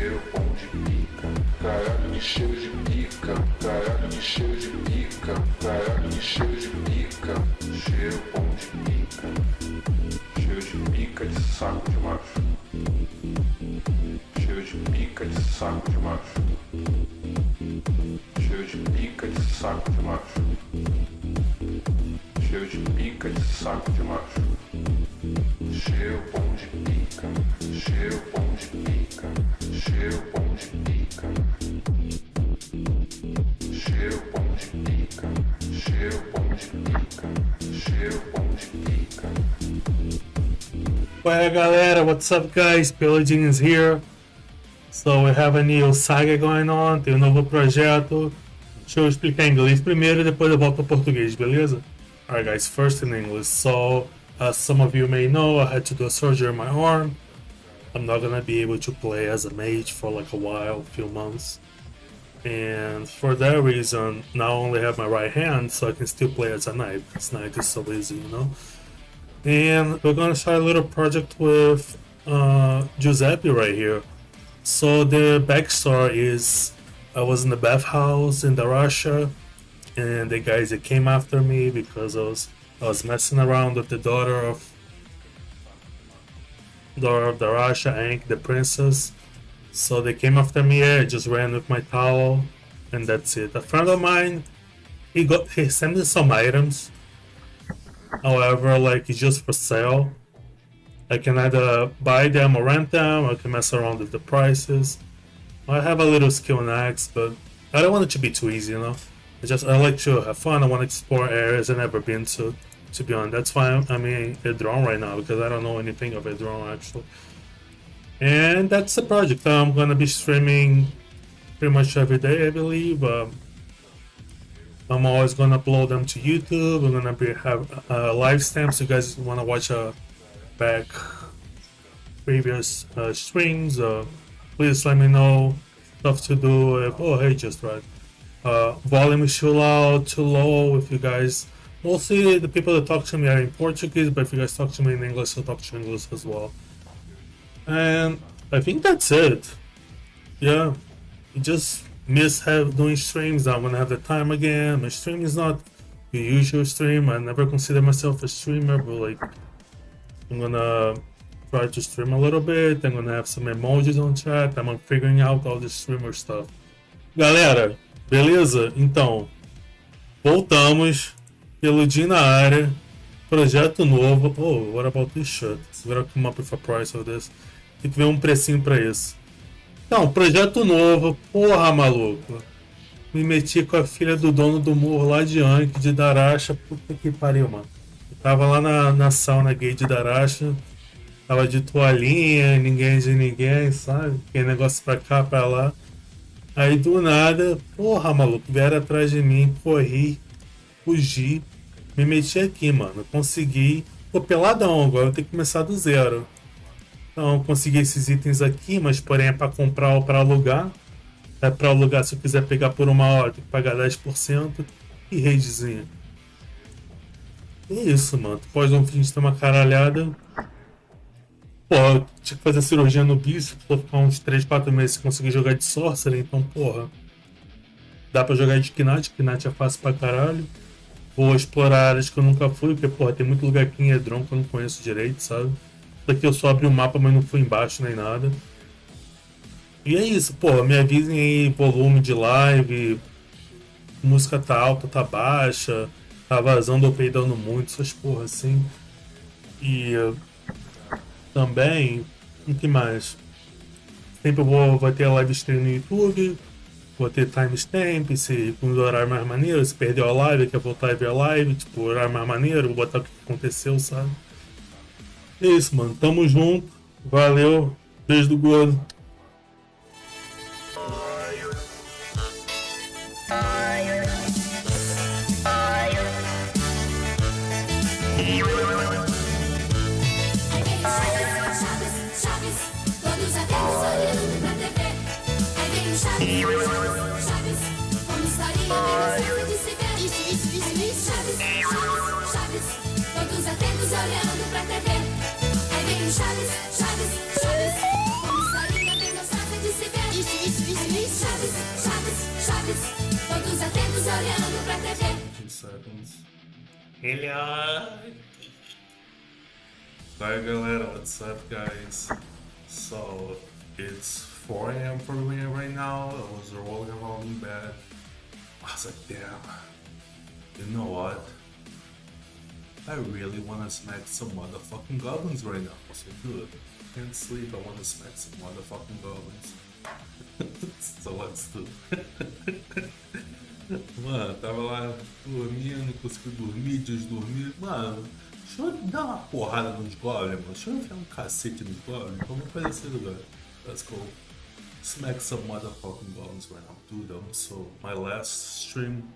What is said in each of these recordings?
cheiro bom de pica, caralho que cheiro de pica, caralho que cheiro de pica, caralho que cheiro de pica, cheiro bom de pica, cheiro de pica de saco de macho, cheiro de pica de saco de macho, cheiro de pica de saco de macho, cheiro de pica de saco de macho, cheiro bom de pica, cheiro bom de pica, cheiro bom de pica, cheiro bom de pica, cheiro bom de pica, cheiro bom de pica. Well, galera, what's up, guys? Peludin is here. So we have a new saga going on, tem um novo projeto. Deixa eu explicar em inglês primeiro e depois eu volto para português, beleza? Alright, guys, first in English. So, as some of you may know, I had to do a surgery on my arm. I'm not gonna be able to play as a mage for like a while, a few months. And for that reason, now I only have my right hand, so I can still play as a knight, because knight is so easy, you know? And we're gonna start a little project with Giuseppe right here. So the backstory is, I was in the bathhouse in Russia, and the guys that came after me because I was messing around with the daughter of the Russia, ENG, the princess. So they came after me. I just ran with my towel, and that's it. A friend of mine, he sent me some items. However, like, it's just for sale. I can either buy them or rent them. I can mess around with the prices. I have a little skill in axe, but I don't want it to be too easy, you know. I like to have fun. I want to explore areas I've never been to be honest. That's why I'm in a drone right now, because I don't know anything of a drone actually. And that's the project. I'm gonna be streaming pretty much every day, I believe. I'm always gonna upload them to YouTube. We're gonna have live stamps. So you guys wanna watch back previous streams? Please let me know stuff to do. Oh, hey, just right. Volume is too loud, too low. If you guys, mostly the people that talk to me are in Portuguese, but if you guys talk to me in English, I'll talk to you in English as well. And I think that's it. Yeah, I just miss doing streams. I'm gonna have the time again. My stream is not the usual stream. I never consider myself a streamer, but like, I'm gonna try to stream a little bit. I'm gonna have some emojis on chat. I'm figuring out all this streamer stuff. Galera, beleza? Então, voltamos. Peludin na área. Projeto novo. Oh, what about this shit? We gotta come up with a price of this. Tem que ver um precinho pra isso. Então, projeto novo. Porra, maluco. Me meti com a filha do dono do morro lá de Anki, de Daracha. Puta que pariu, mano. Eu tava lá na sauna gay de Daracha. Tava de toalhinha, ninguém de ninguém, sabe? Aquele negócio pra cá, pra lá. Aí do nada, porra, maluco, vieram atrás de mim, corri, fugi, me meti aqui, mano. Consegui, tô peladão, agora eu tenho que começar do zero. Então, consegui esses itens aqui, mas porém é pra comprar ou pra alugar. É pra alugar, se eu quiser pegar por uma hora, tem que pagar 10%. E raidzinha. É isso, mano. Tu pode um fim de ter uma caralhada. Pô, eu tinha que fazer cirurgia no bíceps, vou ficar uns 3, 4 meses sem conseguir jogar de Sorcerer, então, porra. Dá pra jogar de Knight é fácil pra caralho. Vou explorar áreas que eu nunca fui, porque, porra, tem muito lugar aqui em Edron que eu não conheço direito, sabe? Daqui eu só abri o mapa, mas não fui embaixo nem nada. E é isso, porra, me avisem aí volume de live, música tá alta, tá baixa, tá vazando ou peidando muito, essas porra assim. E também, o que mais? Sempre vai ter a live stream no YouTube, vou ter timestamp, se com os horários mais maneiros, se perdeu a live, quer voltar e ver a live, tipo, horário mais maneiro, vou botar o que aconteceu, sabe? É isso, mano, tamo junto, valeu, beijo do gordo. Chaves, como estaria bem de se ver. Isso, Chaves, todos atentos olhando pra TV. Aí vem o Chaves, como estaria bem gostosa de se ver. Hello! Hi galera, what's up guys? So, it's 4 AM for me right now. I was rolling around in bed. I was like, damn, you know what? I really wanna smack some motherfucking goblins right now. I was like, dude, I can't sleep, I wanna smack some motherfucking goblins. So let's do. Mano, tava lá dormindo, consegui dormir, desdormir. Mano, deixa eu dar uma porrada nos goblins, mano. Deixa eu enfiar um cacete nos goblins. Vamos fazer esse lugar. Let's go. Smack some motherfucking goblins right now. Do them. So, my last stream,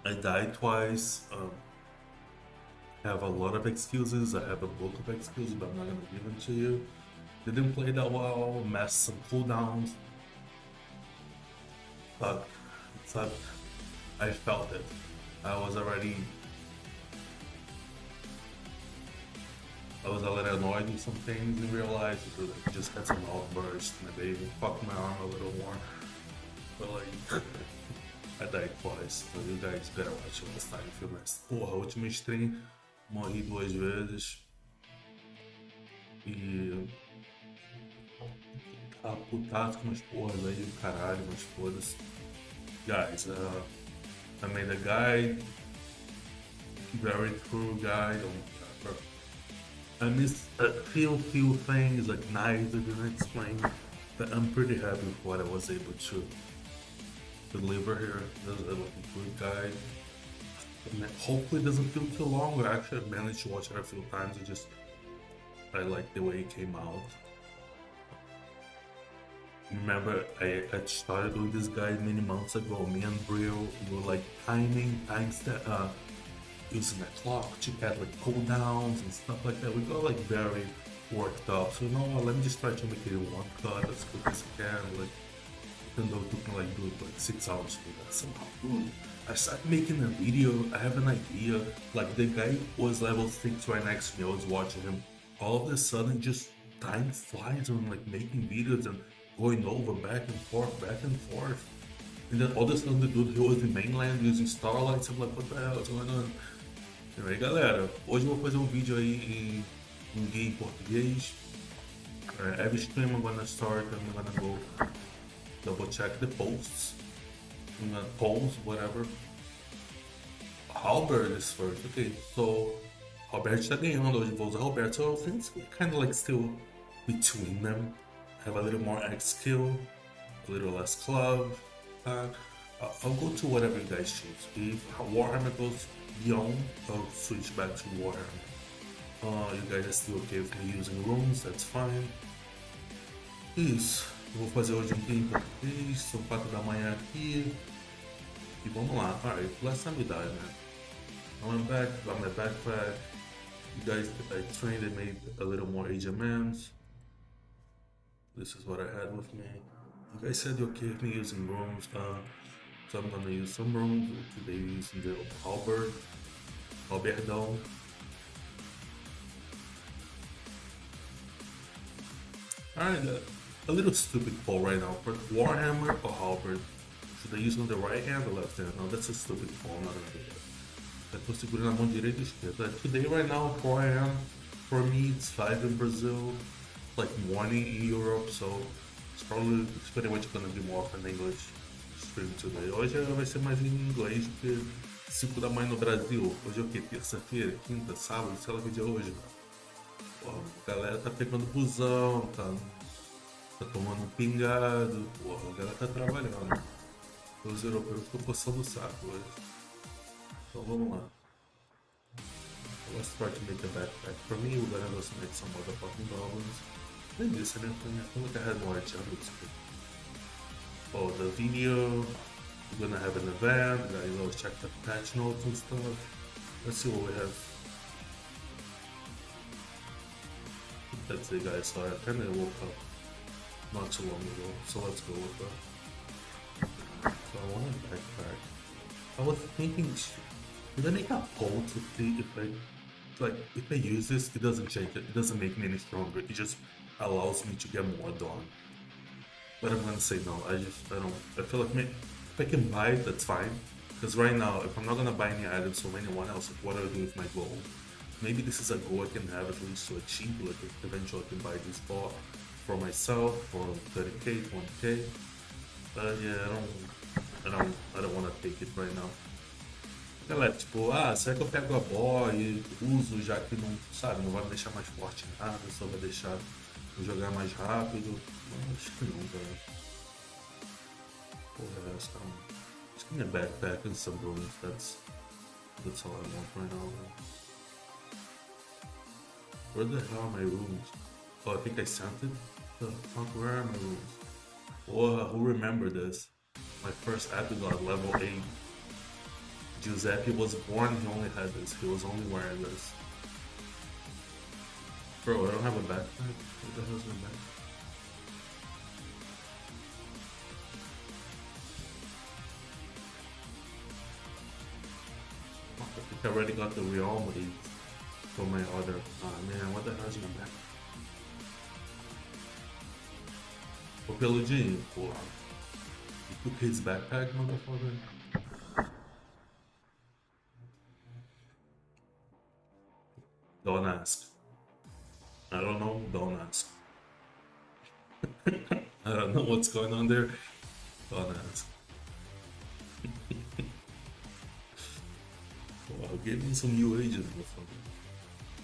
I died twice. I have a lot of excuses. I have a book of excuses, but I'm not gonna give them to you. Didn't play that well, messed some cooldowns. But it's like I felt it. I was a little annoyed with some things in real life because I just had some outbursts and they even fucked my arm a little more. But like I died twice, so you guys better watch it this time if you missed. Porra, a última stream, morri 2 vezes. E tá putaço com umas porras aí do caralho, mas foda-se. Guys, I made a guide, very thorough guide on Chapter. I missed a few things like knives I didn't explain, but I'm pretty happy with what I was able to deliver here. There's a good guide. And hopefully it doesn't feel too long. Actually, I managed to watch it a few times. I like the way it came out. Remember, I started doing this guide many months ago. Me and Brio, we were like using a clock to get like cooldowns and stuff like that. We got like very worked up. So you know what, let me just try to make it in one cut as quick as I can. Like, even though it took me like 6 hours to do that somehow. Dude, I started making a video. I have an idea. Like the guy was level 6 right next to me. I was watching him. All of a sudden, just time flies on like making videos and going over back and forth. And then all of a sudden the dude, he was in mainland using starlights. I'm like, what the hell is going on? Anyway, galera, hoje eu vou fazer um vídeo aí em gay português. Every stream I'm gonna start, I'm gonna go double check the posts. I'm gonna post, whatever. Halberd is first. Okay, so Halberd está ganhando, hoje vou usar Halberd. So I think it's kind of like still between them. Have a little more X skill, a little less club. I'll go to whatever you guys choose. If Warhammer goes beyond, I'll switch back to Warhammer. You guys are still okay with me using runes, that's fine. Isso, eu vou fazer hoje um dia em português, são 4 da manhã aqui. E vamos lá. Alright, last time we died, man. I'm back, got my backpack. You guys, I trained and made a little more HMMs. This is what I had with me. You guys said you're okay with me using runes, so I'm gonna use some runes. Today using the Alberdão. Alright, a little stupid poll right now. For Warhammer or Halberd, should I use on the right hand or left hand? No, that's a stupid poll, I'm not gonna do that. Eu tô segurando a mão direita e esquerda. Today, right now, 4 AM. For me, it's 5 in Brazil. Like morning in Europe, so it's probably pretty much gonna be more of an English stream today. Hoje vai ser mais em inglês, porque 5 da manhã no Brasil. Hoje é o que? Terça-feira, quinta, sábado, sei lá que dia é hoje. Pô, a galera tá pegando busão, tá tomando um pingado, porra, a galera tá trabalhando. Os europeus estão coçando o saco hoje. Então vamos lá. Let's try to make a backpack. For me, we're gonna go make some motherfucking goblins. Then this and everything. I feel like I had more chance. Oh, the video. We're gonna have an event. You know, check the patch notes and stuff. Let's see what we have. That's it, guys. So I kinda woke up not too long ago. So let's go with that. So I want a backpack. I was thinking, should I make a poll to see if I use this, it doesn't change it. It doesn't make me any stronger. It just allows me to get more done. But I'm gonna say no. I feel like if I can buy it, that's fine. Because right now, if I'm not gonna buy any items from anyone else, what do I do with my gold? Maybe this is a goal I can have at least to achieve. Like eventually I can buy this bot for myself for 30k, 20k. But yeah, I don't want to take it right now. Galera, tipo, será que eu pego a bola e uso já que não, sabe, não vai me deixar mais forte em nada, só vai deixar eu jogar mais rápido? Não, acho que não, velho. Porra, essa just give me a backpack and some runes, that's all I want right now, man. Where the hell are my runes? Oh, I think I sent it? The fuck, where are my runes? Oh, who remember this? My first epilogue, level 8. Giuseppe was born, he only had this. He was only wearing this. Bro, I don't have a backpack. What the hell's my backpack? I think I already got the realm aid for my other. Man, what the hell's my backpack? Ô Peludin, porra. You took his backpack, motherfucker? Don't ask. I don't know, don't ask. I don't know what's going on there. Don't ask. Wow, give me some new ages, motherfucker.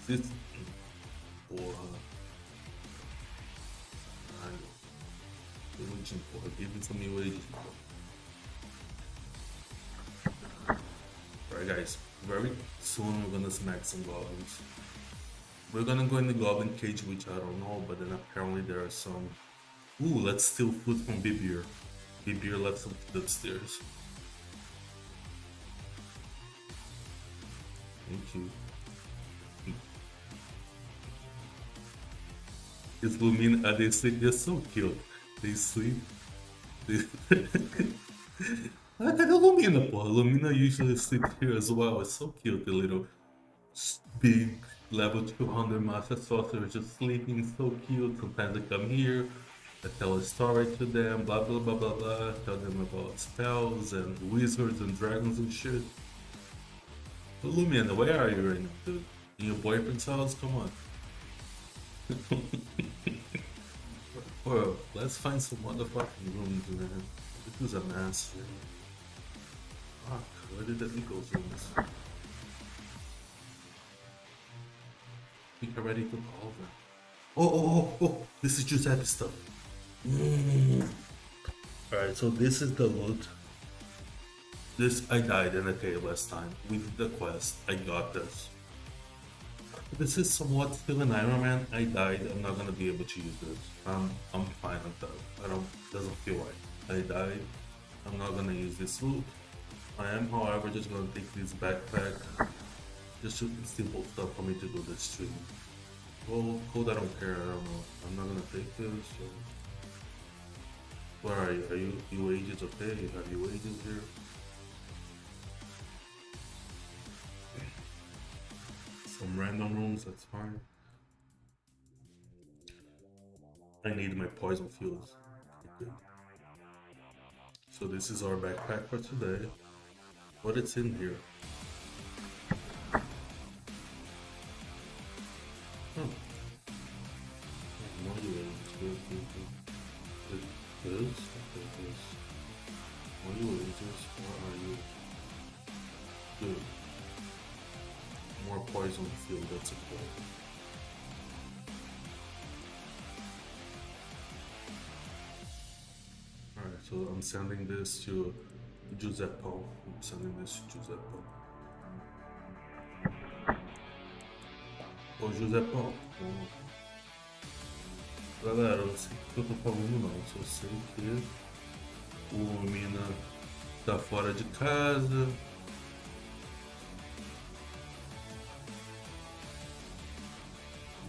This. Porra. I know. Porra, give me some new ages. Alright, guys. Very soon we're gonna smack some goblins. We're gonna go in the Goblin Cage, which I don't know, but then apparently there are some. Ooh, let's steal food from Bibir. Bibir left some food upstairs. Thank you. It's Lumina, they sleep, they're so cute. They sleep. Cadê a Lumina, porra? Lumina usually sleep here as well. It's so cute, the little big level 200 master sorcerer just sleeping, so cute. Sometimes I come here, I tell a story to them, blah blah blah blah blah, tell them about spells and wizards and dragons and shit. But Lumina, where are you right now, dude? In your boyfriend's house? Come on. Bro, let's find some motherfucking rooms, man. This is a mess, man. Fuck, where did the eagles rooms? I think I already took all of them. Oh, this is Giuseppe stuff. Alright, so this is the loot. This, I died in a cave last time. We did the quest, I got this. This is somewhat still an IRONMAN. I died, I'm not gonna be able to use this. I'm fine with that. Doesn't feel right. I died, I'm not gonna use this loot. I am, however, just gonna take this backpack. Just simple stuff for me to do this stream. Well, code I don't care, I don't know. I'm not gonna take this. So. Where are you? Are you ages okay? You have your ages here. Some random rooms, that's fine. I need my poison fuels. Okay. So this is our backpack for today. What it's in here? Oh. More UAs. This. More UAs. Where are you? Good. More poison field, that's a goal. Alright, so I'm sending this to Giuseppe. I'm sending this to Giuseppe. Ô Giuseppe, galera, eu não sei o que eu tô falando não, só sei que o Mina tá fora de casa.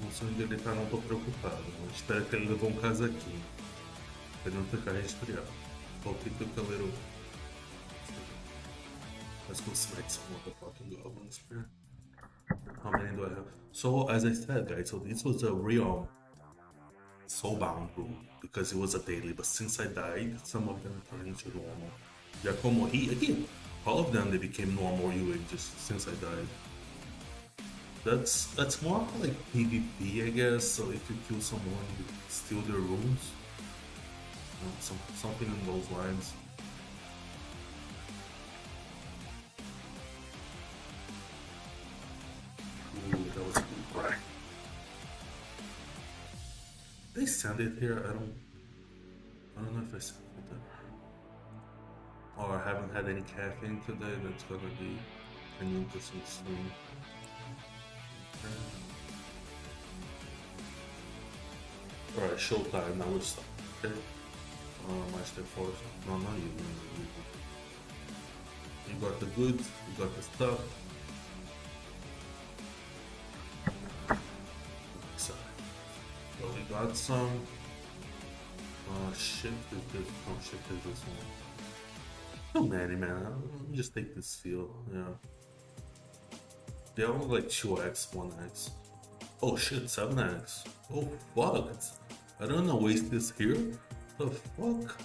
Não sei onde ele tá, não tô preocupado. Eu espero que ele levou um casaquinho. Pra ele não ficar resfriado. Hopefully took a little. Let's go smack some motherfucking goblins, man. How many do I have? So, as I said, guys, so this was a real soulbound room because it was a daily, but since I died, some of them turned into normal. Já que eu morri aqui, All of them, they became normal UA just since I died. That's more like PvP, I guess. So if you kill someone, you steal their runes. You know, something in those lines. Ooh, that was a good crack. They send it here. I don't know if I sent it there. Or I haven't had any caffeine today. That's gonna be an interesting swing. Alright, showtime. Now we're stuck. Okay. Master Force. No, not you. You got the goods. You got the stuff. So we got some. Shit is this. Oh, shit is this one. Too many, man. Let me just take this field. Yeah. They're all like 2x, 1x. Oh shit, 7x. Oh fuck. I don't wanna waste this here. The fuck?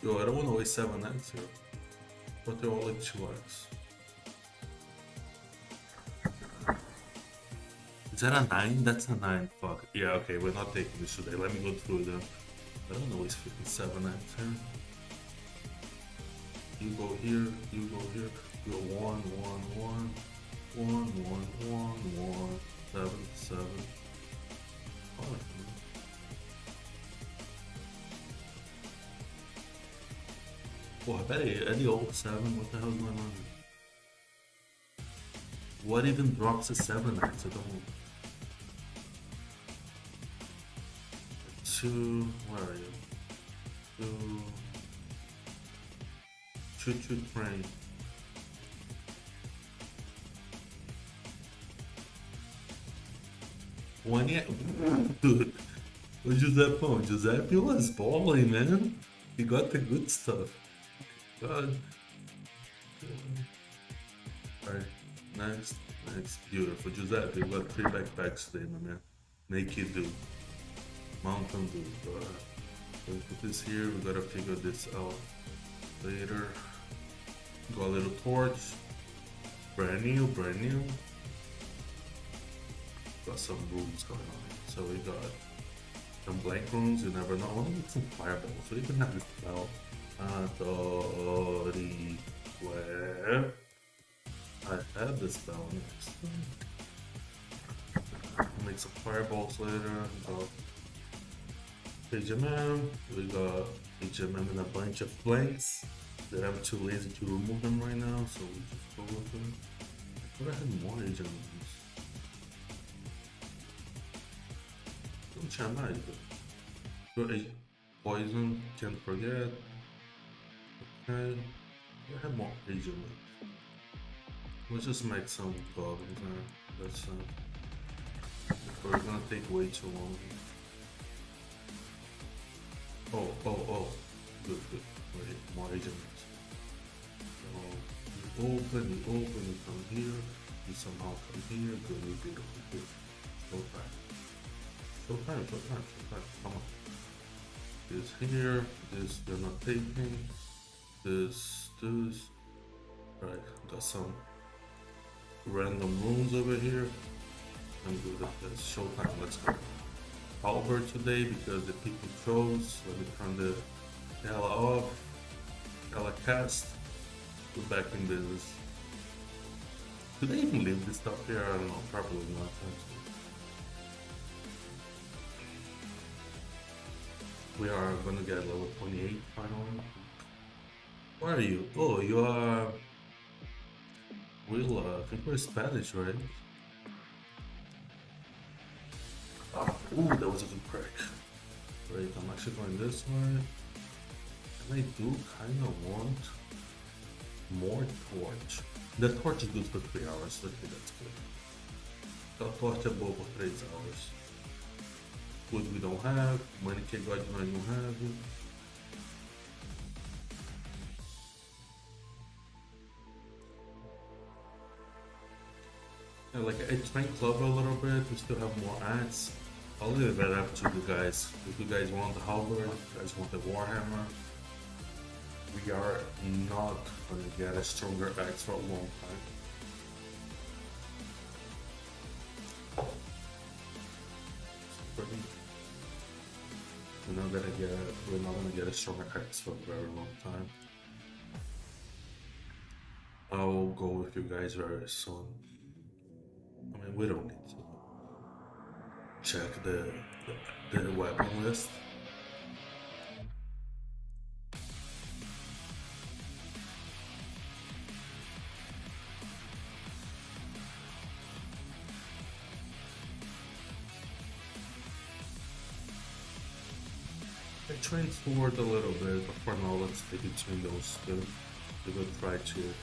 Yo, I don't wanna waste 7x here. But they're all like 2x. Is that a 9? That's a 9. Fuck. Yeah, okay, we're not taking this today. Let me go through them. I don't know, it's 57x here. You go here, you go here. You go 1, 1, 1, 1, 1, 1, 1, 7, 7. Oh, I bet any old 7, what the hell is going on here? What even drops a 7x? I don't know. 2, where are you? 2 train. Dude, Giuseppe was balling, man. He got the good stuff. God. Alright, next. Beautiful. Giuseppe, we got 3 backpacks today, my man. Make it do. Mountain Dew. So we put this here, we gotta figure this out later. Got a little torch. Brand new. Got some runes going on. So we got some blank runes, you never know. I wanna get some fireballs, so you can have this spell. Where I have this spell next. I'll make some fireballs later. HMM, we got HMM and a bunch of blanks that I'm too lazy to remove them right now, so we just go with them. I thought I had more HMMs. Don't chant either. Poison, can't forget. Okay, I have more HMMs. Let's just make some goblins now. That's we're gonna take way too long. Oh, good. Wait, more agents. So you open, you come here, you somehow come here, good. Showtime, come on. This here, this you're not taking, this. Right, got some random rooms over here. I'm good at this. Showtime, let's go. Halberd today because the people chose. Let me turn the hell off. Hella cast. We're back in business. Do they even leave this stuff here? I don't know, probably not. We are gonna get level 28 finally. Where are you? Oh, you are. I think we're Spanish, right? Ooh, that was a good crack. Wait, I'm actually going this way. And I do kind of want more torch. The torch is good for 3 hours. Okay, that's good. The torch é boa por 3 hours. Food we don't have. Money que God nós não have. Yeah, like I trained Clover a little bit. We still have more ads. I'll leave that up to you guys. If you guys want the halberd, if you guys want the warhammer. we are not gonna get a stronger axe for a long time. We're not gonna get a stronger axe for a very long time. I'll go with you guys very soon. I mean, we don't need to check the weapon list. I trained forward a little bit, but for now let's stay between those two. We will try to...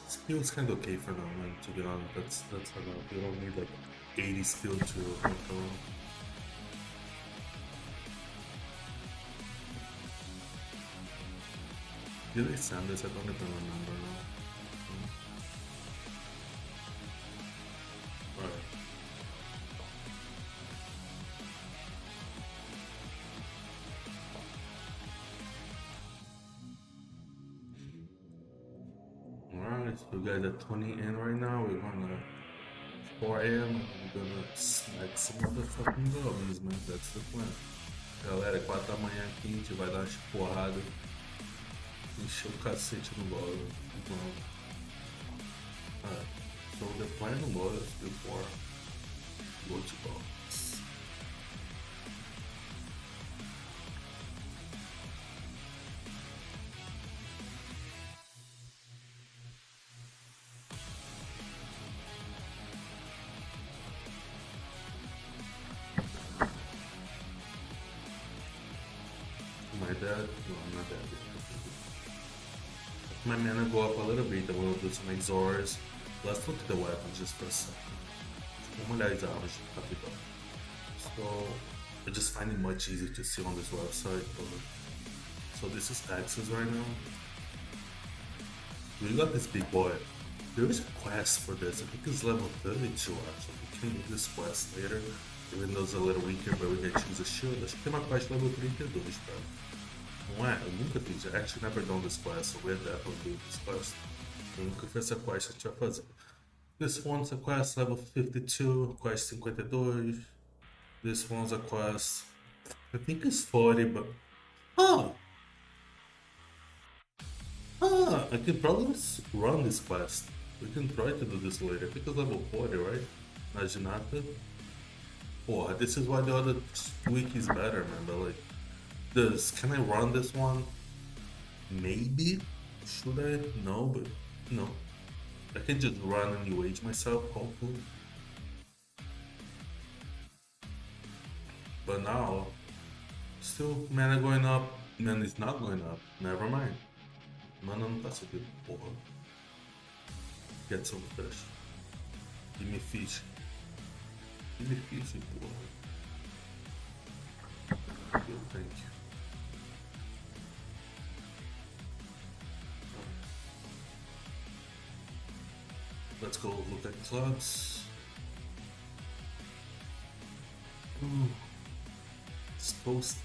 Skill's kinda okay for now, man, to be honest. That's enough. You don't need like 80 skill to make around. Did they send this? I don't even remember now. Alright. Alright, so we got at 20 in right now. We're gonna 4 AM. We're gonna smack some motherfucking goblins, man. That's the plan. Galera, 4 da manhã aqui, a gente vai dar umas porradas. Encher o cacete no goblin. Alright, so the plan was before go to box. My dad? No, I'm not dead. My mana go up a little bit, I will do some exors. Let's look at the weapons just for a second. Vamos olhar as armas rapidão. So, I just find it much easier to see on this website. So this is Texas right now. We got this big boy. There is a quest for this. I think it's level 32 actually. We can do this quest later. Even though it's a little weaker, but we can choose a shield. Acho que tem uma quest level 32, cara. Não é? Eu nunca fiz. I actually never done this quest, so we're definitely doing this quest. Eu nunca fiz essa quest, a gente vai fazer. This one's a quest level 52, quest 52. This one's a quest, I think it's 40, but... I can probably run this quest. We can try to do this later. I think it's level 40, right? Naginata. Oh, this is why the other week is better, man. But like, can I run this one? Maybe. Should I? No, but no. I can just run and new age myself, hopefully. But now, still mana going up. Mana is not going up. Never mind. Mana não tá subindo, porra. Get some fish. Give me fish. Give me fish, porra. Good, thank you. Let's go look at clubs. Ooh. Supposed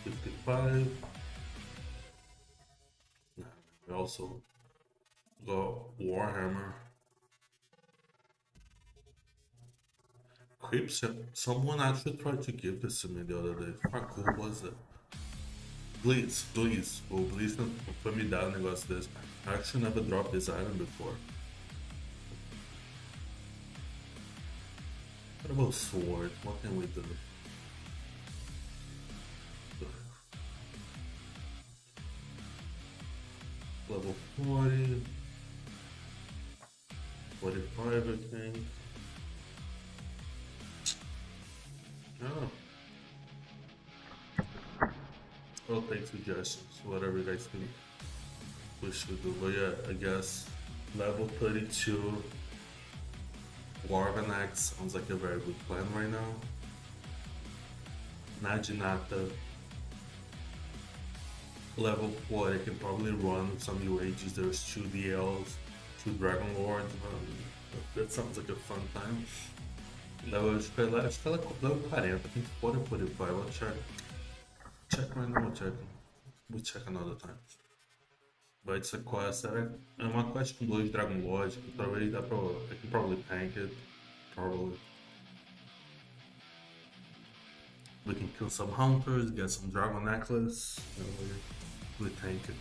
55. We also got Warhammer. Crips, someone actually tried to give this to me the other day. How cool was it? Please. Oh, please não foi me dar um negócio desse. I actually never dropped this item before. What about sword? What can we do? Level 40, 45, I think. Oh. I'll take suggestions, whatever you guys think we should do. But yeah, I guess level 32 Dwarven Axe sounds like a very good plan right now. Naginata level 4, I can probably run with some UAGs. There's 2 DLs, 2 Dragon Lords. That sounds like a fun time. Level, acho que ela level 40, I think 40 or 45, I'll check. check right now, check. We'll check another time. But it's a quest that é uma quest com 2 Dragon Lords, que talvez dá pra... I can probably tank it. Probably. We can kill some hunters, get some dragon necklace, and we tank it.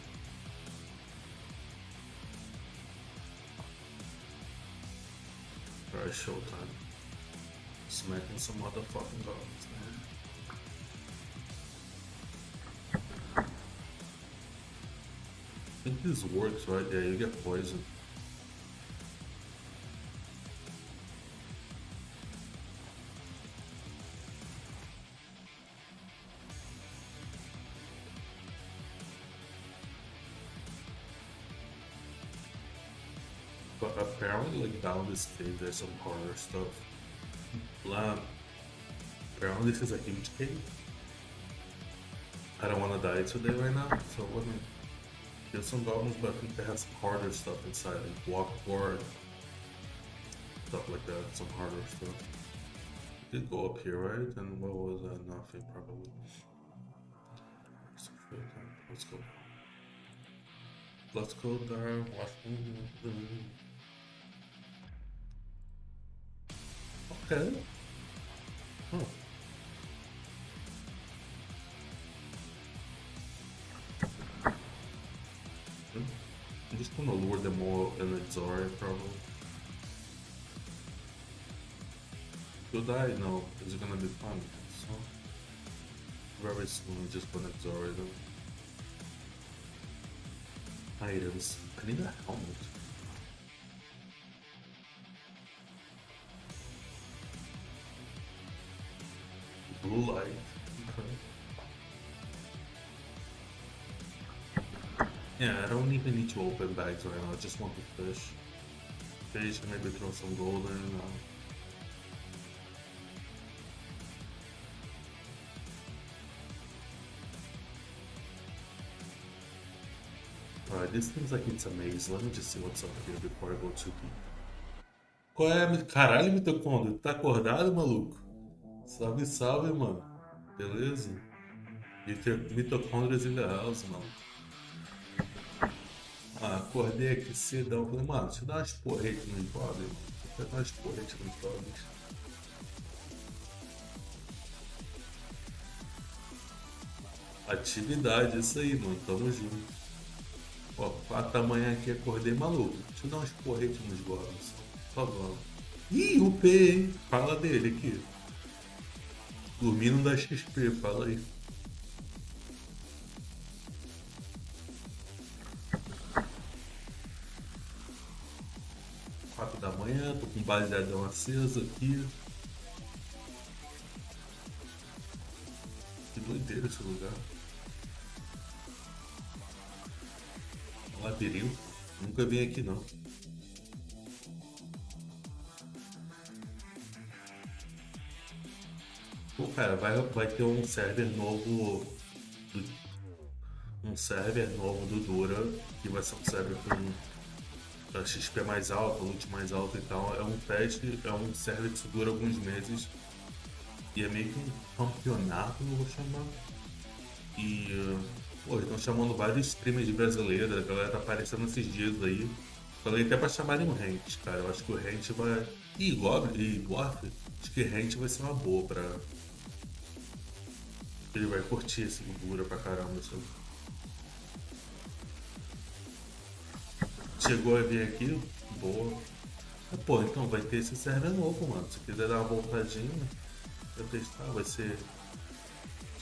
Alright, showtime. Smacking some motherfucking goblins, man. I think this works, right? Yeah, you get poisoned. But apparently, like down this cave, there's some horror stuff. Apparently, this is a huge cave. I don't want to die today right now, so let me kill some goblins. But I think they have some harder stuff inside, like Dwarf Guard, stuff like that. Some harder stuff. We did go up here, right? And what was that? Nothing, probably. Let's go. Let's go there. Okay. Huh. I'm just gonna lure them all in the Zora, probably. Should I? No, it's gonna be fun. So, very soon, I'm just gonna Zora them. Items. I need a helmet. Blue light. Okay. Yeah, I don't even need to open bags right now. I just want to fish. Fish and maybe throw some gold in. Alright, this seems like it's a maze. Let me just see what's up here before I go too deep. Qual é? Caralho, mitocôndrio. Tá acordado, maluco? Salve, salve, mano. Beleza? Mitocôndrias in the house, mano. Ah, acordei aqui cedão. Falei, mano, deixa eu dar umas porretas nos goblins. Deixa eu dar umas porretas nos goblins. Atividade, isso aí, mano. Tamo junto. Ó, 4 da manhã aqui, acordei maluco. Deixa eu dar umas porretas nos goblins. Só vamos. Ih, o P, hein? Fala dele aqui. Dormir não dá XP, fala aí. Da manhã, tô com baseadão aceso aqui. Que doideira esse lugar. Um labirinto. Nunca vim aqui não. Pô, cara, vai ter um server novo. Um server novo do Dura. Que vai ser um server com a XP mais alta, loot mais alto e tal. É um teste, é um server que dura alguns meses. E é meio que um campeonato, eu vou chamar. E pô, estão chamando vários streamers brasileiros, a galera tá aparecendo esses dias aí. Falei até pra chamarem o Rent, cara. Eu acho que o Rent vai. E Goblin e Dwarf, acho que o Rent vai ser uma boa pra. Ele vai curtir esse dura pra caramba, sabe? Chegou a vir aqui? Boa. Pô, então vai ter esse server novo, mano. Se quiser dar uma voltadinha pra testar, vai ser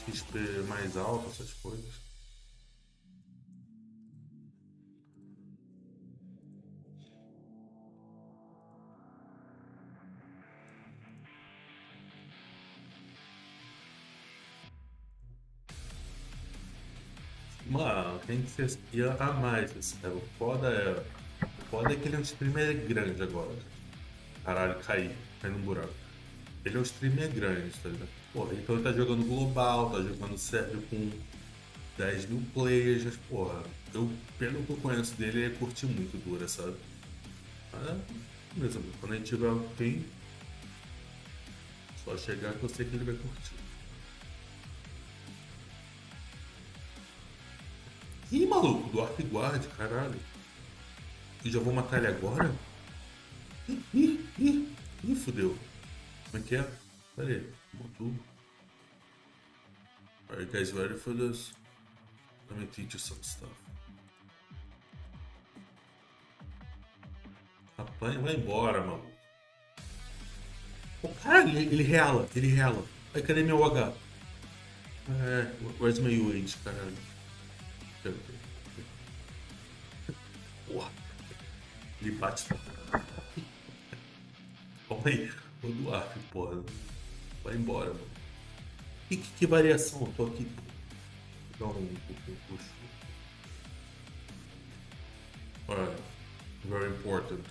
XP mais alto, essas coisas. Mano, tem que ser ia a mais esse server. O foda é que ele é um streamer grande agora. Caralho, cai no buraco. Ele é um streamer grande, tá ligado? Porra, então ele tá jogando global, tá jogando server com 10 mil players, mas, porra, pelo que eu conheço dele, ele curte muito Dura, sabe? Mesmo, quando a gente tiver um fim, só chegar que eu sei que ele vai curtir. maluco, Dwarf Guard, caralho. E já vou matar ele agora? Ih, fudeu. Como é que é? Pera aí, tudo. Are you guys ready for this? Let me teach you some stuff. Rapaz, vai embora, maluco. Oh, caralho, ele reala. Ai, cadê meu H? Where's my UH, caralho? Porra. Ele bate. Calma aí. O Dwarf, porra. Vai embora, mano. Que variação? Eu tô aqui. Vou dar um puxo. Alright. Very important.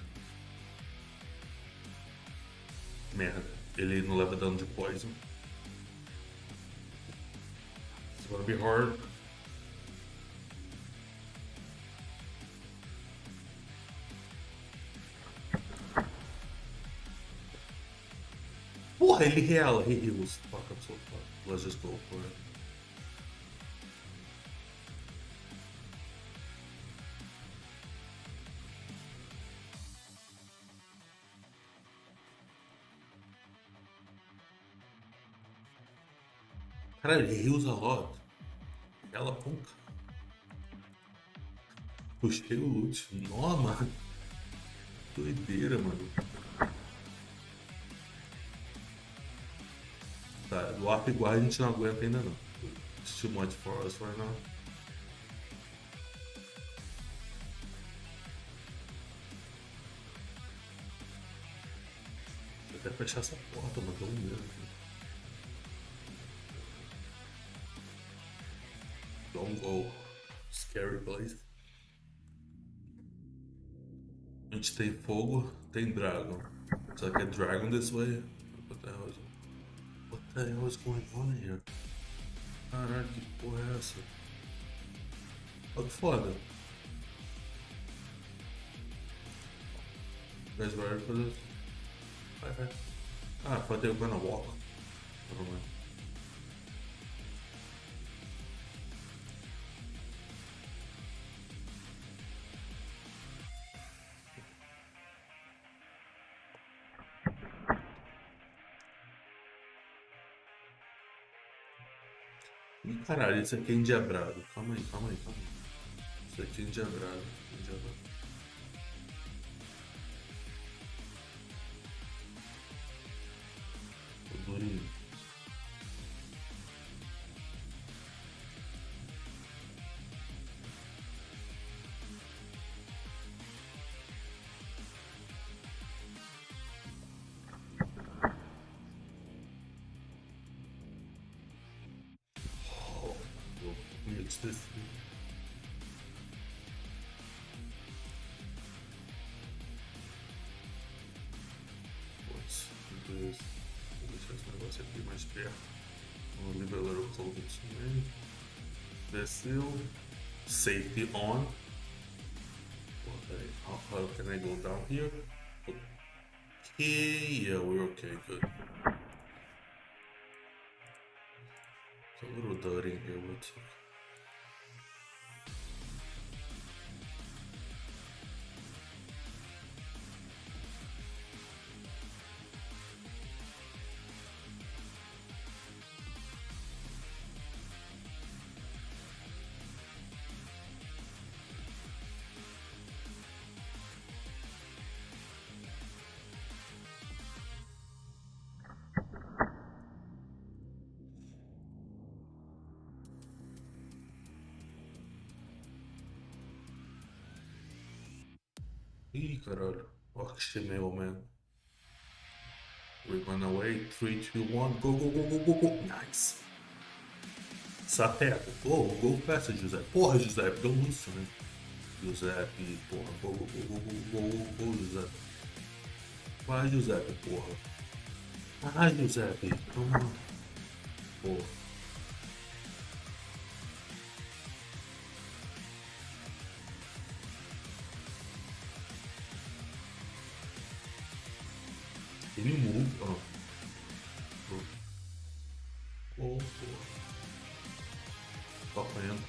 Merda. Ele não leva dano de poison. It's gonna be hard. Porra, ele reala. He heals. Fuck, I'm so fucked. Let's just go for it. Caralho, ele heals a lot. Ela ponca. Puxei o loot. Nó, mano. Doideira, mano. Tá, Dwarf Guard a gente não aguenta ainda não. It's too much for us right now. Vou até fechar essa porta, mas tô com medo. Don't go. Scary place. A gente tem fogo, tem dragon. Será que é dragon this way? What the hell is going on here? Caralho, que porra é essa? Olha que foda. You guys ready for this? Vai. Ah, I thought they were gonna walk. Never mind. Ih, caralho, isso aqui é endiabrado. Calma aí. Isso aqui é endiabrado. Tô durinho. It's this. Let's do this. Vou deixar esse negócio aqui mais perto. Vamos nivelar o clothing também. Desceu. Safety on. Okay. How can I go down here? Okay, yeah, we're okay, good. It's a little dirty in here, but it's okay. Ih, caralho. Orc meu, man. We're gonna wait. 3, 2, 1. Go. Nice. Sapeco. Go faster, Giuseppe. Porra, Giuseppe. Deu lúcio, né? Giuseppe, porra. Go, Giuseppe. Vai, Giuseppe, porra. Ai, Giuseppe. Toma. Porra. Ele muda, ó. Tô apanhando.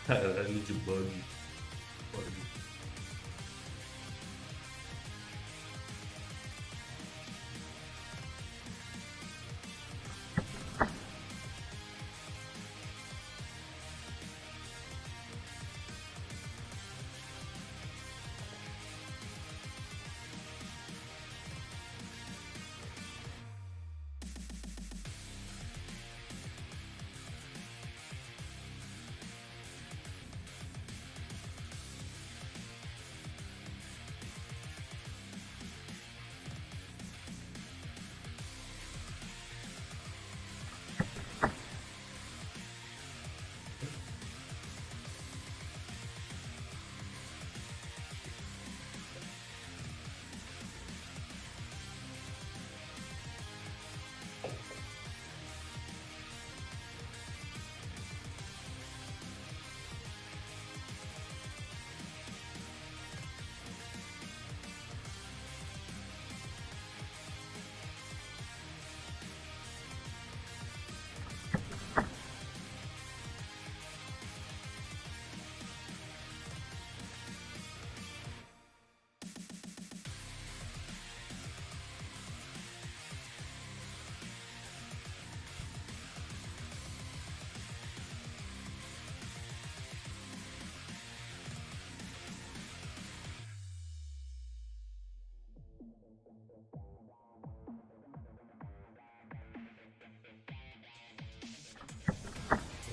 Caralho de bug. Pode.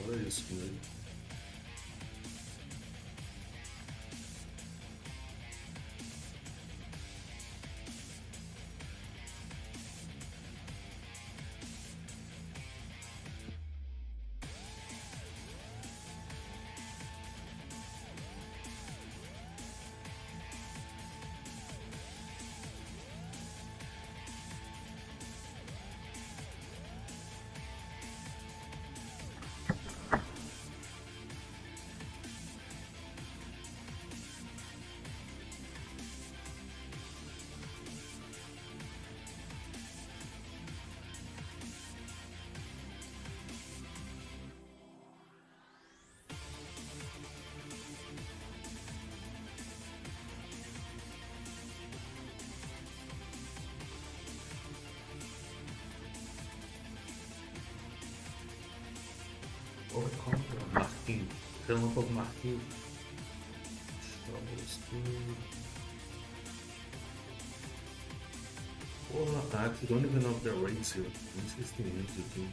Olha isso, velho. Olha como Marquinhos. Relâmpago Marquinhos. Porra, I don't even know if they're rates here. Nem sei se tem rates aqui.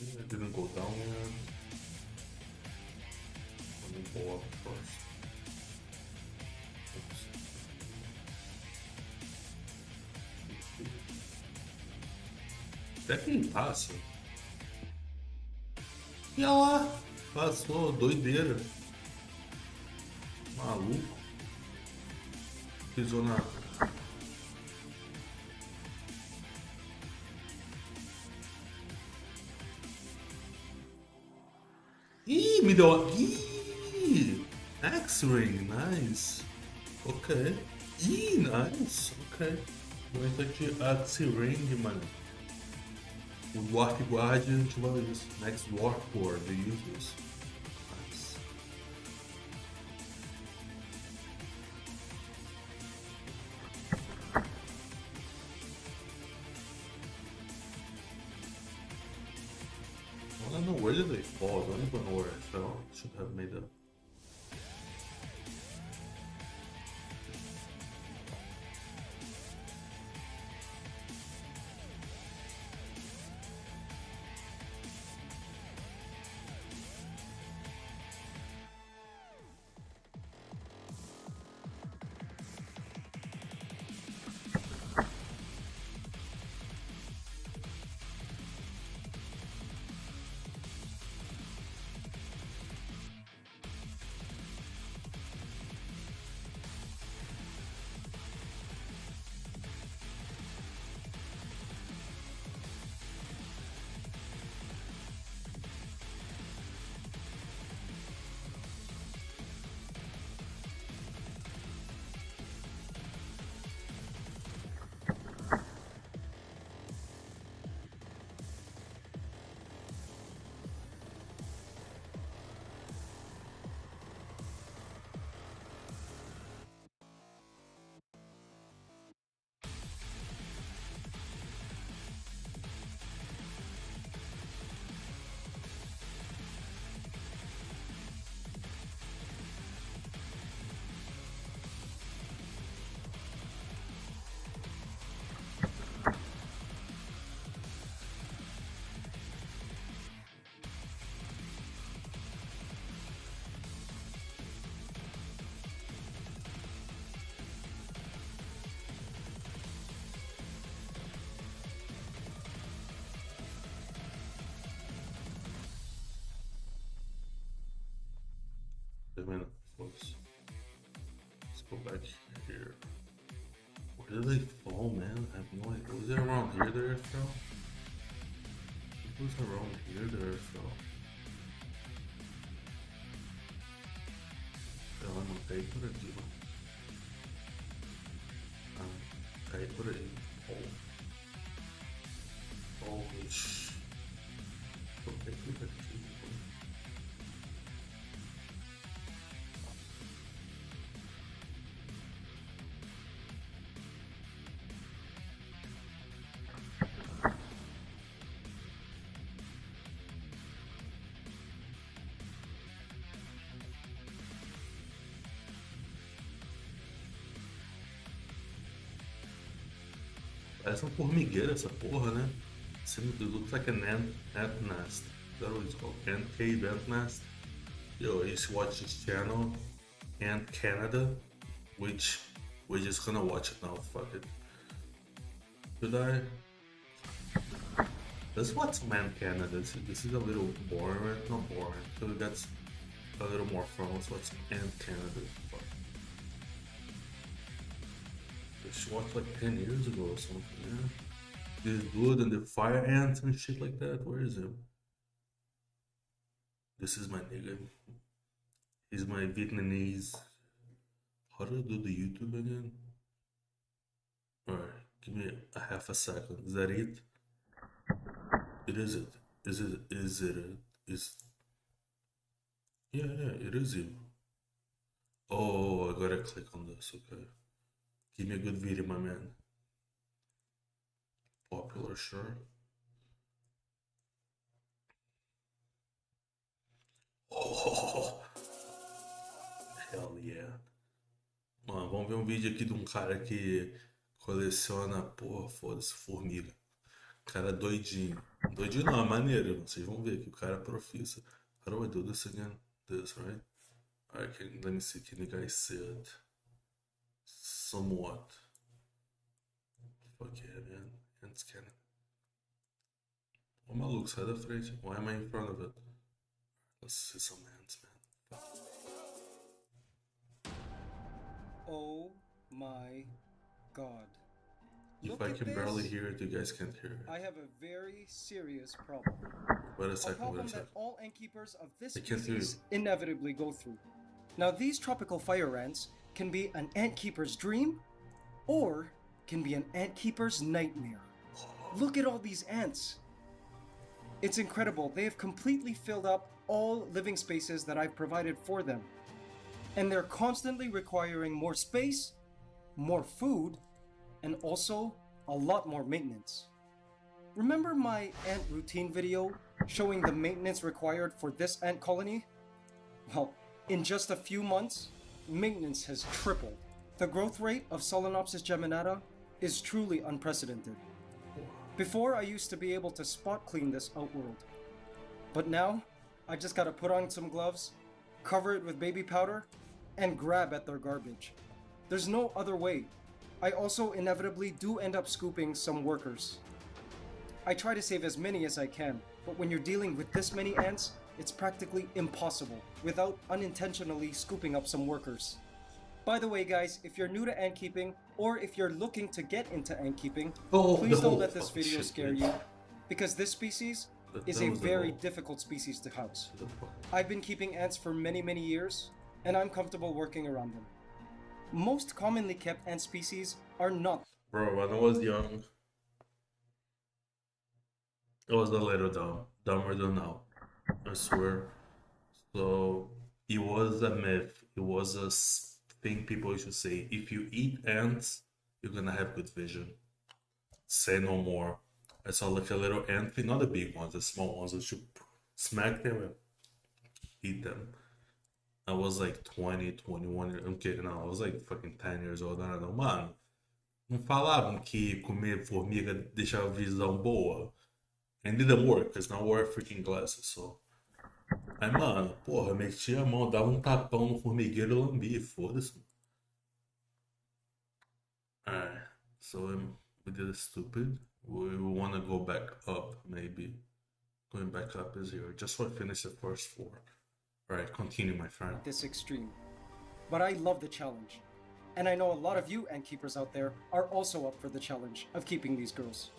It didn't go down yet. Let me go up first. Oops. Até quem passa. E olha lá, passou, doideira. Maluco. Pisou na. Ih, me deu. Ih! X-Ray, nice. Ok. Ih, nice. Ok. Vou entrar de X-Ray, mano. O Dwarf Guard, a gente vai ver isso. Next Dwarf Guard, they use this. Nice. I don't know, where did they fall? I don't even know where I fell. Should have made a. minute, folks. Let's go back here. Where did they fall, man? I have no idea. Was it around here there it fell? It was around here there it fell. Ela não cai por aqui, mano. Ah, cai por aí. Oh, shh. Vou cair por aqui, mano. Parece uma formigueira essa porra, né? It looks like an ant nest. Is that what it's called? Ant cave, ant nest? Yo, I used to watch this channel, Ant Canada, which we're just gonna watch it now, fuck it. Should I? Let's watch some Ant Canada. This is a little boring, right? Not boring. So that's a little more fun. Let's watch some Ant Canada. Fuck. She watched like 10 years ago or something, yeah. This dude and the fire ants and shit like that. Where is him? This is my nigga. He's my Vietnamese. How do I do the YouTube again? Alright, give me a half a second. Is that it? It is it. Is it? Yeah, it is him. Oh, I gotta click on this, okay. Give me a good video, my man. Popular, sure. Oh, hell yeah. Mano, vamos ver um vídeo aqui de um cara que coleciona, porra, foda-se, formiga. Cara doidinho. Doidinho não, é maneiro. Vocês vão ver que o cara é profissa. How do I do this again? This, right? Alright, let me see. Can you guys see it? Somewhat. Fuck yeah, man. Ants cannon. Ô maluco, sai da frente. Why am I in front of it? Let's see some ants, man. Oh my god. If Look I at can this. barely hear it, you guys can't hear it. I have a very serious problem. Wait a A second, problem wait a that second. all ant keepers of this I can't hear species you. inevitably go through. Now, these tropical fire ants can be an ant keeper's dream or can be an ant keeper's nightmare. Look at all these ants. It's incredible. They have completely filled up all living spaces that I've provided for them. And they're constantly requiring more space, more food, and also a lot more maintenance. Remember my ant routine video showing the maintenance required for this ant colony? Well, in just a few months, maintenance has tripled. The growth rate of Solenopsis geminata is truly unprecedented. Before, I used to be able to spot clean this outworld. But now, I just gotta put on some gloves, cover it with baby powder, and grab at their garbage. There's no other way. I also inevitably do end up scooping some workers. I try to save as many as I can, but when you're dealing with this many ants, it's practically impossible without unintentionally scooping up some workers. By the way, guys, if you're new to ant keeping, or if you're looking to get into ant keeping, please don't let this video scare you, because this species is a very difficult species to house. I've been keeping ants for many years, and I'm comfortable working around them. Most commonly kept ant species are not. Bro, when I was young, I was a little dumb. Dumber than now. I swear. So, it was a myth. It was a thing people used to say. If you eat ants, you're gonna have good vision. Say no more. I saw like a little ant thing, not the big ones, the small ones. I should smack them and eat them. I was like 20, 21 years. I'm kidding, no, I was like fucking 10 years old. I don't know. Mano, não falavam que comer formiga deixava a visão boa. And it didn't work, because now I wear freaking glasses, so. Aí, mano, porra, metia a mão, dava um tapão no formigueiro e lambia, foda-se. Alright, so we did a stupid. We wanna go back up, maybe. Going back up is here, just so I finish the first 4. Alright, continue, my friend. this extreme. But I love the challenge. And I know a lot of you ant keepers out there are also up for the challenge of keeping these girls.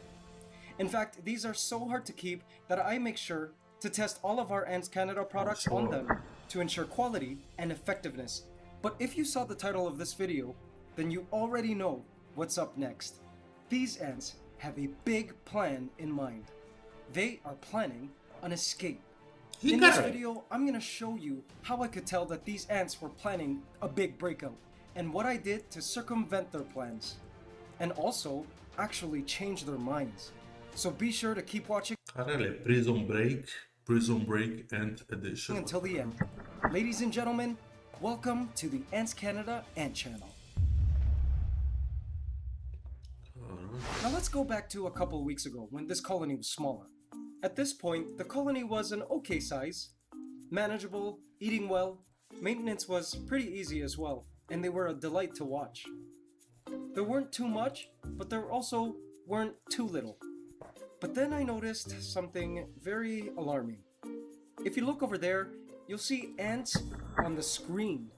In fact, these are so hard to keep that I make sure to test all of our Ants Canada products on them to ensure quality and effectiveness. But if you saw the title of this video, then you already know what's up next. These ants have a big plan in mind. They are planning an escape. In this video, I'm gonna show you how I could tell that these ants were planning a big breakout, and what I did to circumvent their plans, and also actually change their minds. So be sure to keep watching Caralho, é Prison Break Ant Edition. until the end. Ladies and gentlemen, welcome to the Ants Canada Ant Channel. Now let's go back to a couple weeks ago when this colony was smaller. At this point, the colony was an okay size, manageable, eating well, maintenance was pretty easy as well, and they were a delight to watch. There weren't too much, but there also weren't too little. But then I noticed something very alarming. If you look over there, you'll see ants on the screen,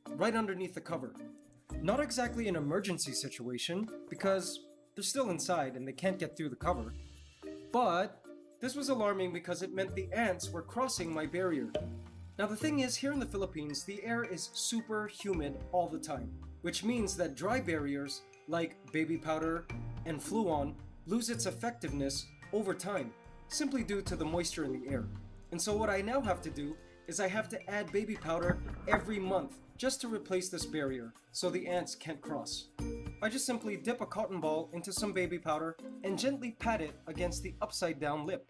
right underneath the cover. Not exactly an emergency situation, because they're still inside and they can't get through the cover. But this was alarming because it meant the ants were crossing my barrier. Now the thing is, here in the Philippines, the air is super humid all the time, which means that dry barriers like baby powder and fluon lose its effectiveness over time, simply due to the moisture in the air. And so what I now have to do is I have to add baby powder every month just to replace this barrier so the ants can't cross. I just simply dip a cotton ball into some baby powder and gently pat it against the upside down lip.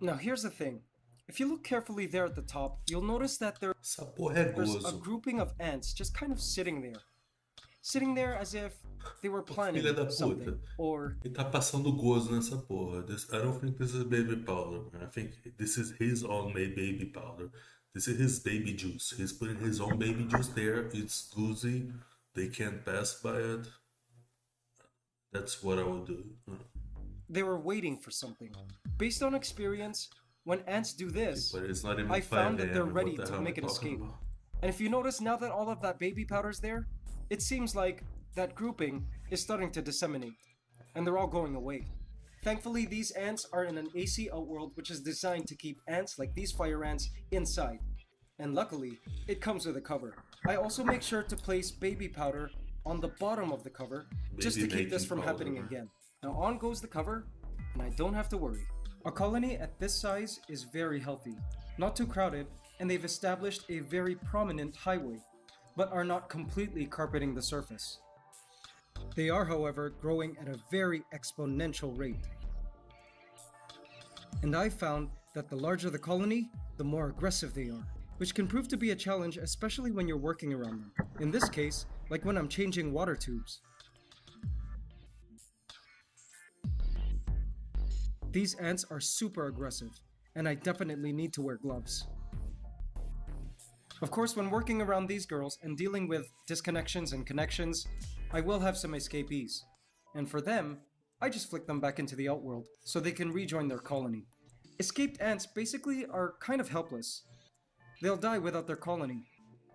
Now here's the thing, if you look carefully there at the top, you'll notice that there's a grouping of ants just kind of sitting there as if they were planning Filha da something, puta. or Ele tá passando gozo nessa porra. I don't think this is baby powder. I think this is his own made baby powder. This is his baby juice. He's putting his own baby juice there. It's goozy. They can't pass by it. That's what I would do. they were waiting for something. Based on experience, when ants do this, But it's not even I 5 found that they're a.m. ready What the to hell make am an I talking escape. about? And if you notice, now that all of that baby powder's there, it seems like that grouping is starting to disseminate, and they're all going away. Thankfully, these ants are in an AC outworld which is designed to keep ants like these fire ants inside. And luckily, it comes with a cover. I also make sure to place baby powder on the bottom of the cover just to keep this from happening again. Now on goes the cover, and I don't have to worry. A colony at this size is very healthy, not too crowded, and they've established a very prominent highway, but are not completely carpeting the surface. They are, however, growing at a very exponential rate. And I've found that the larger the colony, the more aggressive they are, which can prove to be a challenge, especially when you're working around them. In this case, like when I'm changing water tubes. These ants are super aggressive, and I definitely need to wear gloves. Of course, when working around these girls and dealing with disconnections and connections, I will have some escapees. And for them, I just flick them back into the outworld so they can rejoin their colony. Escaped ants basically are kind of helpless. They'll die without their colony.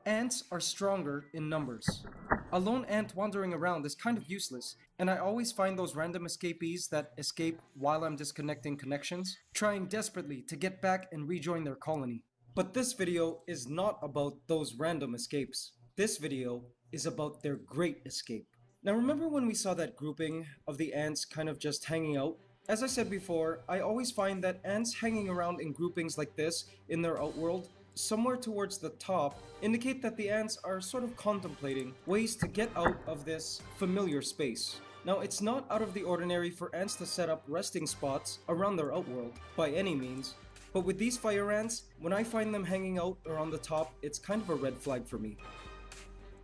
Ants are stronger in numbers. A lone ant wandering around is kind of useless, and I always find those random escapees that escape while I'm disconnecting connections, trying desperately to get back and rejoin their colony. But this video is not about those random escapes. This video is about their great escape. Now remember when we saw that grouping of the ants kind of just hanging out? As I said before, I always find that ants hanging around in groupings like this in their outworld, somewhere towards the top, indicate that the ants are sort of contemplating ways to get out of this familiar space. Now it's not out of the ordinary for ants to set up resting spots around their outworld, by any means, but with these fire ants, when I find them hanging out or on the top, it's kind of a red flag for me.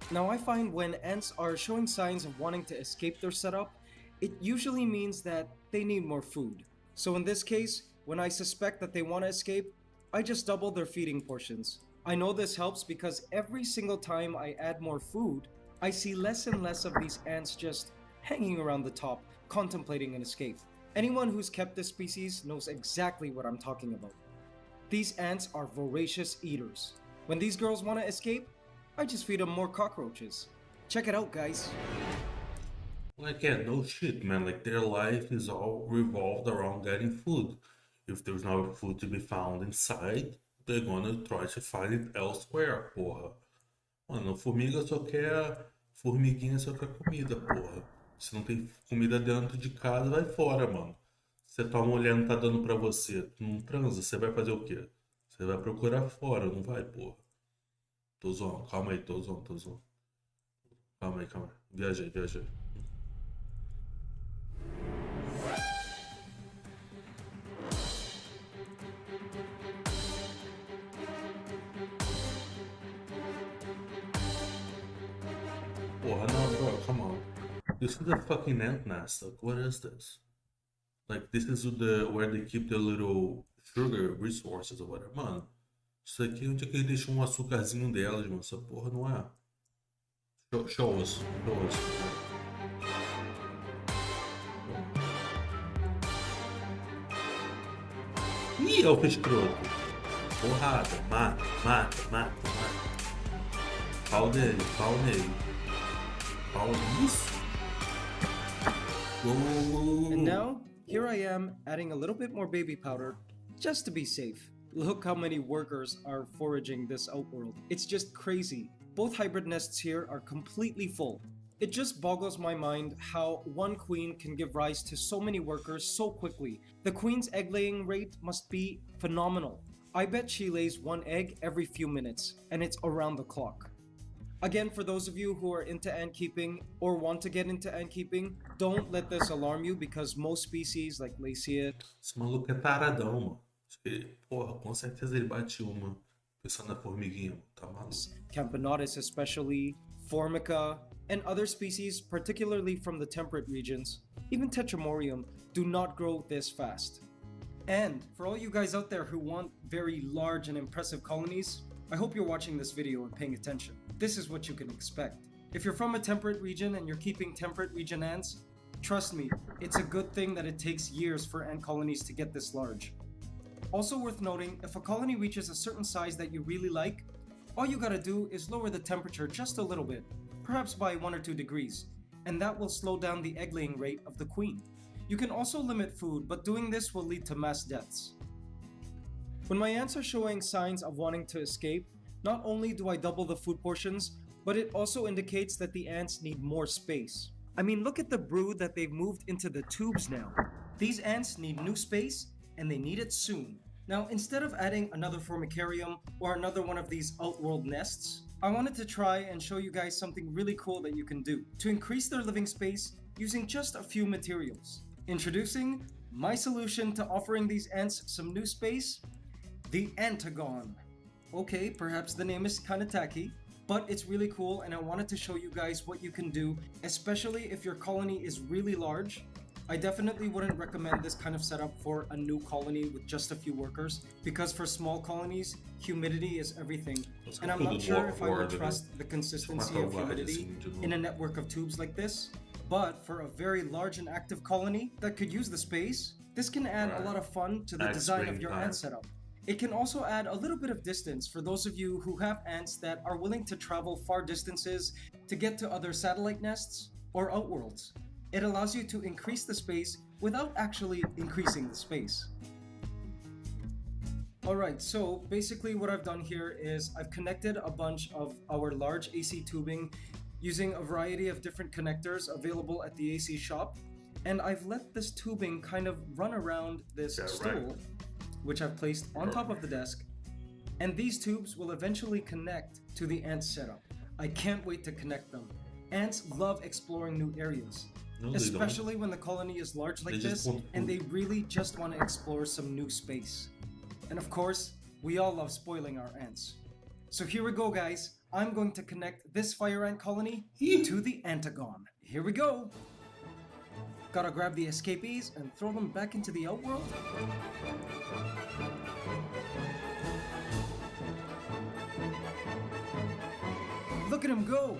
Now I find when ants are showing signs of wanting to escape their setup, it usually means that they need more food. So in this case, when I suspect that they want to escape, I just double their feeding portions. I know this helps because every single time I add more food, I see less and less of these ants just hanging around the top, contemplating an escape. Anyone who's kept this species knows exactly what I'm talking about. These ants are voracious eaters. When these girls want to escape, I just feed them more cockroaches. Check it out, guys. Like, yeah, no shit, man. Like, their life is all revolved around getting food. If there's no food to be found inside, they're gonna try to find it elsewhere, porra. Mano, formiguinha só quer comida, porra. Se não tem comida dentro de casa, vai fora, mano. Se tua mulher não tá dando pra você, tu não transa, você vai fazer o quê? Você vai procurar fora, não vai, porra. Tô zoando, calma aí, tô zoando. Calma aí. Viajei. Porra, no, bro, come on. This is a fucking ant nest. Like, what is this? Like, this is where they keep the little sugar resources or whatever. Mano, isso aqui é onde é que ele deixa um açúcarzinho delas, mano. Essa porra não é. Show us. Ih, é o peixe escroto. Porrada, mata. Pau nele. Pau nisso. And now, here I am adding a little bit more baby powder, just to be safe. Look how many workers are foraging this outworld. It's just crazy. Both hybrid nests here are completely full. It just boggles my mind how one queen can give rise to so many workers so quickly. The queen's egg-laying rate must be phenomenal. I bet she lays one egg every few minutes, and it's around the clock. Again, for those of you who are into ant keeping or want to get into ant keeping, don't let this alarm you because most species like Lacea... Esse maluco é taradão, mano. Porra, com certeza ele bate uma pensando na formiguinha, tá maluco? Camponotus especially, Formica, and other species, particularly from the temperate regions, even Tetramorium, do not grow this fast. And for all you guys out there who want very large and impressive colonies, I hope you're watching this video and paying attention. This is what you can expect. If you're from a temperate region and you're keeping temperate region ants, trust me, it's a good thing that it takes years for ant colonies to get this large. Also worth noting, if a colony reaches a certain size that you really like, all you gotta do is lower the temperature just a little bit, perhaps by 1 or 2 degrees, and that will slow down the egg-laying rate of the queen. You can also limit food, but doing this will lead to mass deaths. When my ants are showing signs of wanting to escape, not only do I double the food portions, but it also indicates that the ants need more space. I mean, look at the brood that they've moved into the tubes now. These ants need new space, and they need it soon. Now, instead of adding another formicarium or another one of these outworld nests, I wanted to try and show you guys something really cool that you can do to increase their living space using just a few materials. Introducing my solution to offering these ants some new space, the Antagon. Okay, perhaps the name is kinda tacky, but it's really cool and I wanted to show you guys what you can do, especially if your colony is really large. I definitely wouldn't recommend this kind of setup for a new colony with just a few workers, because for small colonies, humidity is everything, and I'm not sure if I would trust the consistency of humidity in a network of tubes like this. But for a very large and active colony that could use the space, this can add a lot of fun to the design of your ant setup. It can also add a little bit of distance for those of you who have ants that are willing to travel far distances to get to other satellite nests or outworlds. It allows you to increase the space without actually increasing the space. Alright, so basically what I've done here is I've connected a bunch of our large AC tubing using a variety of different connectors available at the AC shop, and I've let this tubing kind of run around this stool, which I've placed on top of the desk, and these tubes will eventually connect to the ant setup. I can't wait to connect them. Ants love exploring new areas, especially when the colony is large like this and they really just want to explore some new space. And of course, we all love spoiling our ants. So here we go, guys. I'm going to connect this fire ant colony to the Antagon. Here we go. Gotta grab the escapees and throw them back into the outworld. Look at him go!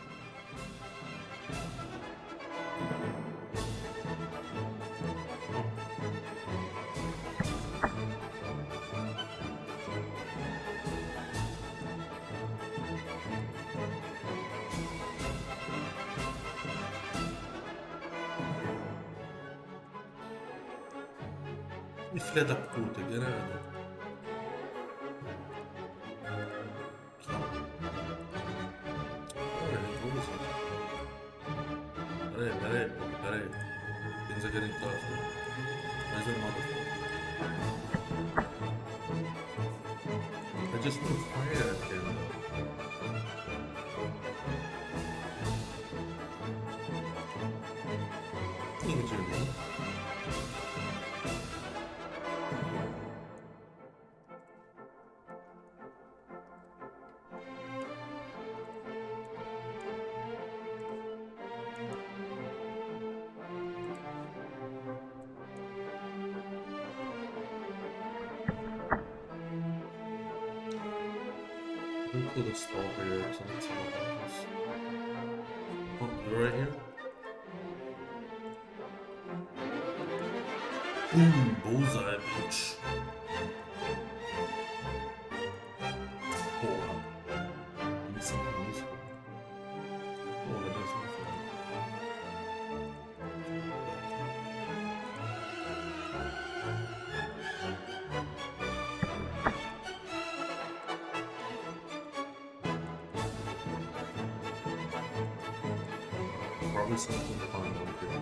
E filha da puta, grana. Peraí. Things are getting tough. Where's the motherfucker? I just want to fire at him. Injure me. Look to the stall here or something. Oh, you're right here? Boom! Bullseye, bitch. Porra. Give me something useful. Oh, that does something. Probably something fun over here.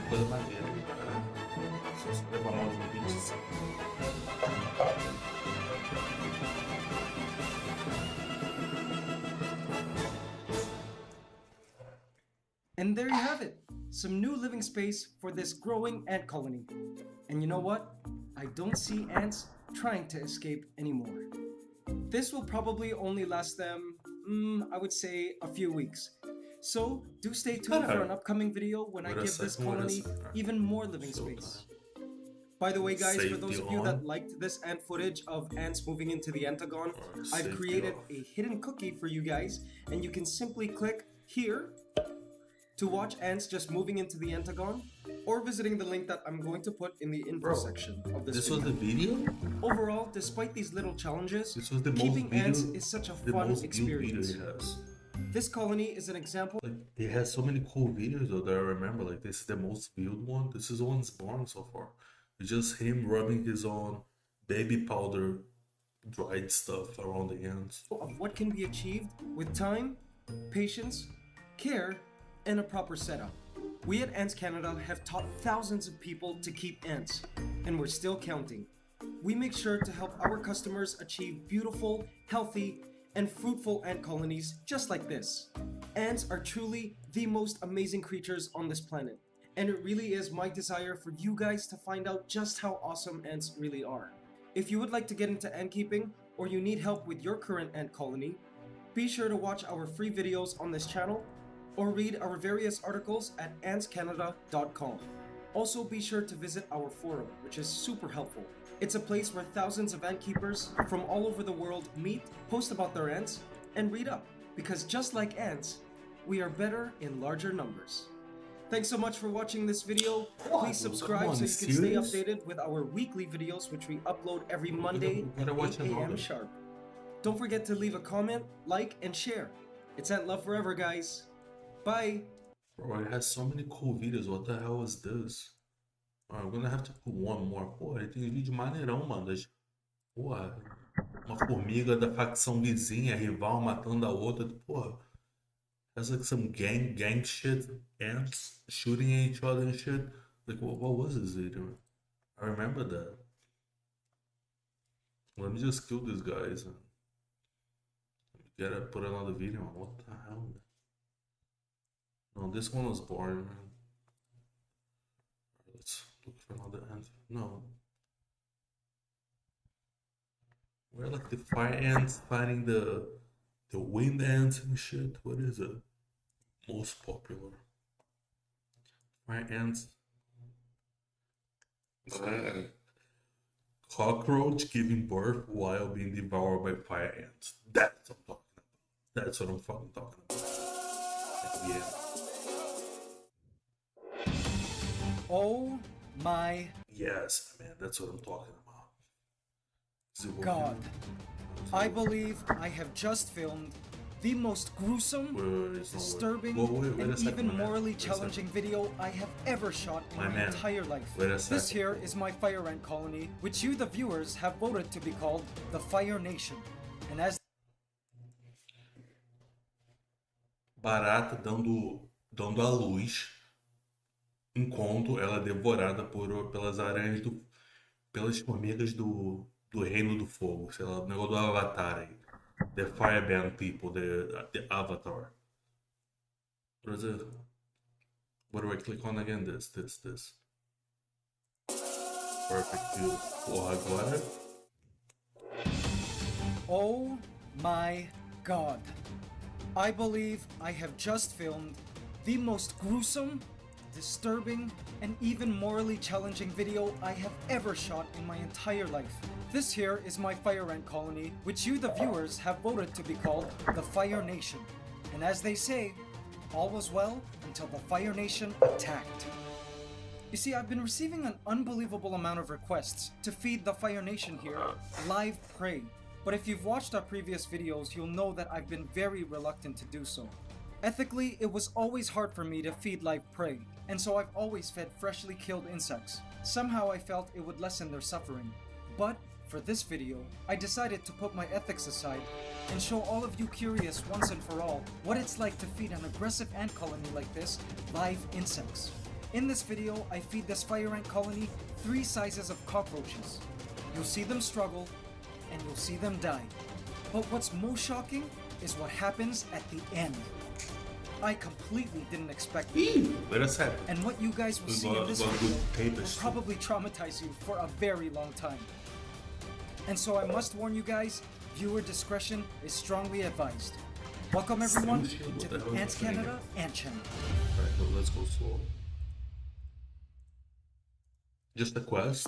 Coisa maneira, cara. Se você preparar uns vídeos. And there you have it, some new living space for this growing ant colony. And you know what? I don't see ants trying to escape anymore. This will probably only last them, I would say, a few weeks. So do stay tuned for an upcoming video when I give this colony even more living space. By the way guys, for those of you that liked this ant footage of ants moving into the Entagon, I've created a hidden cookie for you guys, and you can simply click here to watch ants just moving into the Entagon, or visiting the link that I'm going to put in the info section of this video. Was the video? Overall, despite these little challenges, This was the keeping most ants is such a fun experience. Video he has. This colony is an example. Like, he has so many cool videos though that I remember. Like, this is the most viewed one. This is the one that's born so far. It's just him rubbing his own baby powder dried stuff around the ants. Of what can be achieved with time, patience, care, and a proper setup. We at Ants Canada have taught thousands of people to keep ants, and we're still counting. We make sure to help our customers achieve beautiful, healthy, and fruitful ant colonies just like this. Ants are truly the most amazing creatures on this planet, and it really is my desire for you guys to find out just how awesome ants really are. If you would like to get into ant keeping, or you need help with your current ant colony, be sure to watch our free videos on this channel, or read our various articles at antscanada.com. Also be sure to visit our forum, which is super helpful. It's a place where thousands of ant keepers from all over the world meet, post about their ants, and read up, because just like ants, we are better in larger numbers. Thanks so much for watching this video. Please subscribe so you can stay updated with our weekly videos, which we upload every Monday at 8 AM sharp. Don't forget to leave a comment, like, and share. It's Ant Love forever, guys. Bye! Bro, it has so many cool videos. What the hell is this? Alright, I'm gonna have to put one more. Pô, ele tem vídeo maneirão, mano. Porra, uma formiga da facção vizinha, rival, matando a outra. Porra, has like some gang shit. Ants shooting at each other and shit. Like, what was this video? I remember that. Let me just kill these guys. And gotta put another video on. What the hell, man? No, this one was boring, man. Let's look for another ant. No. We're like the fire ants fighting the wind ants and shit. What is it? Most popular. Fire ants. Cockroach giving birth while being devoured by fire ants. That's what I'm talking about. That's what I'm fucking talking about. Yeah. Oh my Yes, man, that's what I'm talking about. God. I believe I have just filmed the most gruesome, disturbing, and even morally challenging video I have ever shot in my entire life. This here is my fire ant colony, which you, the viewers, have voted to be called the Fire Nation. And as barata dando à luz enquanto ela é devorada pelas aranhas pelas formigas do reino do fogo, sei lá, o negócio do Avatar aí. The Fireband people, the Avatar. What is it? What do I click on again? This. Perfect. Porra, agora. oh my god. I believe I have just filmed the most gruesome, disturbing, and even morally challenging video I have ever shot in my entire life. This here is my fire ant colony, which you, the viewers, have voted to be called the Fire Nation. And as they say, all was well until the Fire Nation attacked. You see, I've been receiving an unbelievable amount of requests to feed the Fire Nation here live prey. But if you've watched our previous videos, you'll know that I've been very reluctant to do so. Ethically, it was always hard for me to feed live prey, and so I've always fed freshly killed insects. Somehow I felt it would lessen their suffering. But for this video, I decided to put my ethics aside and show all of you curious once and for all what it's like to feed an aggressive ant colony like this live insects. In this video, I feed this fire ant colony 3 sizes of cockroaches. You'll see them struggle, and you'll see them die. But what's most shocking is what happens at the end. I completely didn't expect it. Wait a second. And what you guys will see in this video will probably traumatize you for a very long time. And so I must warn you guys, viewer discretion is strongly advised. Welcome everyone to the Ants Canada Ant Channel. Alright, well, let's go slow. Just a quest?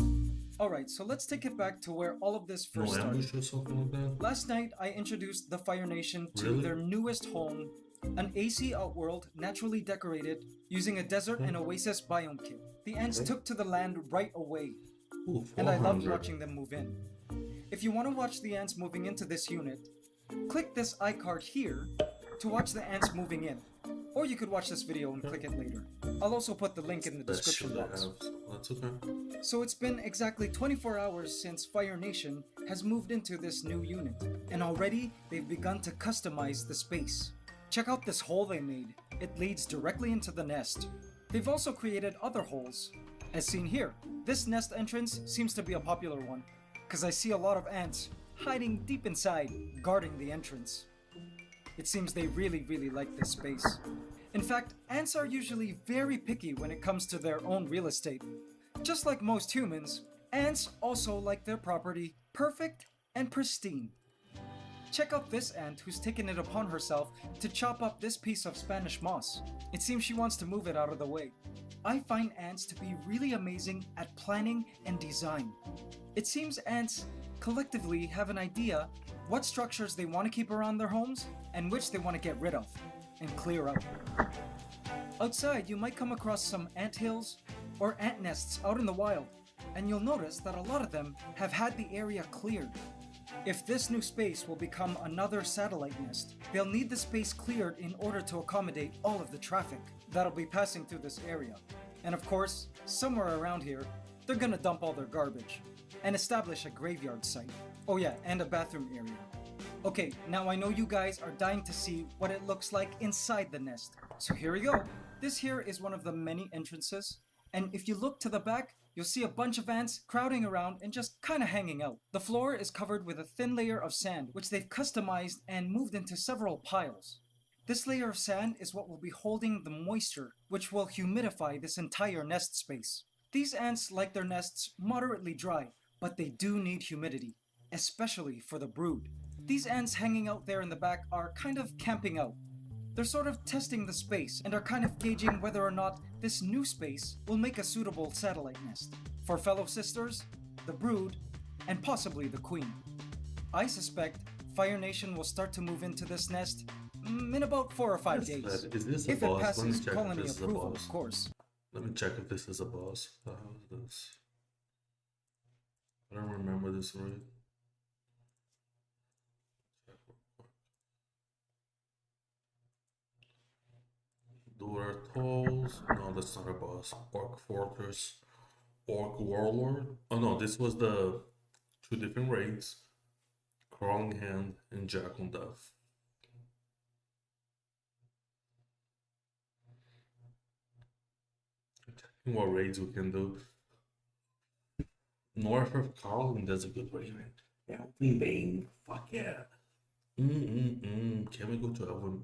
Alright, so let's take it back to where all of this No first started. ambush or something like that? Last night, I introduced the Fire Nation to Really? their newest home, an AC outworld naturally decorated using a desert and oasis biome kit. The ants took to the land right away, Ooh, and I loved 400. watching them move in. If you want to watch the ants moving into this unit, click this iCard here to watch the ants moving in. Or you could watch this video and click it later. I'll also put the link in the That description shit I box. have. That's okay. So it's been exactly 24 hours since Fire Nation has moved into this new unit, and already they've begun to customize the space. Check out this hole they made. It leads directly into the nest. They've also created other holes, as seen here. This nest entrance seems to be a popular one, because I see a lot of ants hiding deep inside, guarding the entrance. It seems they really like this space. In fact, ants are usually very picky when it comes to their own real estate. Just like most humans, ants also like their property perfect and pristine. Check out this ant who's taken it upon herself to chop up this piece of Spanish moss. It seems she wants to move it out of the way. I find ants to be really amazing at planning and design. It seems ants collectively have an idea what structures they want to keep around their homes and which they want to get rid of and clear out. Outside, you might come across some ant hills or ant nests out in the wild, and you'll notice that a lot of them have had the area cleared. If this new space will become another satellite nest, they'll need the space cleared in order to accommodate all of the traffic that'll be passing through this area. And of course, somewhere around here, they're gonna dump all their garbage and establish a graveyard site. Oh yeah, and a bathroom area. Okay, now I know you guys are dying to see what it looks like inside the nest. So here we go. This here is one of the many entrances. And if you look to the back, you'll see a bunch of ants crowding around and just kinda hanging out. The floor is covered with a thin layer of sand, which they've customized and moved into several piles. This layer of sand is what will be holding the moisture, which will humidify this entire nest space. These ants like their nests moderately dry, but they do need humidity, especially for the brood. These ants hanging out there in the back are kind of camping out. They're sort of testing the space and are kind of gauging whether or not this new space will make a suitable satellite nest for fellow sisters, the brood, and possibly the queen. I suspect Fire Nation will start to move into this nest in about 4 or 5 days. Is this a If it boss? Let me passes check if colony this is a approval, boss. of course. Let me check if this is a boss. How is this? I don't remember this right. Check real quick. turtles. No, that's not a boss. Orc Fortress. Orc Warlord. Oh no, this was the 2 different raids. Crawling Hand and Jack on Death. Checking what raids we can do. North of Carlin, that's a good raid. Elvenbane, fuck yeah. Can we go to Elven?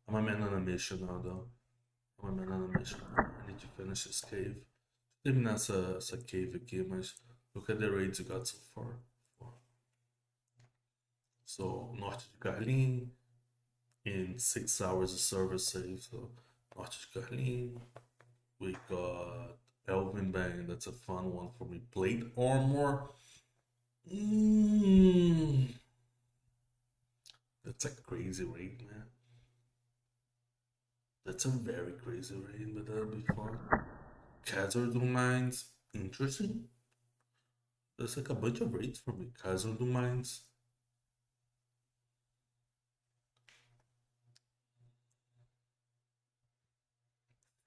I'm a man on a mission now, though. I'm a man on a mission. I need to finish this cave. Terminar essa cave aqui, mas look at the raids you got so far. So, Norte de Carlin, in 6 hours of service save. So, Norte de Carlin. We got Elvenbane, that's a fun one for me. Plate Armor. That's a crazy raid, man. That's a very crazy raid, but that'll be fun. Khazard Mines, interesting. There's like a bunch of raids for me. Khazard Mines.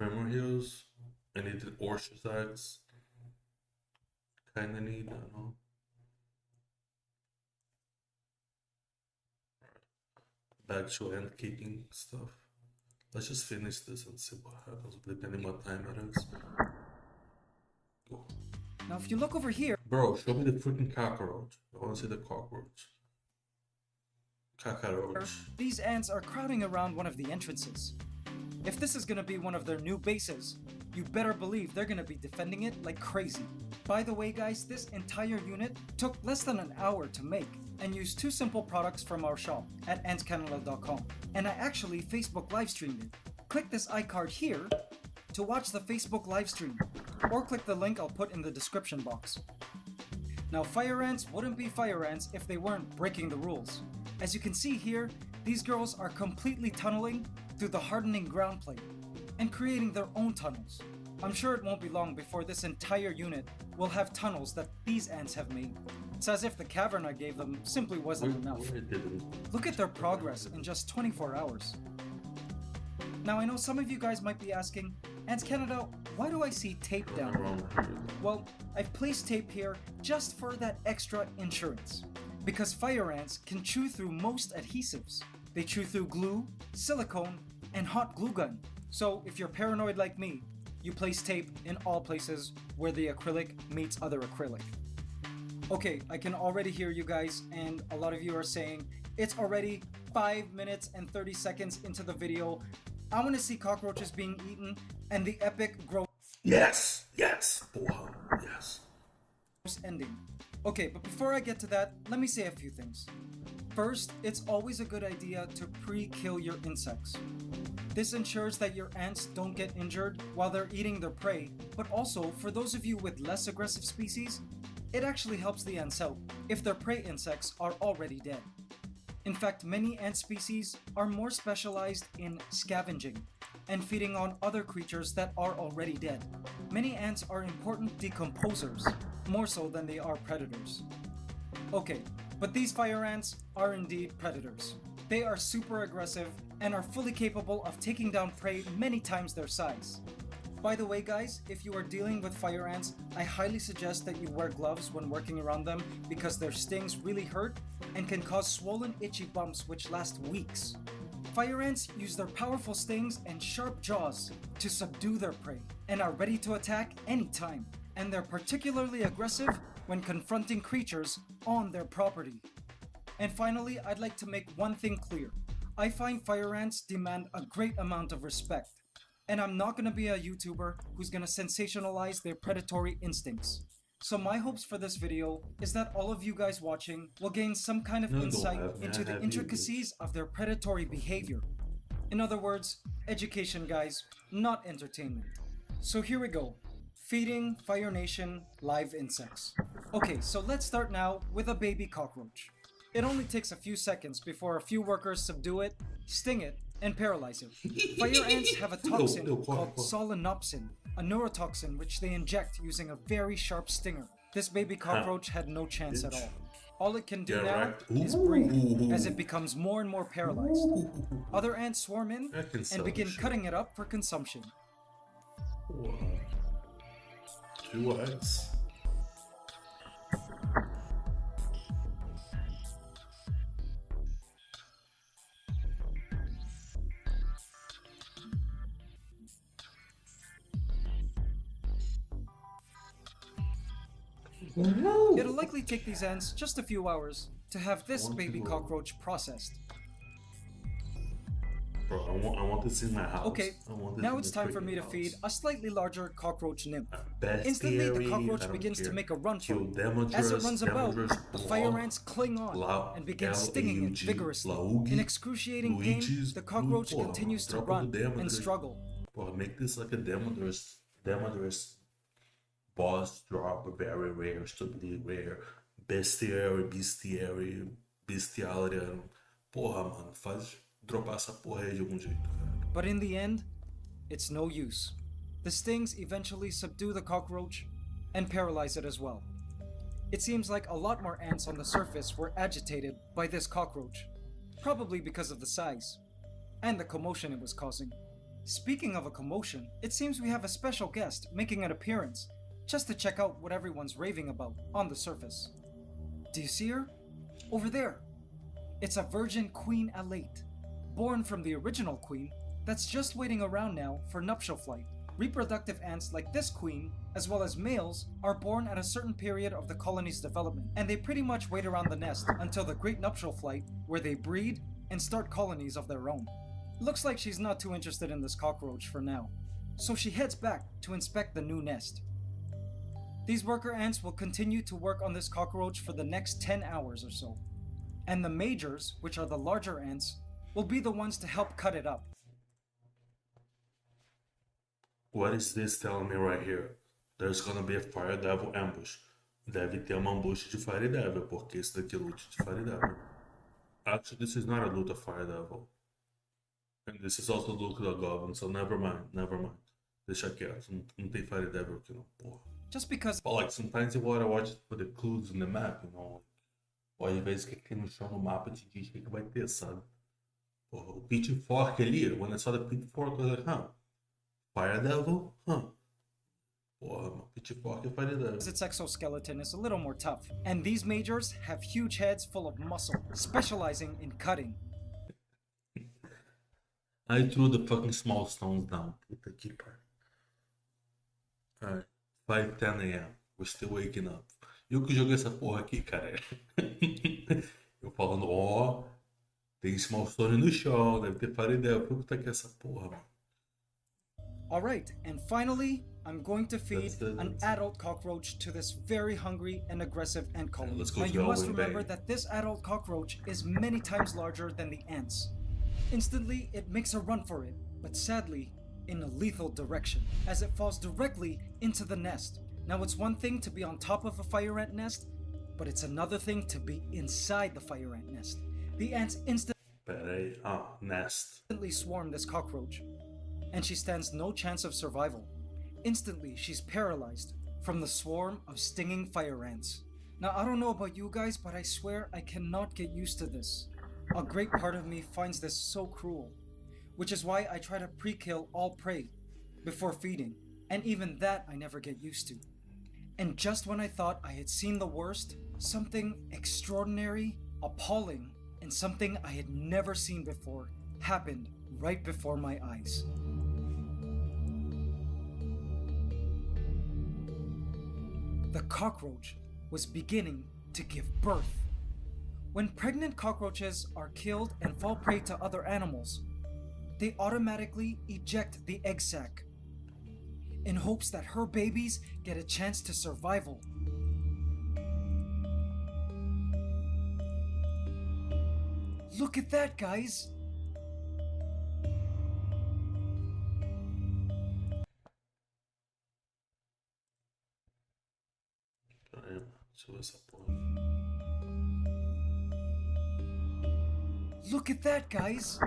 Tremor Hills. I need the Orchard Axe. Kinda need, I don't know. Back to end keeping stuff. Let's just finish this and see what happens, depending what time it is. Go. Now, if you look over here, Bro, show me the freaking cockroach. I want to see the cockroach. Cockroach. these ants are crowding around one of the entrances. If this is gonna be one of their new bases, you better believe they're gonna be defending it like crazy. By the way, guys, this entire unit took less than an hour to make and used 2 simple products from our shop at antscanada.com. And I actually Facebook live streamed it. Click this iCard here to watch the Facebook live stream, or click the link I'll put in the description box. Now, fire ants wouldn't be fire ants if they weren't breaking the rules. As you can see here, these girls are completely tunneling through the hardening ground plate and creating their own tunnels. I'm sure it won't be long before this entire unit will have tunnels that these ants have made. It's as if the cavern I gave them simply wasn't enough. Look at their progress in just 24 hours. Now, I know some of you guys might be asking, Ants Canada, why do I see tape down here? Well, I've placed tape here just for that extra insurance. Because fire ants can chew through most adhesives. They chew through glue, silicone, and hot glue gun. So if you're paranoid like me, you place tape in all places where the acrylic meets other acrylic. Okay, I can already hear you guys, and a lot of you are saying, it's already 5 minutes and 30 seconds into the video. I want to see cockroaches being eaten and the epic gross Yes, porra, yes. ending. Okay, but before I get to that, let me say a few things. First, it's always a good idea to pre-kill your insects. This ensures that your ants don't get injured while they're eating their prey, but also, for those of you with less aggressive species, it actually helps the ants out if their prey insects are already dead. In fact, many ant species are more specialized in scavenging and feeding on other creatures that are already dead. Many ants are important decomposers, more so than they are predators. Okay, but these fire ants are indeed predators. They are super aggressive and are fully capable of taking down prey many times their size. By the way, guys, if you are dealing with fire ants, I highly suggest that you wear gloves when working around them because their stings really hurt and can cause swollen, itchy bumps which last weeks. Fire ants use their powerful stings and sharp jaws to subdue their prey and are ready to attack anytime. And they're particularly aggressive when confronting creatures on their property. And finally, I'd like to make one thing clear. I find fire ants demand a great amount of respect. And I'm not going to be a YouTuber who's going to sensationalize their predatory instincts. So my hopes for this video is that all of you guys watching will gain some kind of insight into the intricacies of their predatory behavior. In other words, education, guys, not entertainment. So here we go. Feeding Fire Nation live insects. Okay, so let's start now with a baby cockroach. It only takes a few seconds before a few workers subdue it, sting it, and paralyze it. Fire ants have a toxin called solanopsin, a neurotoxin which they inject using a very sharp stinger. This baby cockroach had no chance at all. All it can do Yeah, now right. is breathe as it becomes more and more paralyzed. Other ants swarm in I can sell and begin this shit. cutting it up for consumption. Wow. 2x. It'll likely take these ants just a few hours to have this want to baby go. cockroach processed. Bro, I want this in my house. Okay, I want this now in it's the time for me to freaking feed house. a slightly larger cockroach nymph. Bestiary, Instantly, the I cockroach don't begins to care. make a run for Kill it. damagers, As it runs about, damagers, the fire block, ants cling on Lau, and begin stinging it L-A-U-G, vigorously. Laugi, In excruciating pain, Luigi's, the cockroach porra, continues to tropa do run and damagers. struggle. Porra, make this like a damagers boss drop, very rare, stupidly rare, bestiality. Porra, mano, faz dropar essa porra aí de algum jeito, cara. But in the end, it's no use. The stings eventually subdue the cockroach and paralyze it as well. It seems like a lot more ants on the surface were agitated by this cockroach, probably because of the size and the commotion it was causing. Speaking of a commotion, it seems we have a special guest making an appearance just to check out what everyone's raving about on the surface. Do you see her? Over there. It's a virgin queen elate, born from the original queen that's just waiting around now for nuptial flight. Reproductive ants like this queen, as well as males, are born at a certain period of the colony's development, and they pretty much wait around the nest until the great nuptial flight, where they breed and start colonies of their own. Looks like she's not too interested in this cockroach for now, so she heads back to inspect the new nest. These worker ants will continue to work on this cockroach for the next 10 hours or so, and the majors, which are the larger ants, will be the ones to help cut it up. What is this telling me right here? There's gonna be a Fire Devil ambush. Deve ter uma ambush de Fire Devil, porque esse daqui é loot de Fire Devil. Actually, this is not a loot of Fire Devil. And this is also loot of Goblin, so never mind. Deixa quieto, não tem Fire Devil aqui não, porra. Just because But like, sometimes you wanna watch for the clues in the map, you know? Ou às vezes o que tem no chão no mapa te diz o que vai ter, sabe? Porra, o Pitchfork ali, when I saw the Pitchfork, I was like, huh? Fire Devil? Huh. Porra, Pitchfork é Fire Devil. its exoskeleton is a little more tough, and these majors have huge heads full of muscle, specializing in cutting. I threw the fucking small stones down. Puta que pariu. Alright, 5:10 a.m. We're still waking up. Eu que joguei essa porra aqui, cara. Eu falando, ó, tem small stone no chão, deve ter Fire Devil. Por que tá aqui essa porra, mano? Alright, and finally, I'm going to feed That's it. an adult cockroach to this very hungry and aggressive ant colony. let's go Now to you must Elvenbane. remember that this adult cockroach is many times larger than the ants. Instantly, it makes a run for it, but sadly, in a lethal direction, as it falls directly into the nest. Now it's one thing to be on top of a fire ant nest, but it's another thing to be inside the fire ant nest. The ants Pera aí. Nest. instantly swarm this cockroach, and she stands no chance of survival. Instantly, she's paralyzed from the swarm of stinging fire ants. Now, I don't know about you guys, but I swear I cannot get used to this. A great part of me finds this so cruel, which is why I try to pre-kill all prey before feeding, and even that I never get used to. And just when I thought I had seen the worst, something extraordinary, appalling, and something I had never seen before happened right before my eyes. The cockroach was beginning to give birth. When pregnant cockroaches are killed and fall prey to other animals, they automatically eject the egg sac in hopes that her babies get a chance to survival. Look at that, guys! Pera aí, deixa eu ver essa porra. Look at that, guys!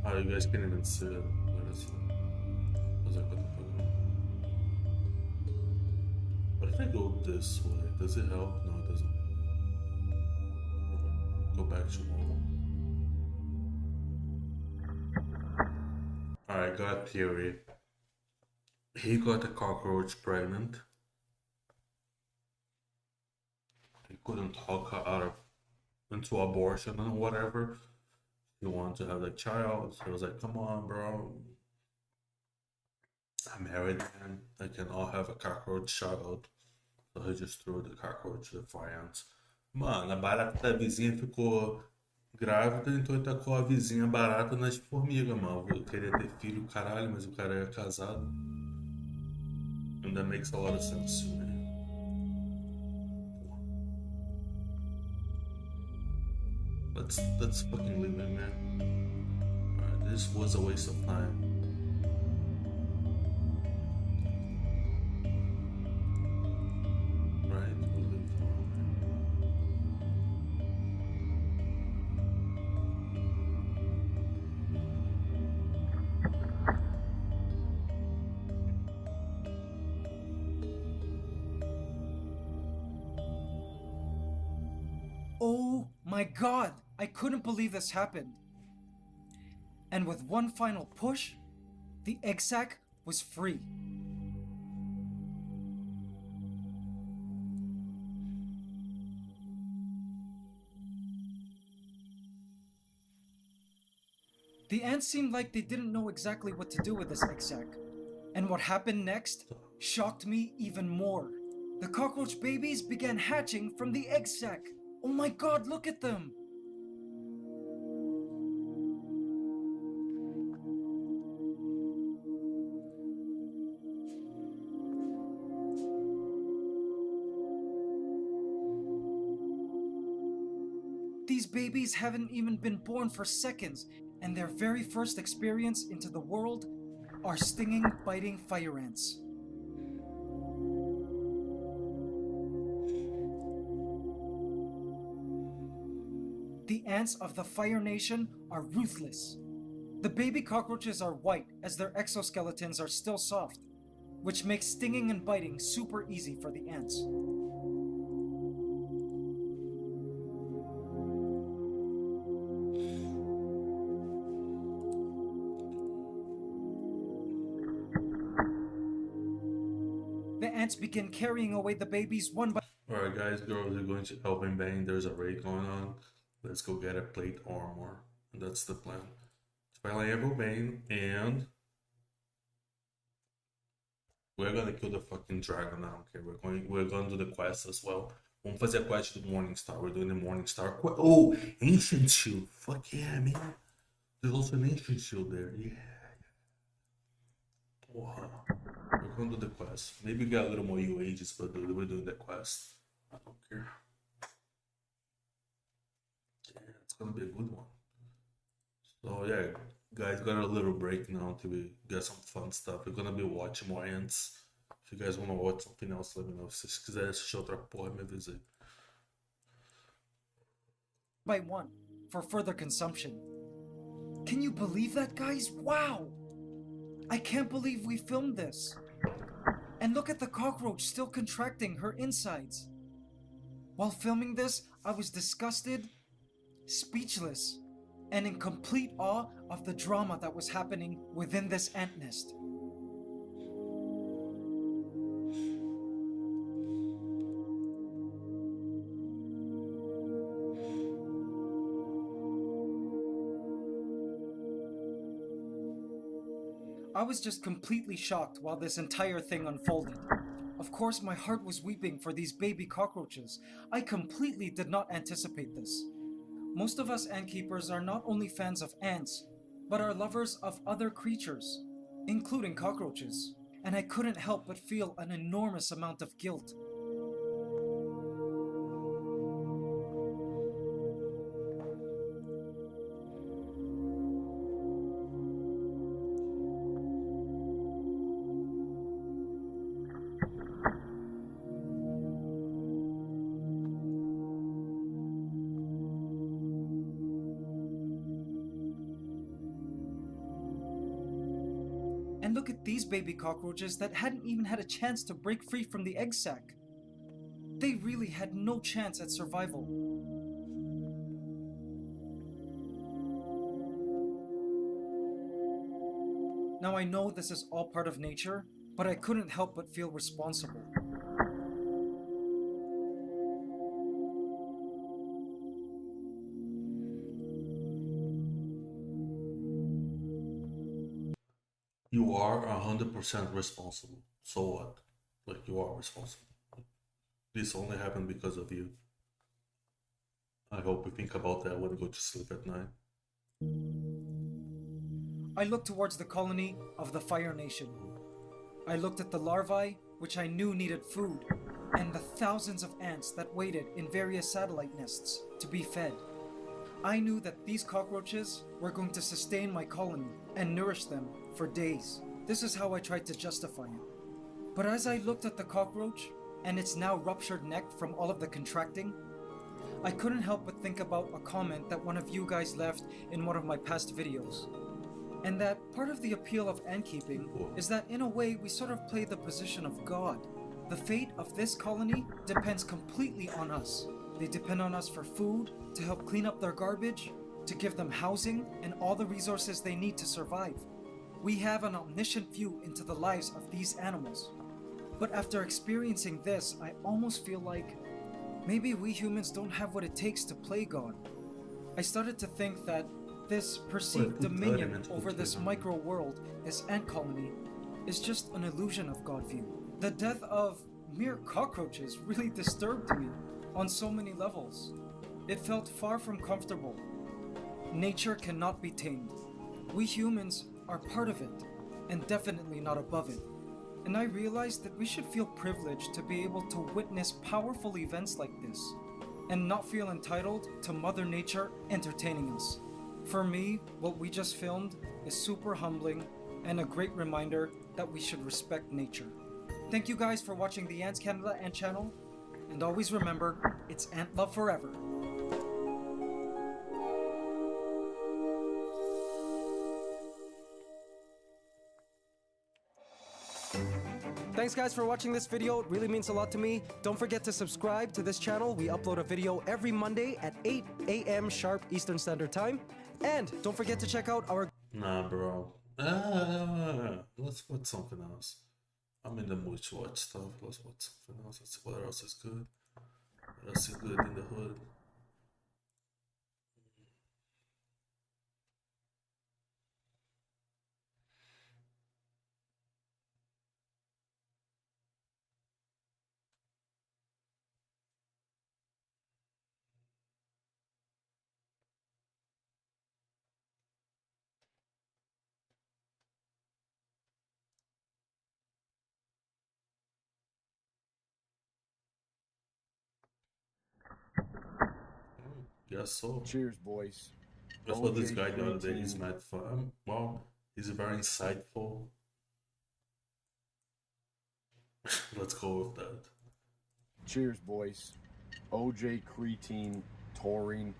Oh, you guys can't even see it. Wait a second. I was like, what the fuck? What if I go this way? Does it help? No, it doesn't. Go back to normal. Alright, got a theory. He got a cockroach pregnant. He couldn't talk her out of into abortion and whatever. He wanted to have the child. So he was like, come on, bro. I'm married, man. I can all have a cockroach child. So he just threw the cockroach to the fire. Mano, a barata da vizinha ficou grávida, então ele tacou a vizinha barata nas formigas, mano. Eu queria ter filho, caralho, mas o cara é casado. And that makes a lot of sense to me. Let's fucking leave it, man. Alright, this was a waste of time. Right, we'll leave. Oh my god! I couldn't believe this happened. And with one final push, the egg sac was free. The ants seemed like they didn't know exactly what to do with this egg sac. And what happened next shocked me even more. The cockroach babies began hatching from the egg sac. Oh my god, look at them! These babies haven't even been born for seconds, and their very first experience into the world are stinging, biting fire ants. The ants of the Fire Nation are ruthless. The baby cockroaches are white as their exoskeletons are still soft, which makes stinging and biting super easy for the ants. The ants begin carrying away the babies one by Alright guys, girls, we're going to Elvenbane. There's a raid going on. Let's go get a plate armor. And that's the plan. Finally Elvenbane, and we're gonna kill the fucking dragon now. Okay, we're gonna do the quest as well. Vamos fazer a quest do Morning Star. We're doing the Morning Star quest. Oh, Ancient Shield. Fuck yeah, man. There's also an Ancient Shield there. Yeah. Wow. We're gonna do the quest. Maybe get a little more UAGs, but we're doing the quest. I don't care. Yeah, it's gonna be a good one. So yeah, guys, got a little break now until we get some fun stuff. We're gonna be watching more ants. If you guys wanna watch something else, let me know. Se vocês quiserem assistir outra porra, me avisa aí. by one for further consumption. Can you believe that, guys? Wow! I can't believe we filmed this. And look at the cockroach still contracting her insides. While filming this, I was disgusted, speechless, and in complete awe of the drama that was happening within this ant nest. I was just completely shocked while this entire thing unfolded. Of course, my heart was weeping for these baby cockroaches. I completely did not anticipate this. Most of us ant keepers are not only fans of ants, but are lovers of other creatures, including cockroaches. And I couldn't help but feel an enormous amount of guilt. And look at these baby cockroaches that hadn't even had a chance to break free from the egg sac. They really had no chance at survival. Now I know this is all part of nature, but I couldn't help but feel responsible. You are 100% responsible. So what? Like, you are responsible. This only happened because of you. I hope you think about that when you go to sleep at night. I looked towards the colony of the Fire Nation. I looked at the larvae, which I knew needed food, and the thousands of ants that waited in various satellite nests to be fed. I knew that these cockroaches were going to sustain my colony and nourish them for days. This is how I tried to justify it. But as I looked at the cockroach and its now ruptured neck from all of the contracting, I couldn't help but think about a comment that one of you guys left in one of my past videos. And that part of the appeal of ant keeping is that in a way we sort of play the position of God. The fate of this colony depends completely on us. They depend on us for food, to help clean up their garbage, to give them housing and all the resources they need to survive. We have an omniscient view into the lives of these animals. But after experiencing this, I almost feel like maybe we humans don't have what it takes to play God. I started to think that this perceived dominion over this micro world, this ant colony, is just an illusion of God view. The death of mere cockroaches really disturbed me on so many levels. It felt far from comfortable. Nature cannot be tamed. We humans are part of it, and definitely not above it. And I realized that we should feel privileged to be able to witness powerful events like this, and not feel entitled to Mother Nature entertaining us. For me, what we just filmed is super humbling and a great reminder that we should respect nature. Thank you guys for watching the Ants Canada Ant Channel, and always remember, it's ant love forever. Thanks guys for watching this video, it really means a lot to me. Don't forget to subscribe to this channel. We upload a video every Monday at 8 a.m. sharp Eastern Standard Time. And don't forget to check out our... Nah, bro. Let's watch something else. I'm in the mood to watch stuff. Let's watch something else. Let's see what else is good. What else is good in the hood. Guess so. Cheers, boys. That's what this guy the other day. He's mad fun. Well, he's very insightful. Let's go with that. Cheers, boys. OJ, creatine, taurine.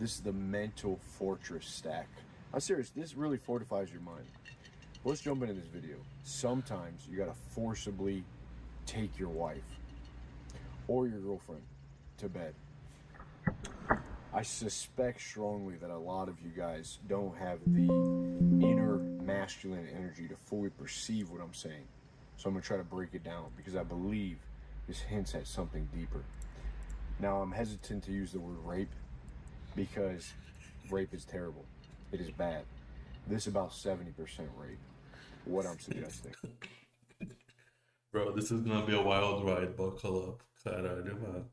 This is the mental fortress stack. I'm serious. This really fortifies your mind. Let's jump into this video. Sometimes you gotta forcibly take your wife or your girlfriend to bed. I suspect strongly that a lot of you guys don't have the inner masculine energy to fully perceive what I'm saying. So I'm going to try to break it down because I believe this hints at something deeper. Now, I'm hesitant to use the word rape because rape is terrible. It is bad. This is about 70% rape, what I'm suggesting. Bro, this is gonna be a wild ride. Buckle up. Caralho, mano.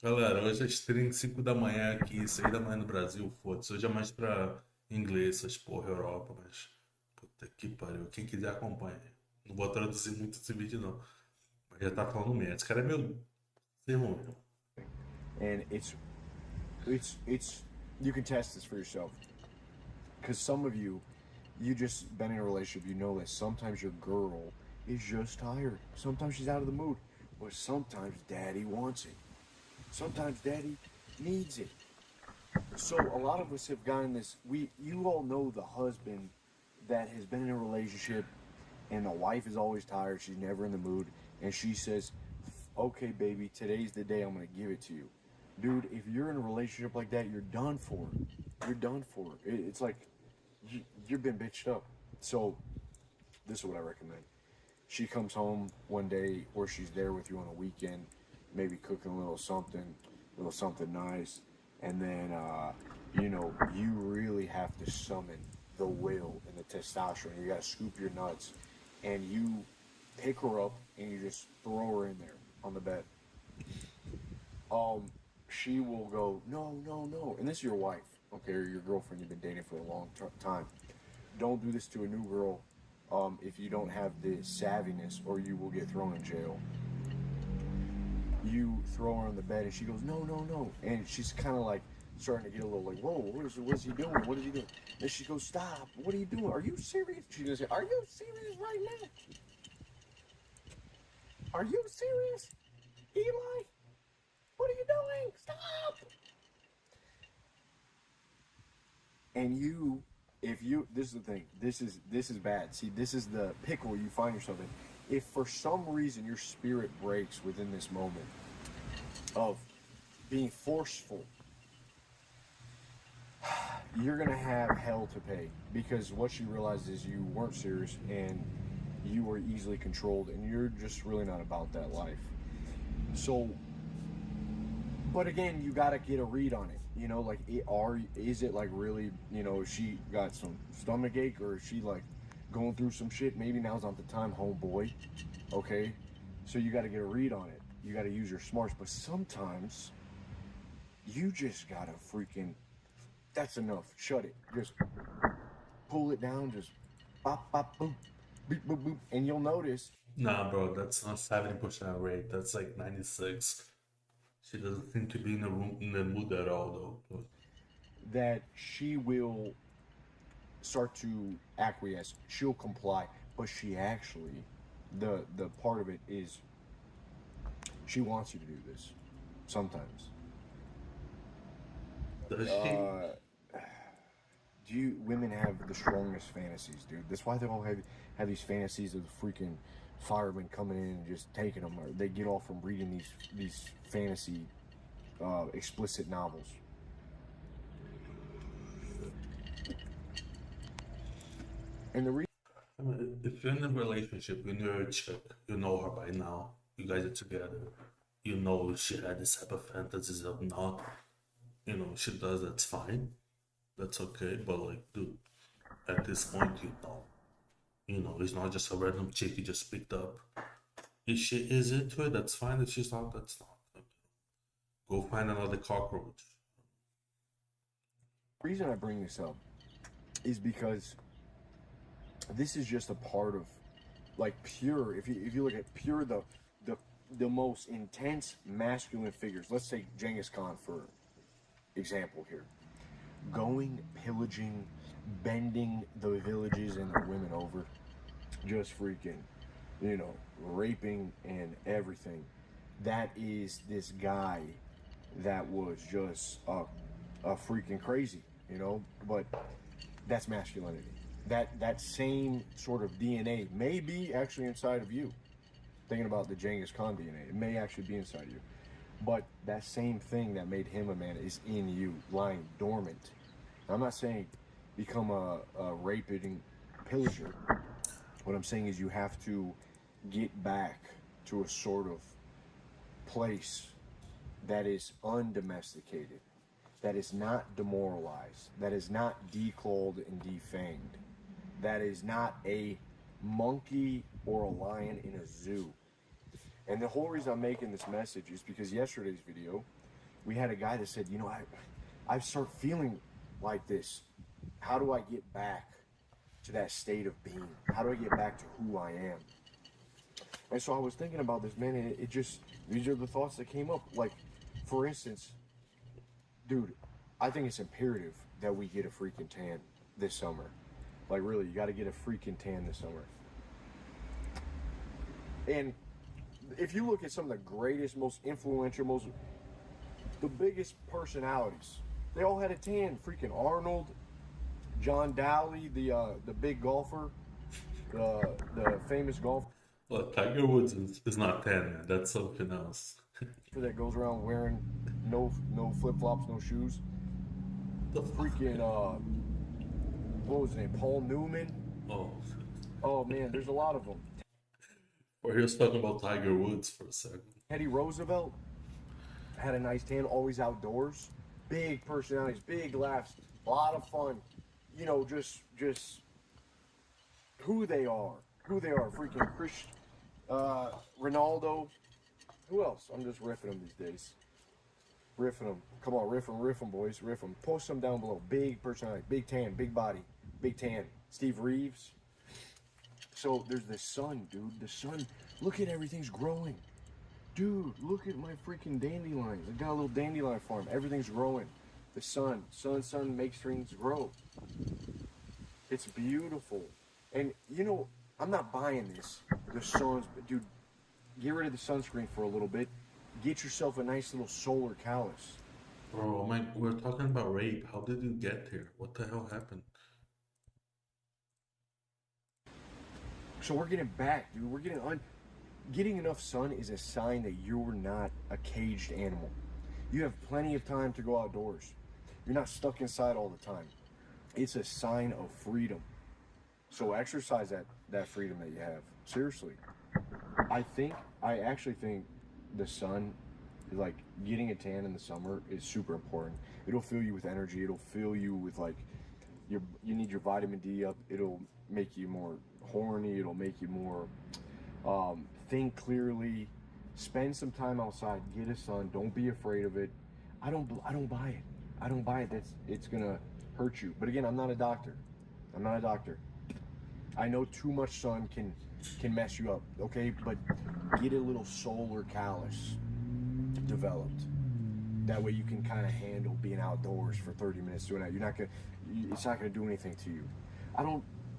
Galera, hoje é stream 5 da manhã aqui, 6 da manhã no Brasil, foda-se. Hoje é mais pra inglês, essas porra, Europa, mas... Puta que pariu. Quem quiser acompanha. Não vou traduzir muito esse vídeo, não. Mas já tá falando merda. Esse cara é meu... irmão. And it's you can test this for yourself. Because some of you just been in a relationship, you know that sometimes your girl is just tired. Sometimes she's out of the mood. But sometimes daddy wants it. Sometimes daddy needs it. So a lot of us have gotten this, you all know the husband that has been in a relationship and the wife is always tired. She's never in the mood, and she says, "Okay, baby, today's the day I'm gonna give it to you." Dude, if you're in a relationship like that, you're done for. You're done for. It's like you've been bitched up. So this is what I recommend. She comes home one day, or she's there with you on a weekend, maybe cooking a little something nice, and then you know, you really have to summon the will and the testosterone. You gotta scoop your nuts, and you pick her up and you just throw her in there on the bed. She will go, no, no, no. And this is your wife, okay, or your girlfriend you've been dating for a long time. Don't do this to a new girl if you don't have the savviness, or you will get thrown in jail. You throw her on the bed and she goes, no, no, no. And she's kind of like starting to get a little like, whoa, what is he doing? What is he doing? And she goes, stop. What are you doing? Are you serious? She's going to say, are you serious right now? Are you serious? Eli? What are you doing? Stop! And you, this is the thing, this is bad. See, this is the pickle you find yourself in. If for some reason your spirit breaks within this moment of being forceful, you're gonna have hell to pay, because what she realized is you weren't serious and you were easily controlled, and you're just really not about that life. So, but again, you gotta get a read on it. You know, like, is it like really, you know, she got some stomach ache, or is she like going through some shit? Maybe now's not the time, homeboy. Okay, so you gotta get a read on it. You gotta use your smarts. But sometimes you just gotta freaking, that's enough. Shut it. Just pull it down. Just bop, bop, boop, boop, boop, boop. And you'll notice. Nah, bro, that's not 70% rate. That's like 96. She doesn't seem to be in the mood at all, though. That she will start to acquiesce. She'll comply. But she actually, the part of it is, she wants you to do this. Sometimes. Does she? Women have the strongest fantasies, dude. That's why they all have these fantasies of the freaking firemen coming in and just taking them. Or they get off from reading these fantasy explicit novels. And the reason, I mean, if you're in a relationship, you know a chick, you know her by now, you guys are together, you know she had this type of fantasies of not, you know, she does, that's fine, that's okay, but like, dude, at this point, you know, it's not just a random chick you just picked up. If she is into it, that's fine. If she's not, that's not. Okay. Go find another cockroach. the reason I bring this up is because this is just a part of, like, pure, if you look at pure, the most intense masculine figures. Let's take Genghis Khan for example here. Going, pillaging, bending the villages and the women over, just freaking, you know, raping and everything. That is this guy that was just a freaking crazy, you know, but that's masculinity. That same sort of DNA may be actually inside of you. Thinking about the Genghis Khan DNA, it may actually be inside of you. But that same thing that made him a man is in you, lying dormant. I'm not saying become a raping pillager. What I'm saying is you have to get back to a sort of place that is undomesticated, that is not demoralized, that is not declawed and defanged, that is not a monkey or a lion in a zoo. And the whole reason I'm making this message is because yesterday's video, we had a guy that said, you know, I start feeling like this. How do I get back to that state of being? How do I get back to who I am? And so I was thinking about this, man, and it just, these are the thoughts that came up. Like, for instance, dude, I think it's imperative that we get a freaking tan this summer. Like, really, you got to get a freaking tan this summer. And if you look at some of the greatest, most influential, the biggest personalities, they all had a tan. Freaking Arnold, John Dowley, the big golfer, the famous golfer Well, Tiger Woods is not 10, man. That's something else. that goes around wearing no flip flops, no shoes. The fuck? Freaking what was his name? Paul Newman. Oh, Oh man, there's a lot of them. we're just talking about Tiger Woods for a second. Teddy Roosevelt had a nice tan, always outdoors. Big personalities, big laughs, a lot of fun. You know, just who they are. Freaking Ronaldo. Who else? I'm just riffing them these days. Riffing them. Come on, riff them, boys. Riff them. Post them down below. Big personality, big tan, big body, big tan. Steve Reeves. So there's the sun, dude. The sun. Look at everything's growing. Dude, look at my freaking dandelions. I got a little dandelion farm. Everything's growing. The sun makes things grow. It's beautiful. And you know, I'm not buying this. The sun's, dude, get rid of the sunscreen for a little bit. Get yourself a nice little solar callus. Bro, man, we're talking about rape. How did you get here? What the hell happened? So we're getting back, dude. We're getting enough sun is a sign that you're not a caged animal. You have plenty of time to go outdoors. You're not stuck inside all the time. It's a sign of freedom. So exercise that freedom that you have. Seriously. I actually think the sun, like getting a tan in the summer is super important. It'll fill you with energy. It'll fill you with like, you need your vitamin D up. It'll make you more horny. It'll make you more, think clearly. Spend some time outside. Get a sun. Don't be afraid of it. I don't buy it. I don't buy it. It's gonna hurt you. But again, I'm not a doctor. I know too much sun can mess you up. Okay, but get a little solar callus developed. That way you can kind of handle being outdoors for 30 minutes doing that. It's not gonna do anything to you.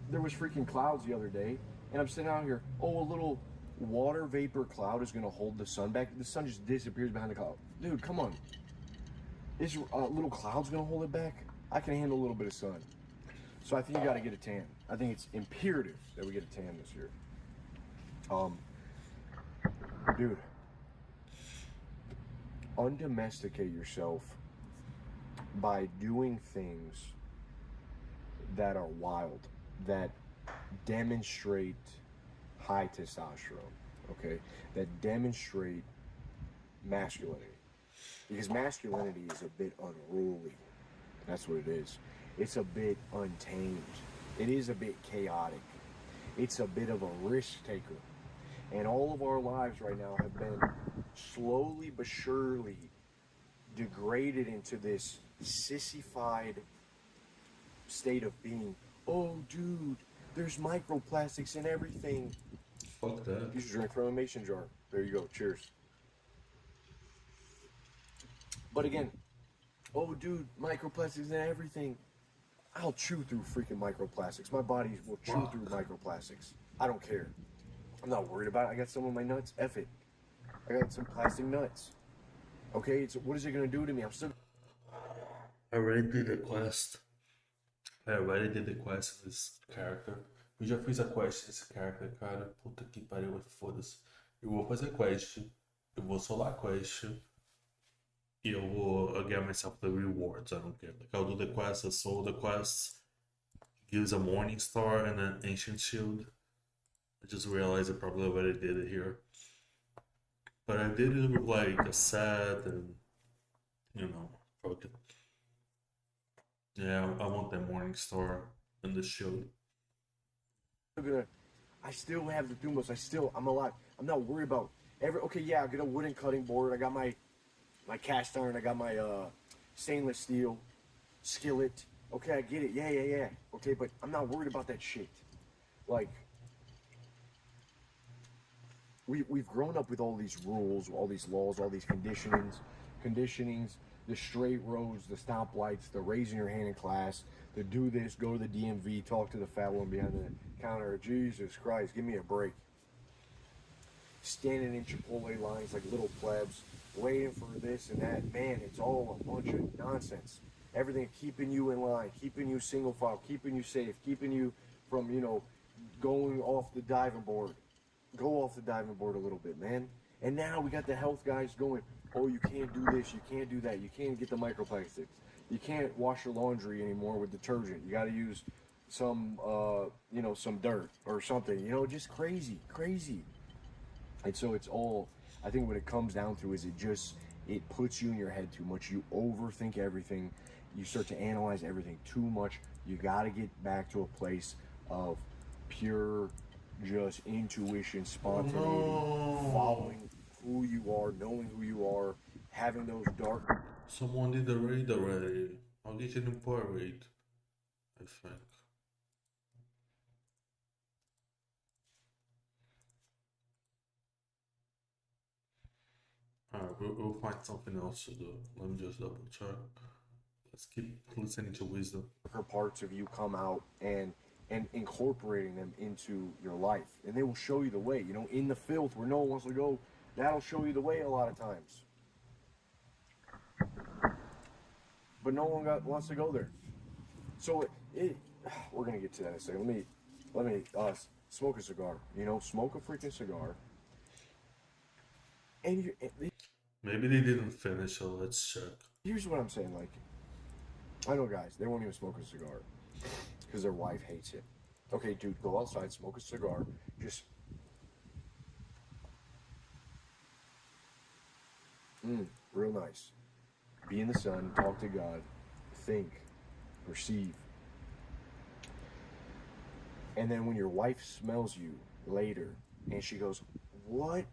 There was freaking clouds the other day, and I'm sitting out here. Oh, a little water vapor cloud is gonna hold the sun back. The sun just disappears behind the cloud. Dude, come on. Is little clouds gonna hold it back? I can handle a little bit of sun. So I think you gotta get a tan. I think it's imperative that we get a tan this year. Dude, undomesticate yourself by doing things that are wild, that demonstrate high testosterone, okay? That demonstrate masculinity. Because masculinity is a bit unruly. That's what it is. It's a bit untamed. It is a bit chaotic. It's a bit of a risk taker. And all of our lives right now have been slowly but surely degraded into this sissified state of being. Oh, dude, there's microplastics in everything. Fuck that. You should drink from a mason jar. There you go. Cheers. But again, oh, dude, microplastics in everything. I'll chew through freaking microplastics. My body will chew through microplastics. I don't care. I'm not worried about it. I got some of my nuts. F it. I got some plastic nuts. Okay, what is it going to do to me? I'm still... I already did the quest. Desse character. Eu já fiz a quest desse character, cara. Puta que pariu, foda-se. Eu vou fazer quest. Eu vou solar quest. E eu vou get myself the rewards. I don't care. Like, I'll do the quest, I sold the quest. Gives a morning star and an ancient shield. I just realized I probably already did it here. But I did it with like a set and, you know, fuck it. Yeah, I want that morning star and the shield. I still have the Thumos. I'm alive. I'm not worried about okay, yeah, I got a wooden cutting board. I got my cast iron. I got my stainless steel skillet. Okay, I get it. Yeah. Okay, but I'm not worried about that shit. Like, we've grown up with all these rules, all these laws, all these conditionings, the straight roads, the stoplights, the raising your hand in class, the do this, go to the DMV, talk to the fat one behind the counter. Jesus Christ, give me a break. Standing in Chipotle lines like little plebs, waiting for this and that. Man, it's all a bunch of nonsense. Everything keeping you in line, keeping you single file, keeping you safe, keeping you from, going off the diving board. Go off the diving board a little bit, man. And now we got the health guys going, oh, you can't do this, you can't do that, you can't get the microplastics. You can't wash your laundry anymore with detergent. You got to use some, you know, some dirt or something. You know, just crazy. And so it's all, I think what it comes down to is it puts you in your head too much. You overthink everything. You start to analyze everything too much. You got to get back to a place of pure, just intuition, spontaneity, following who you are, knowing who you are, having those dark. Someone did the raid already. I'll get you an important raid, I think. Alright, we'll find something else to do. Let me just double check. Let's keep listening to wisdom. Her parts of you come out and incorporating them into your life, and they will show you the way. You know, in the filth where no one wants to go, that'll show you the way a lot of times. But no one wants to go there. So we're gonna get to that in a second. Let me smoke a cigar. You know, smoke a freaking cigar. And maybe they didn't finish, so let's check. here's what I'm saying. Like, I know guys, they won't even smoke a cigar because their wife hates it. Okay, dude, go outside, smoke a cigar. Just real nice. Be in the sun, talk to God, think, perceive. And then when your wife smells you later and she goes, "What?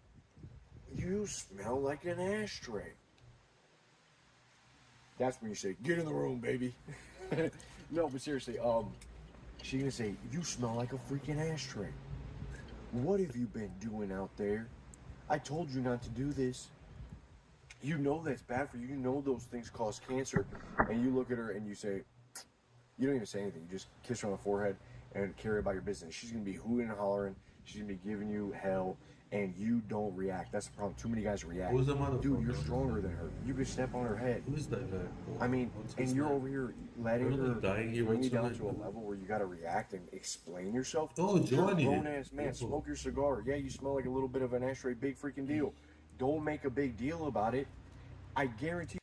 You smell like an ashtray." That's when you say, "Get in the room, baby." No, but seriously, she's gonna say, "You smell like a freaking ashtray. What have you been doing out there? I told you not to do this. You know that's bad for you. You know those things cause cancer." And you look at her and you say, you don't even say anything. You just kiss her on the forehead and carry about your business. She's going to be hooting and hollering. She's going to be giving you hell, and you don't react. That's the problem. Too many guys react. Who's the motherfucker? Dude, you're stronger than her. You could step on her head. Who is that guy? I mean, What's and his you're name? over here letting Really her dying here bring you down tonight? to a level where you got to react and explain yourself. Oh, You're a Johnny. grown-ass man. Smoke your cigar. Yeah, you smell like a little bit of an ashtray. Big freaking deal. Don't make a big deal about it. I guarantee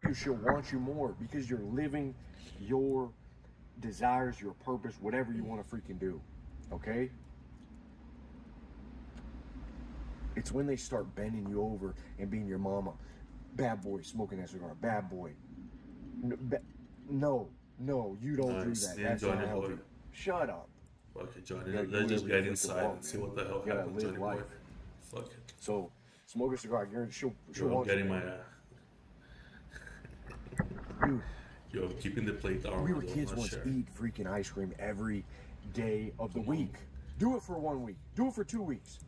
you she'll want you more because you're living your desires, your purpose, whatever you want to freaking do. Okay? It's when they start bending you over and being your mama. Bad boy, smoking that cigar. Bad boy. No, you don't do Nice. that. Yeah, That's Johnny not healthy. boy. Shut up. Okay, Johnny, Yeah, let's you just really get freaking inside wrong, and see man. what the hell You gotta happened, live Johnny boy. life. Fuck it. So, smoke a cigar. I guarantee she'll Yo, I'm want getting you. my Dude, Yo, keeping the plate down. we were kids once. Eat freaking ice cream every day of the week. Do it for 1 week. Do it for 2 weeks.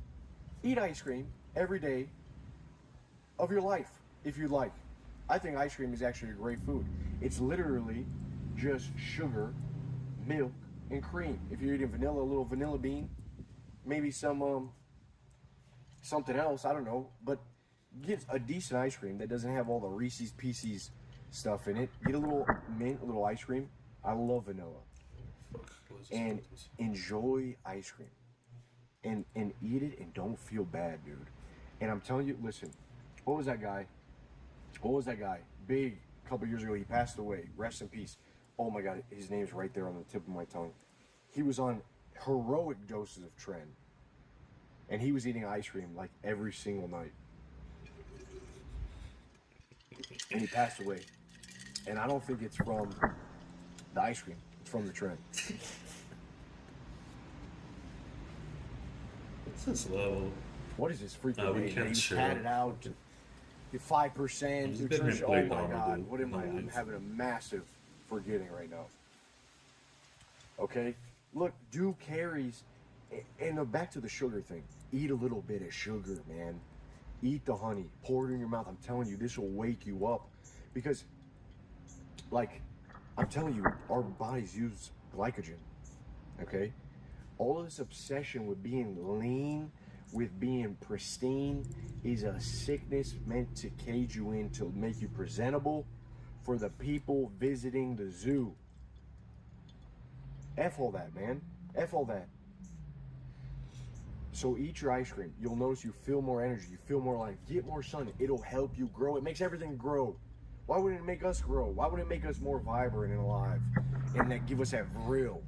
Eat ice cream every day of your life, if you'd like. I think ice cream is actually a great food. It's literally just sugar, milk, and cream. If you're eating vanilla, a little vanilla bean, maybe some something else, I don't know. But get a decent ice cream that doesn't have all the Reese's Pieces stuff in it. Get a little mint, a little ice cream. I love vanilla. And enjoy ice cream. And eat it and don't feel bad, dude. And I'm telling you, listen, what was that guy? Big, a couple years ago, he passed away. Rest in peace. Oh my God, his name's right there on the tip of my tongue. He was on heroic doses of Tren. And he was eating ice cream like every single night. And he passed away. And I don't think it's from the ice cream. It's from the Tren. What's this level? What is this freaking We name? can't He's share. padded out to 5% Just getting nutrition. it Oh played my down, God, dude. what am I? No I'm leaves. having a massive forgetting right now. Okay, look, do carries, and back to the sugar thing. Eat a little bit of sugar, man. Eat the honey, pour it in your mouth. I'm telling you, this will wake you up, because, like, I'm telling you, our bodies use glycogen. Okay, all of this obsession with being lean, with being pristine, is a sickness meant to cage you in, to make you presentable for the people visiting the zoo. F all that, man. F all that. So eat your ice cream. You'll notice you feel more energy. You feel more life. Get more sun. It'll help you grow. It makes everything grow. Why wouldn't it make us grow? Why wouldn't it make us more vibrant and alive? And that give us that real.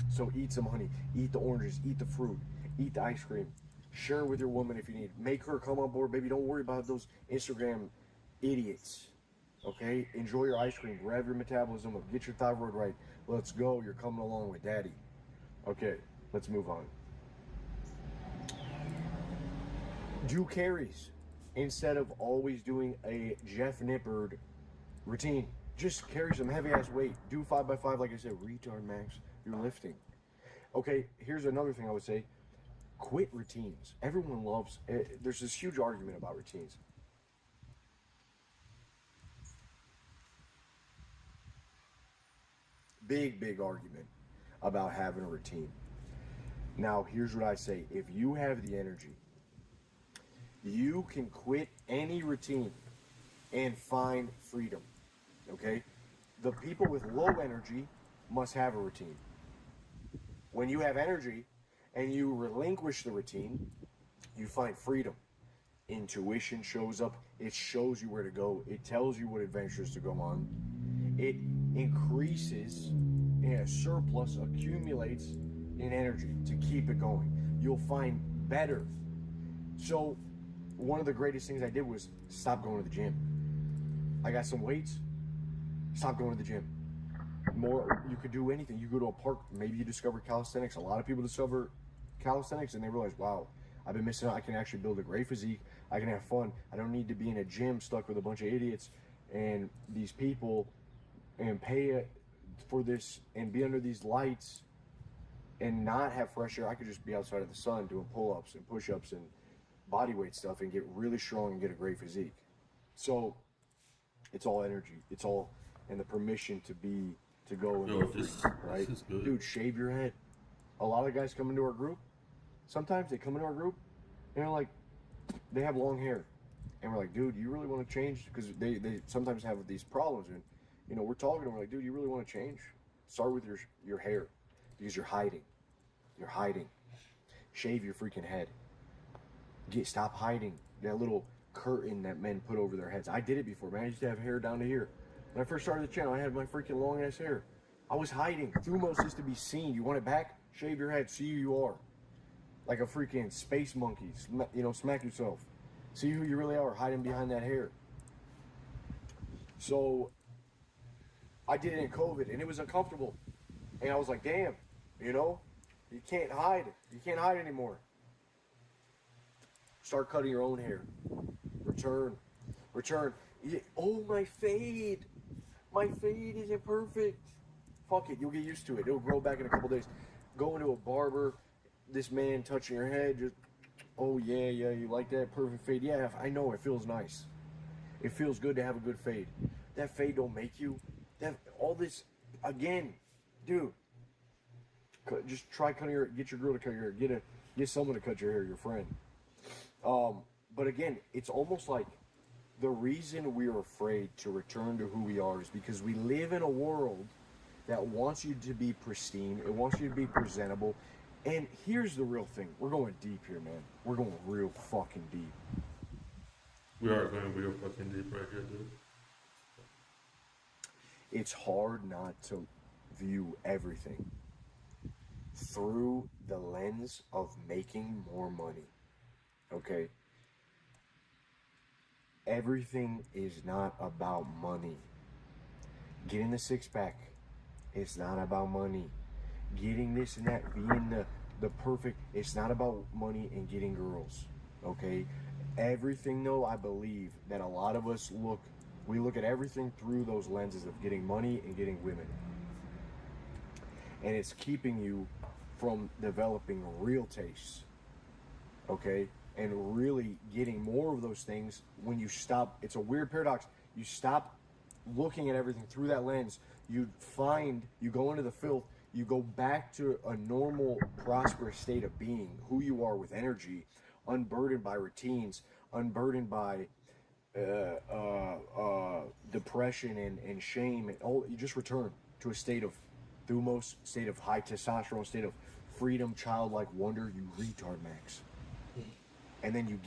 So eat some honey. Eat the oranges. Eat the fruit. Eat the ice cream. Share it with your woman if you need. Make her come on board, baby. Don't worry about those Instagram idiots. Okay? Enjoy your ice cream. Rev your metabolism up. Get your thyroid right. Let's go. You're coming along with daddy. Okay, let's move on. Do carries instead of always doing a Jeff Nippard routine. Just carry some heavy ass weight. Do 5x5, like I said, retard max. You're lifting. Okay, here's another thing I would say. Quit routines. Everyone loves, there's this huge argument about routines. Big argument about having a routine. Now, here's what I say. If you have the energy, you can quit any routine and find freedom, okay? The people with low energy must have a routine. When you have energy and you relinquish the routine, you find freedom. Intuition shows up. It shows you where to go. It tells you what adventures to go on. It increases, and a surplus accumulates in energy to keep it going. You'll find better. So one of the greatest things I did was stop going to the gym. I got some weights, stop going to the gym. More, you could do anything. You go to a park, maybe you discover calisthenics. A lot of people discover calisthenics and they realize, wow, I've been missing out. I can actually build a great physique. I can have fun. I don't need to be in a gym stuck with a bunch of idiots and these people and pay for this and be under these lights and not have fresh air. I could just be outside of the sun doing pull-ups and push-ups and body weight stuff and get really strong and get a great physique. So it's all energy. It's all, and the permission to go and Yo, be free, right? this is good. Dude, shave your head. A lot of guys come into our group. Sometimes they come into our group and they're like, they have long hair. And we're like, dude, you really want to change? Because they sometimes have these problems. And, you know, we're talking and we're like, dude, you really want to change? Start with your hair. Because you're hiding. You're hiding. Shave your freaking head. Stop hiding that little curtain that men put over their heads. I did it before, man. I used to have hair down to here. When I first started the channel, I had my freaking long ass hair. I was hiding. Thumos is to be seen. You want it back? Shave your head. See who you are. Like a freaking space monkey. You know, smack yourself. See who you really are, hiding behind that hair. So I did it in COVID, and it was uncomfortable. And I was like, damn, you know, you can't hide. You can't hide anymore. Start cutting your own hair. Return. Oh, my fade. My fade isn't perfect. Fuck it, you'll get used to it. It'll grow back in a couple days. Go into a barber, this man touching your head, just, oh yeah, you like that perfect fade? Yeah, I know, it feels nice. It feels good to have a good fade. That fade don't make you. All this, again, dude, just try cutting your, get your girl to cut your hair, get someone to cut your hair, your friend. But again, it's almost like the reason we're afraid to return to who we are is because we live in a world that wants you to be pristine. It wants you to be presentable. And here's the real thing. We're going deep here, man. We're going real fucking deep. We are going real fucking deep right here, dude. It's hard not to view everything through the lens of making more money. Okay? Everything is not about money. Getting the six-pack, it's not about money. Getting this and that, being the perfect, it's not about money and getting girls. Okay? Everything, though, I believe that a lot of us we look at everything through those lenses of getting money and getting women. And it's keeping you from developing real tastes. Okay? And really getting more of those things when you stop. It's a weird paradox. You stop looking at everything through that lens. You go into the filth, you go back to a normal, prosperous state of being, who you are with energy, unburdened by routines, unburdened by depression and shame. And all, you just return to a state of thumos, state of high testosterone, state of freedom, childlike wonder, you retard max. And then you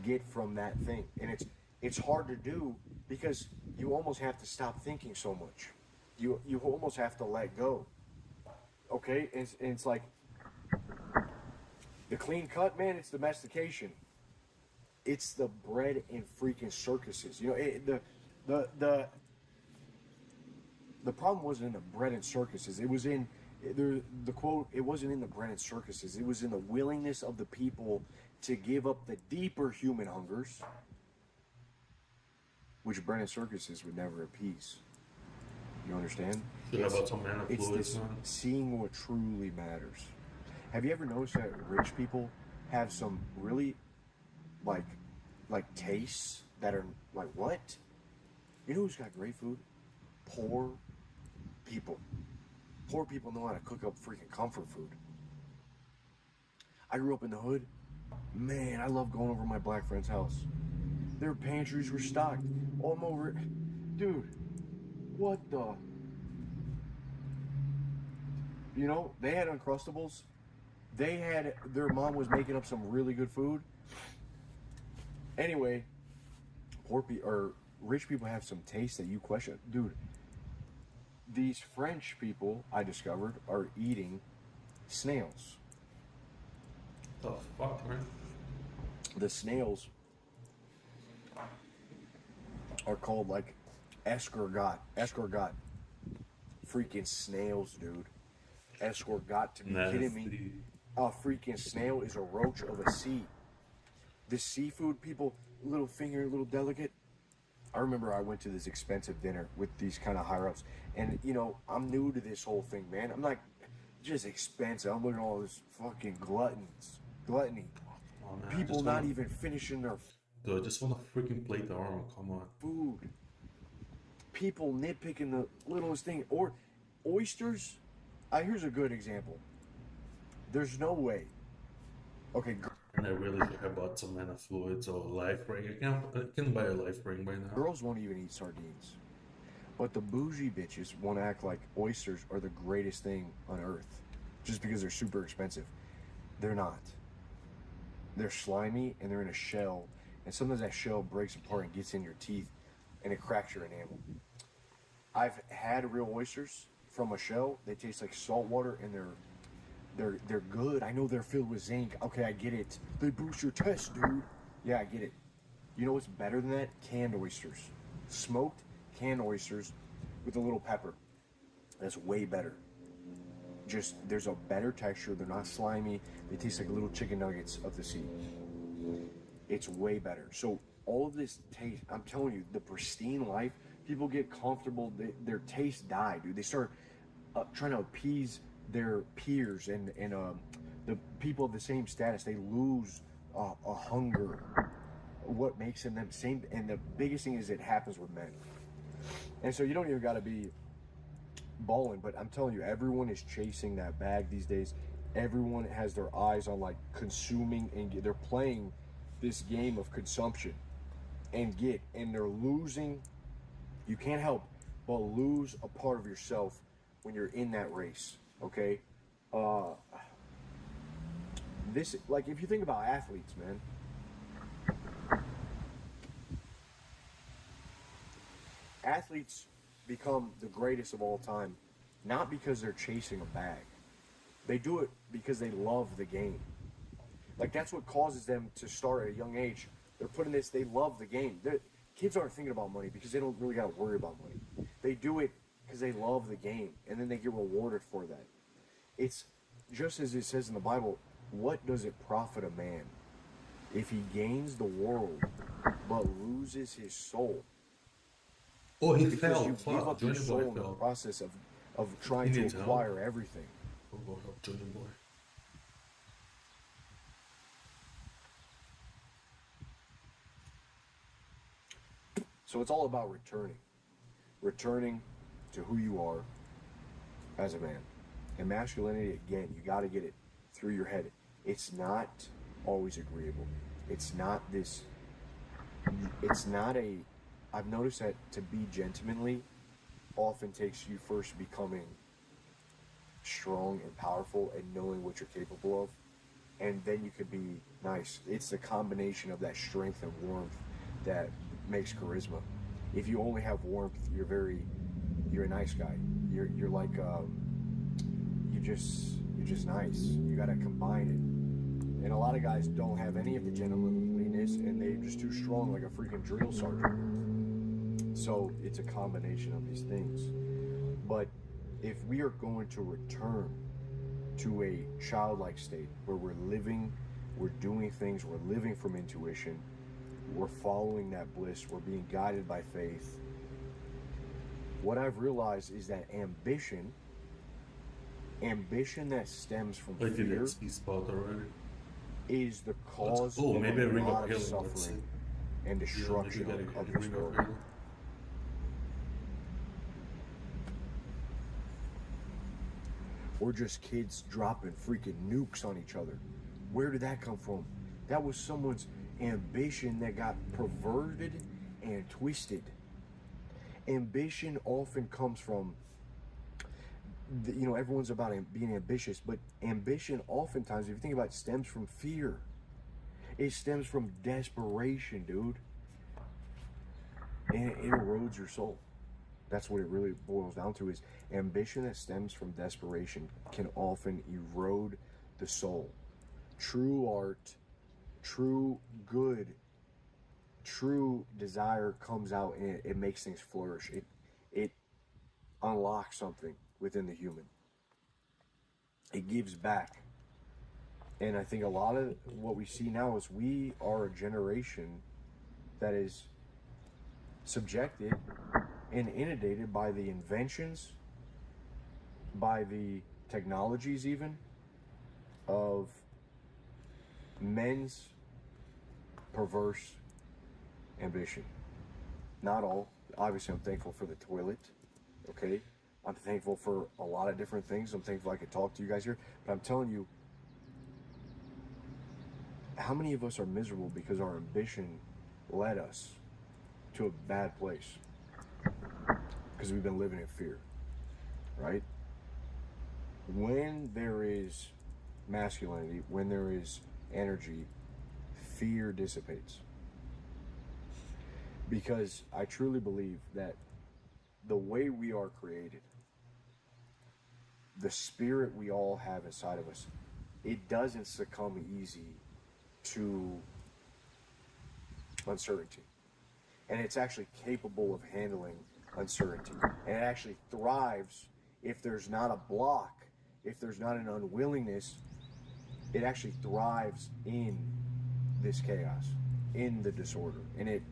get from that thing. And it's hard to do because you almost have to stop thinking so much. You almost have to let go. Okay? And it's like the clean cut, man, it's domestication. It's the bread and freaking circuses. You know, the problem wasn't in the bread and circuses. It was in the quote, it wasn't in the bread and circuses. It was in the willingness of the people to give up the deeper human hungers, which bread and circuses would never appease. You understand? Should have about some mana It's fluids, this man. seeing what truly matters. Have you ever noticed that rich people have some really like tastes that are like, what? You know who's got great food? Poor people. Poor people know how to cook up freaking comfort food. I grew up in the hood. Man, I love going over to my black friend's house. Their pantries were stocked. Oh, I'm over it. Dude, what the? You know, they had Uncrustables. Their mom was making up some really good food. Anyway, rich people have some taste that you question. Dude, these French people, I discovered, are eating snails. The fuck, man? The snails are called like escargot. Escargot. Freaking snails, dude. Escargot, to be kidding me. Nasty. A freaking snail is a roach of a sea. The seafood people, little finger, little delicate. I remember I went to this expensive dinner with these kind of higher ups, and you know, I'm new to this whole thing, man. I'm like, just expensive. I'm looking at all this fucking gluttony. Oh, man, I People just not wanna- even finishing their Dude, I just want to freaking plate the armor. Come on. food. People nitpicking the littlest thing. Or oysters. Here's a good example. There's no way. Okay, And I really should have bought some mana fluids or life ring. I can buy a life ring by now. girls won't even eat sardines. But the bougie bitches want to act like oysters are the greatest thing on earth. Just because they're super expensive. They're not. They're slimy and they're in a shell. And sometimes that shell breaks apart and gets in your teeth and it cracks your enamel. I've had real oysters from a shell. They taste like salt water and they're good. I know they're filled with zinc. Okay, I get it. They boost your test, dude. Yeah, I get it. You know what's better than that? Canned oysters. Smoked canned oysters with a little pepper. That's way better. Just, there's a better texture. They're not slimy. They taste like little chicken nuggets of the sea. It's way better. So all of this taste, I'm telling you, the pristine life, people get comfortable. Their tastes die, dude. They start trying to appease their peers and the people of the same status. They lose a hunger. What makes them same? And the biggest thing is it happens with men. And so you don't even got to be balling, but I'm telling you, everyone is chasing that bag these days. Everyone has their eyes on like consuming, and they're playing this game of consumption and they're losing. You can't help but lose a part of yourself when you're in that race. Okay, this, like, if you think about athletes, man, athletes become the greatest of all time, not because they're chasing a bag. They do it because they love the game. Like, that's what causes them to start at a young age. They're putting this, they love the game. Kids aren't thinking about money because they don't really got to worry about money. They do it because they love the game, and then they get rewarded for that. It's just as it says in the Bible, what does it profit a man if he gains the world but loses his soul? Oh, he Because fell. you give Fuck, up your Johnny soul Boy in the fell. process of trying He to needs help. acquire everything. Oh, go help Johnny Boy. So it's all about returning to who you are as a man. And masculinity, again, you got to get it through your head. It's not always agreeable. It's not I've noticed that to be gentlemanly often takes you first becoming strong and powerful and knowing what you're capable of, and then you could be nice. It's the combination of that strength and warmth that makes charisma. If you only have warmth, you're a nice guy. You're like you're just nice. You gotta combine it. And a lot of guys don't have any of the gentlemanliness, and they're just too strong, like a freaking drill sergeant. So it's a combination of these things. But if we are going to return to a childlike state where we're living, we're doing things, we're living from intuition, we're following that bliss, we're being guided by faith, what I've realized is that ambition that stems from I think fear that's his spot already. is the cause Oh, of maybe a a ring lot of of healing, let's see. suffering and destruction Yeah, of maybe this ring of world. healing. Or just kids dropping freaking nukes on each other. Where did that come from? That was someone's ambition that got perverted and twisted. Ambition often comes from, everyone's about being ambitious, but ambition oftentimes, if you think about it, stems from fear. It stems from desperation, dude. And it erodes your soul. That's what it really boils down to, is ambition that stems from desperation can often erode the soul. True art, true good, true desire comes out, and it makes things flourish. It unlocks something within the human. It gives back. And I think a lot of what we see now is we are a generation that is subjected and inundated by the inventions, by the technologies even, of men's perverse ambition. Not all. Obviously, I'm thankful for the toilet, okay? I'm thankful for a lot of different things. I'm thankful I could talk to you guys here. But I'm telling you, how many of us are miserable because our ambition led us to a bad place? Because we've been living in fear, right? When there is masculinity, when there is energy, fear dissipates. Because I truly believe that the way we are created, the spirit we all have inside of us, it doesn't succumb easy to uncertainty. And it's actually capable of handling uncertainty. And it actually thrives if there's not a block, if there's not an unwillingness. It actually thrives in this chaos, in the disorder, and it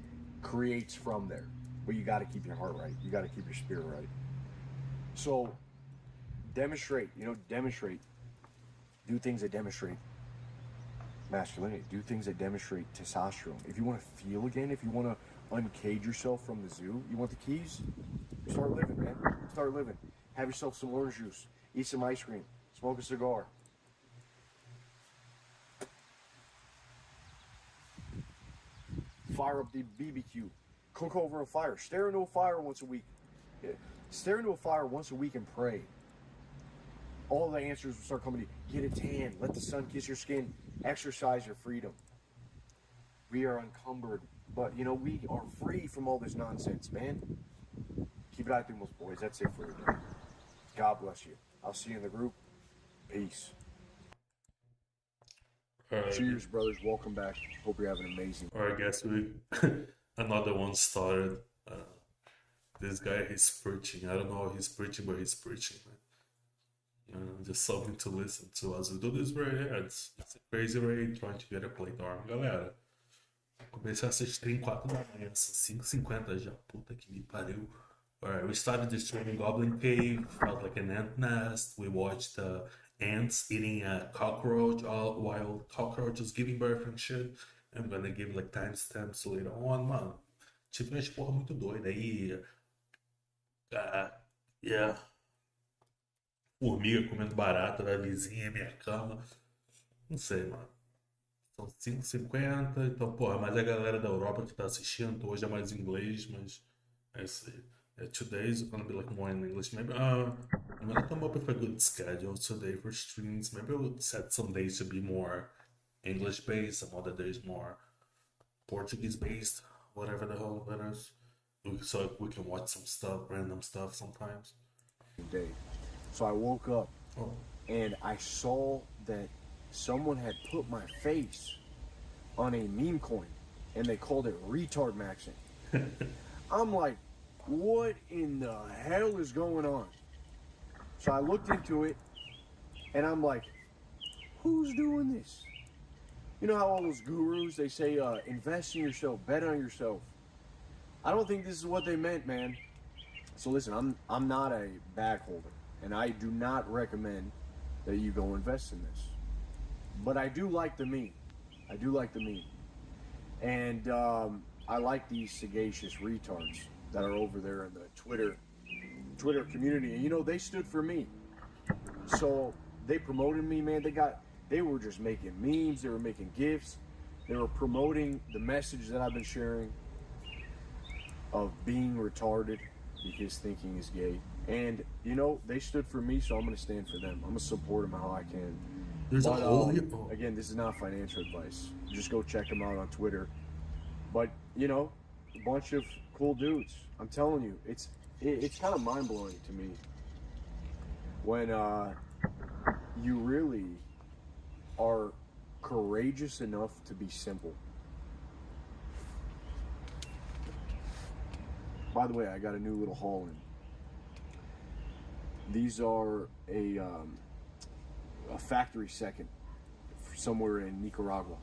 creates from there. But you got to keep your heart right. You got to keep your spirit right. So demonstrate, demonstrate. Do things that demonstrate masculinity. Do things that demonstrate testosterone. If you want to feel again, if you want to uncage yourself from the zoo, you want the keys? Start living, man. Start living. Have yourself some orange juice. Eat some ice cream. Smoke a cigar. Fire up the BBQ. Cook over a fire. Stare into a fire once a week. Stare into a fire once a week and pray. All the answers will start coming to you. Get a tan. Let the sun kiss your skin. Exercise your freedom. We are encumbered, but we are free from all this nonsense, man. Keep it out through most boys. That's it for today. God bless you. I'll see you in the group. Peace. Cheers, brothers. Welcome back. Hope you're having an amazing. Or I guess we another one started. This guy, he's preaching. I don't know if he's preaching, but he's preaching, man. Just something to listen to as we do this raid. It's a crazy raid, trying to get a plate arm, galera. Comecei a assistir em 4 da manhã, 5h50 já, puta que me pariu. Alright, we started this stream in Goblin Cave, felt like an ant nest. We watched ants eating a cockroach while cockroach was giving birth and shit. I'm gonna give like timestamps later on, mano. Tive umas porra muito doida aí. Yeah. Formiga comendo barata da vizinha, minha cama. Não sei, mano. São 5h50, então, porra, mas a galera da Europa que tá assistindo, hoje é mais inglês, mas é isso aí. Today is gonna be like more in English. Maybe I'm gonna come up with a good schedule today for streams. Maybe we'll set some days to be more English based, some other days more Portuguese based, whatever the hell that is. So we can watch some stuff, random stuff sometimes. Day. So I woke up Oh, and I saw that someone had put my face on a meme coin and they called it retardmaxxin. I'm like, what in the hell is going on? So I looked into it and I'm like, who's doing this? You know how all those gurus, they say, invest in yourself, bet on yourself. I don't think this is what they meant, man. So listen, I'm not a bag holder, and I do not recommend that you go invest in this. But I do like the meme. I do like the meme. And I like these sagacious retards that are over there in the Twitter community. And you know, they stood for me. So they promoted me, man. They were just making memes, they were making GIFs, they were promoting the message that I've been sharing of being retarded because thinking is gay. And you know, they stood for me, so I'm gonna stand for them. I'm gonna support them how I can. there's a But whole again, this is not financial advice. Just go check them out on Twitter. But you know, a bunch of cool dudes. I'm telling you, it's kind of mind blowing to me when you really are courageous enough to be simple. By the way, I got a new little haul in. These are a factory second somewhere in Nicaragua,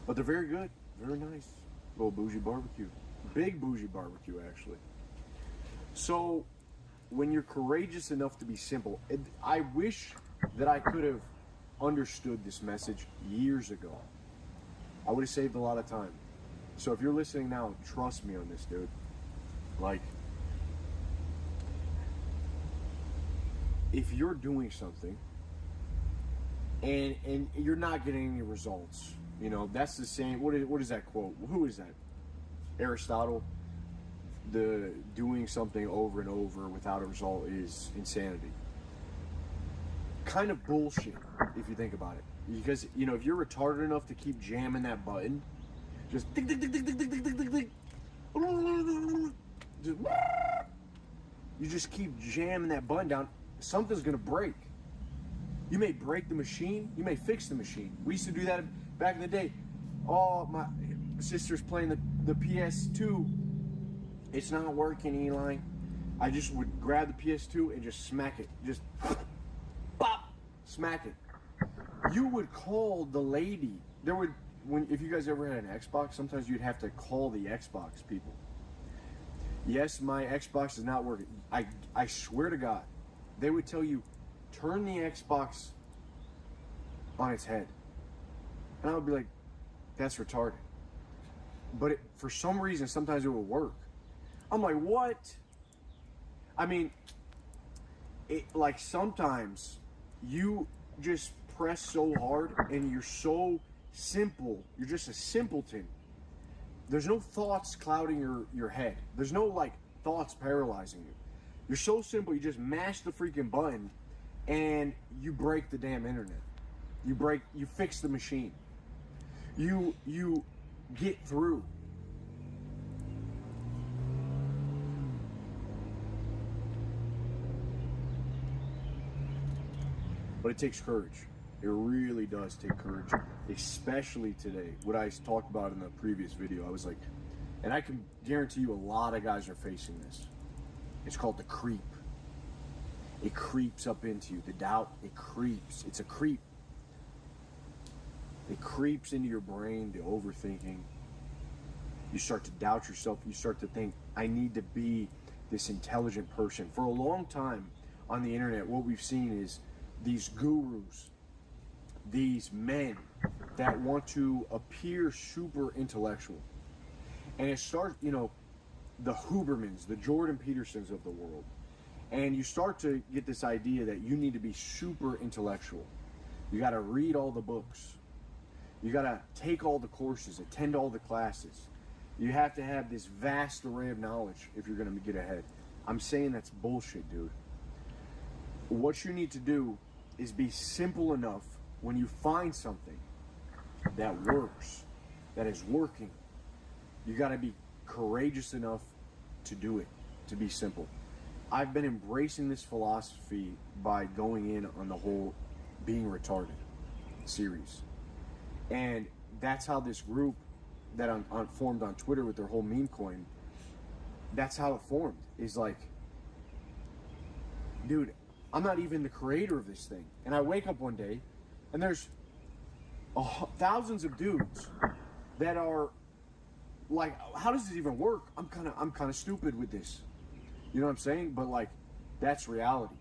but they're very good, very nice. Little bougie barbecue, big bougie barbecue actually. So when you're courageous enough to be simple, I wish that I could have understood this message years ago. I would have saved a lot of time. So if you're listening now, trust me on this, dude. Like, if you're doing something and you're not getting any results, you know, that's the same. What is that quote? Who is that? Aristotle. The doing something over and over without a result is insanity. Kind of bullshit if you think about it, because you know, if you're retarded enough to keep jamming that button, just tick, tick, tick, tick, tick, tick, tick, tick, tick, tick, just, you just keep jamming that button down, something's gonna break. You may break the machine, you may fix the machine. We used to do that back in the day. Oh, my sister's playing the PS2. It's not working, Eli. I just would grab the PS2 and just smack it. Just pop, smack it. You would call the lady. If you guys ever had an Xbox, sometimes you'd have to call the Xbox people. Yes, my Xbox is not working. I swear to God, they would tell you, turn the Xbox on its head. And I would be like, that's retarded. But for some reason, sometimes it would work. I'm like, what? I mean, like sometimes you just press so hard and you're so simple. You're just a simpleton. There's no thoughts clouding your head. There's no like thoughts paralyzing you. You're so simple, you just mash the freaking button and you break the damn internet. You fix the machine. You get through. But it takes courage. It really does take courage, especially today. What I talked about in the previous video, I was like, and I can guarantee you a lot of guys are facing this. It's called the creep. It creeps up into you. The doubt, it creeps. It's a creep. It creeps into your brain, the overthinking. You start to doubt yourself. You start to think, I need to be this intelligent person. For a long time on the internet, what we've seen is these gurus, these men that want to appear super intellectual. And it starts, you know, the Hubermans, the Jordan Petersons of the world. And you start to get this idea that you need to be super intellectual. You got to read all the books. You got to take all the courses, attend all the classes. You have to have this vast array of knowledge if you're going to get ahead. I'm saying that's bullshit, dude. What you need to do is be simple enough when you find something that works, that is working. You got to be courageous enough to do it, to be simple. I've been embracing this philosophy by going in on the whole being retarded series. And that's how this group that formed on Twitter with their whole meme coin, that's how it formed. Is like, dude, I'm not even the creator of this thing. And I wake up one day and there's thousands of dudes that are like, how does this even work? I'm kind of stupid with this. You know what I'm saying? But like, that's reality.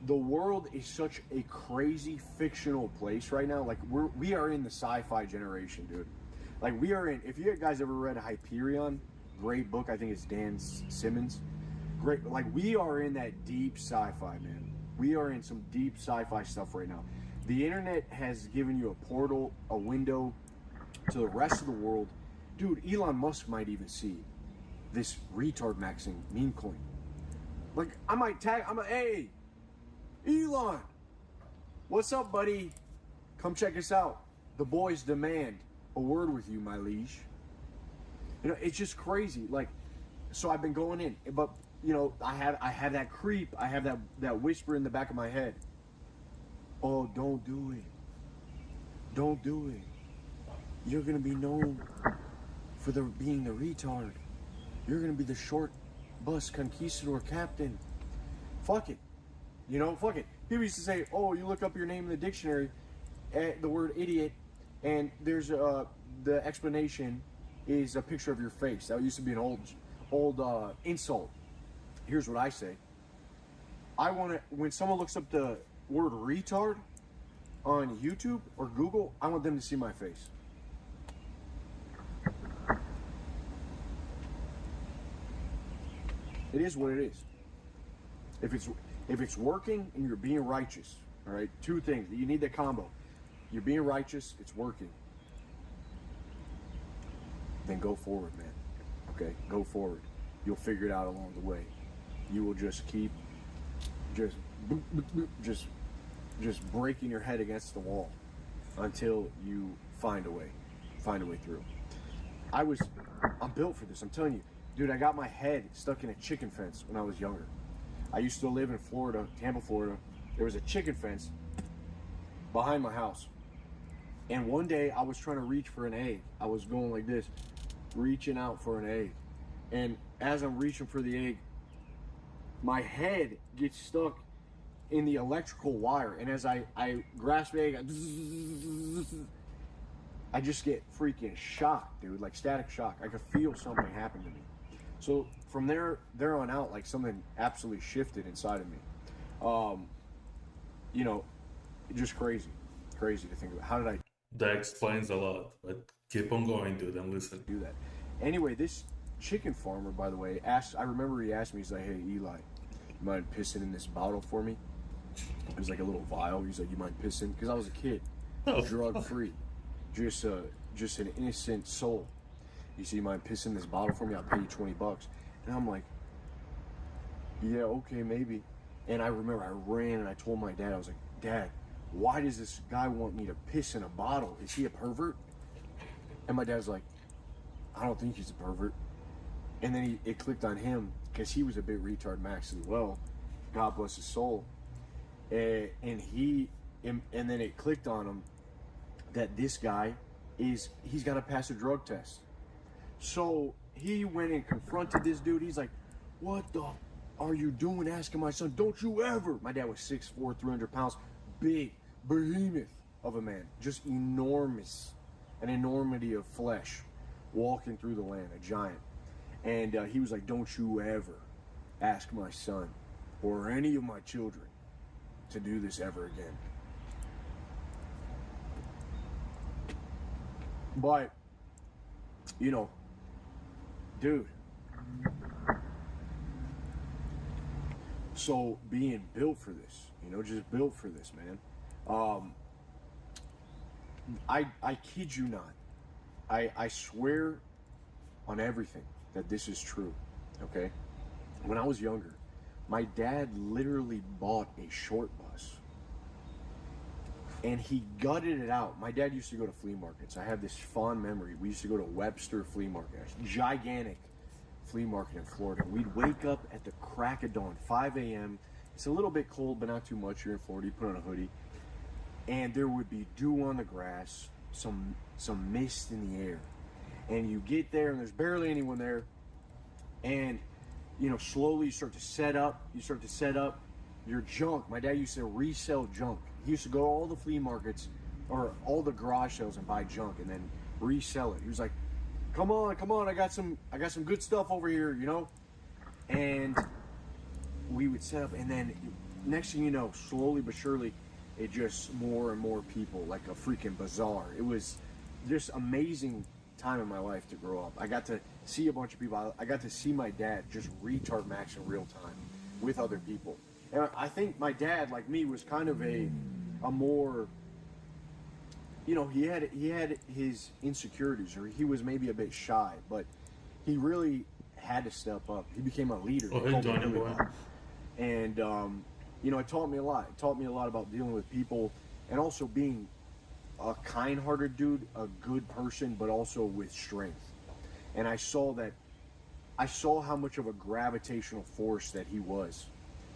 The world is such a crazy fictional place right now. Like we are in the sci-fi generation, dude. Like we are in, if you guys ever read Hyperion, great book, I think it's Dan Simmons. Great, like we are in that deep sci-fi, man. We are in some deep sci-fi stuff right now. The internet has given you a portal, a window to the rest of the world. Dude, Elon Musk might even see this retardmaxxin meme coin. Like, I might tag, hey, Elon, what's up, buddy? Come check us out. The boys demand a word with you, my liege. You know, it's just crazy. Like, so I've been going in, but you know, I have that creep. I have that whisper in the back of my head. Oh, don't do it. Don't do it. You're gonna be known for being the retard. You're gonna be the short bus conquistador captain. Fuck it. You know, fuck it. People used to say, oh, you look up your name in the dictionary, the word idiot, and there's the explanation is a picture of your face. That used to be an old insult. Here's what I say. When someone looks up the word retard on YouTube or Google, I want them to see my face. It is what it is. If it's working and you're being righteous, all right, two things. You need the combo. You're being righteous, it's working. Then go forward, man. Okay, go forward. You'll figure it out along the way. You will just keep just breaking your head against the wall until you find a way through. I'm built for this, I'm telling you. Dude, I got my head stuck in a chicken fence when I was younger. I used to live in Florida, Tampa, Florida. There was a chicken fence behind my house. And one day I was trying to reach for an egg. I was going like this, reaching out for an egg. And as I'm reaching for the egg, my head gets stuck in the electrical wire. And as I grasp the egg, I just get freaking shocked, dude, like static shock. I could feel something happen to me. So from there on out, like something absolutely shifted inside of me. You know, just crazy to think about. How did I That explains a lot, but keep on going, dude, and listen. do that? Anyway, this chicken farmer, by the way, I remember he asked me, he's like, hey, Eli, you mind pissing in this bottle for me? It was like a little vial. He's like, you mind pissing? Because I was a kid, drug-free, just an innocent soul. You see, you mind pissing this bottle for me? I'll pay you $20. And I'm like, yeah, okay, maybe. And I remember I ran and I told my dad, I was like, Dad, why does this guy want me to piss in a bottle? Is he a pervert? And my dad's like, I don't think he's a pervert. And then it clicked on him because he was a bit retard max as well. God bless his soul. And then it clicked on him that this guy he's got to pass a drug test. So he went and confronted this dude. He's like, what the are you doing asking my son? Don't you ever. My dad was 6'4", 300 pounds, big behemoth of a man, just enormous, an enormity of flesh walking through the land, a giant. And he was like, don't you ever ask my son or any of my children to do this ever again. But, you know, dude, so being built for this, you know, just built for this, man. I kid you not. I swear on everything that this is true, okay? When I was younger, my dad literally bought a short bus and he gutted it out. My dad used to go to flea markets. I have this fond memory. We used to go to Webster Flea Market, a gigantic flea market in Florida. We'd wake up at the crack of dawn, 5 a.m. It's a little bit cold, but not too much. You're in Florida, you put on a hoodie. And there would be dew on the grass, some mist in the air. And you get there and there's barely anyone there. And, you know, slowly you start to set up your junk. My dad used to resell junk. He used to go to all the flea markets or all the garage sales and buy junk and then resell it. He was like, come on, I got some good stuff over here, you know? And we would set up, and then next thing you know, slowly but surely, it just more and more people, like a freaking bazaar. It was just amazing time in my life to grow up. I got to see a bunch of people. I got to see my dad just retard max in real time with other people. And I think my dad, like me, was kind of a more, you know, he had his insecurities, or he was maybe a bit shy, but he really had to step up. He became a leader. Oh, hey, Johnny boy. And you know, it taught me a lot. It taught me a lot about dealing with people and also being a kind-hearted dude, a good person, but also with strength. And I saw how much of a gravitational force that he was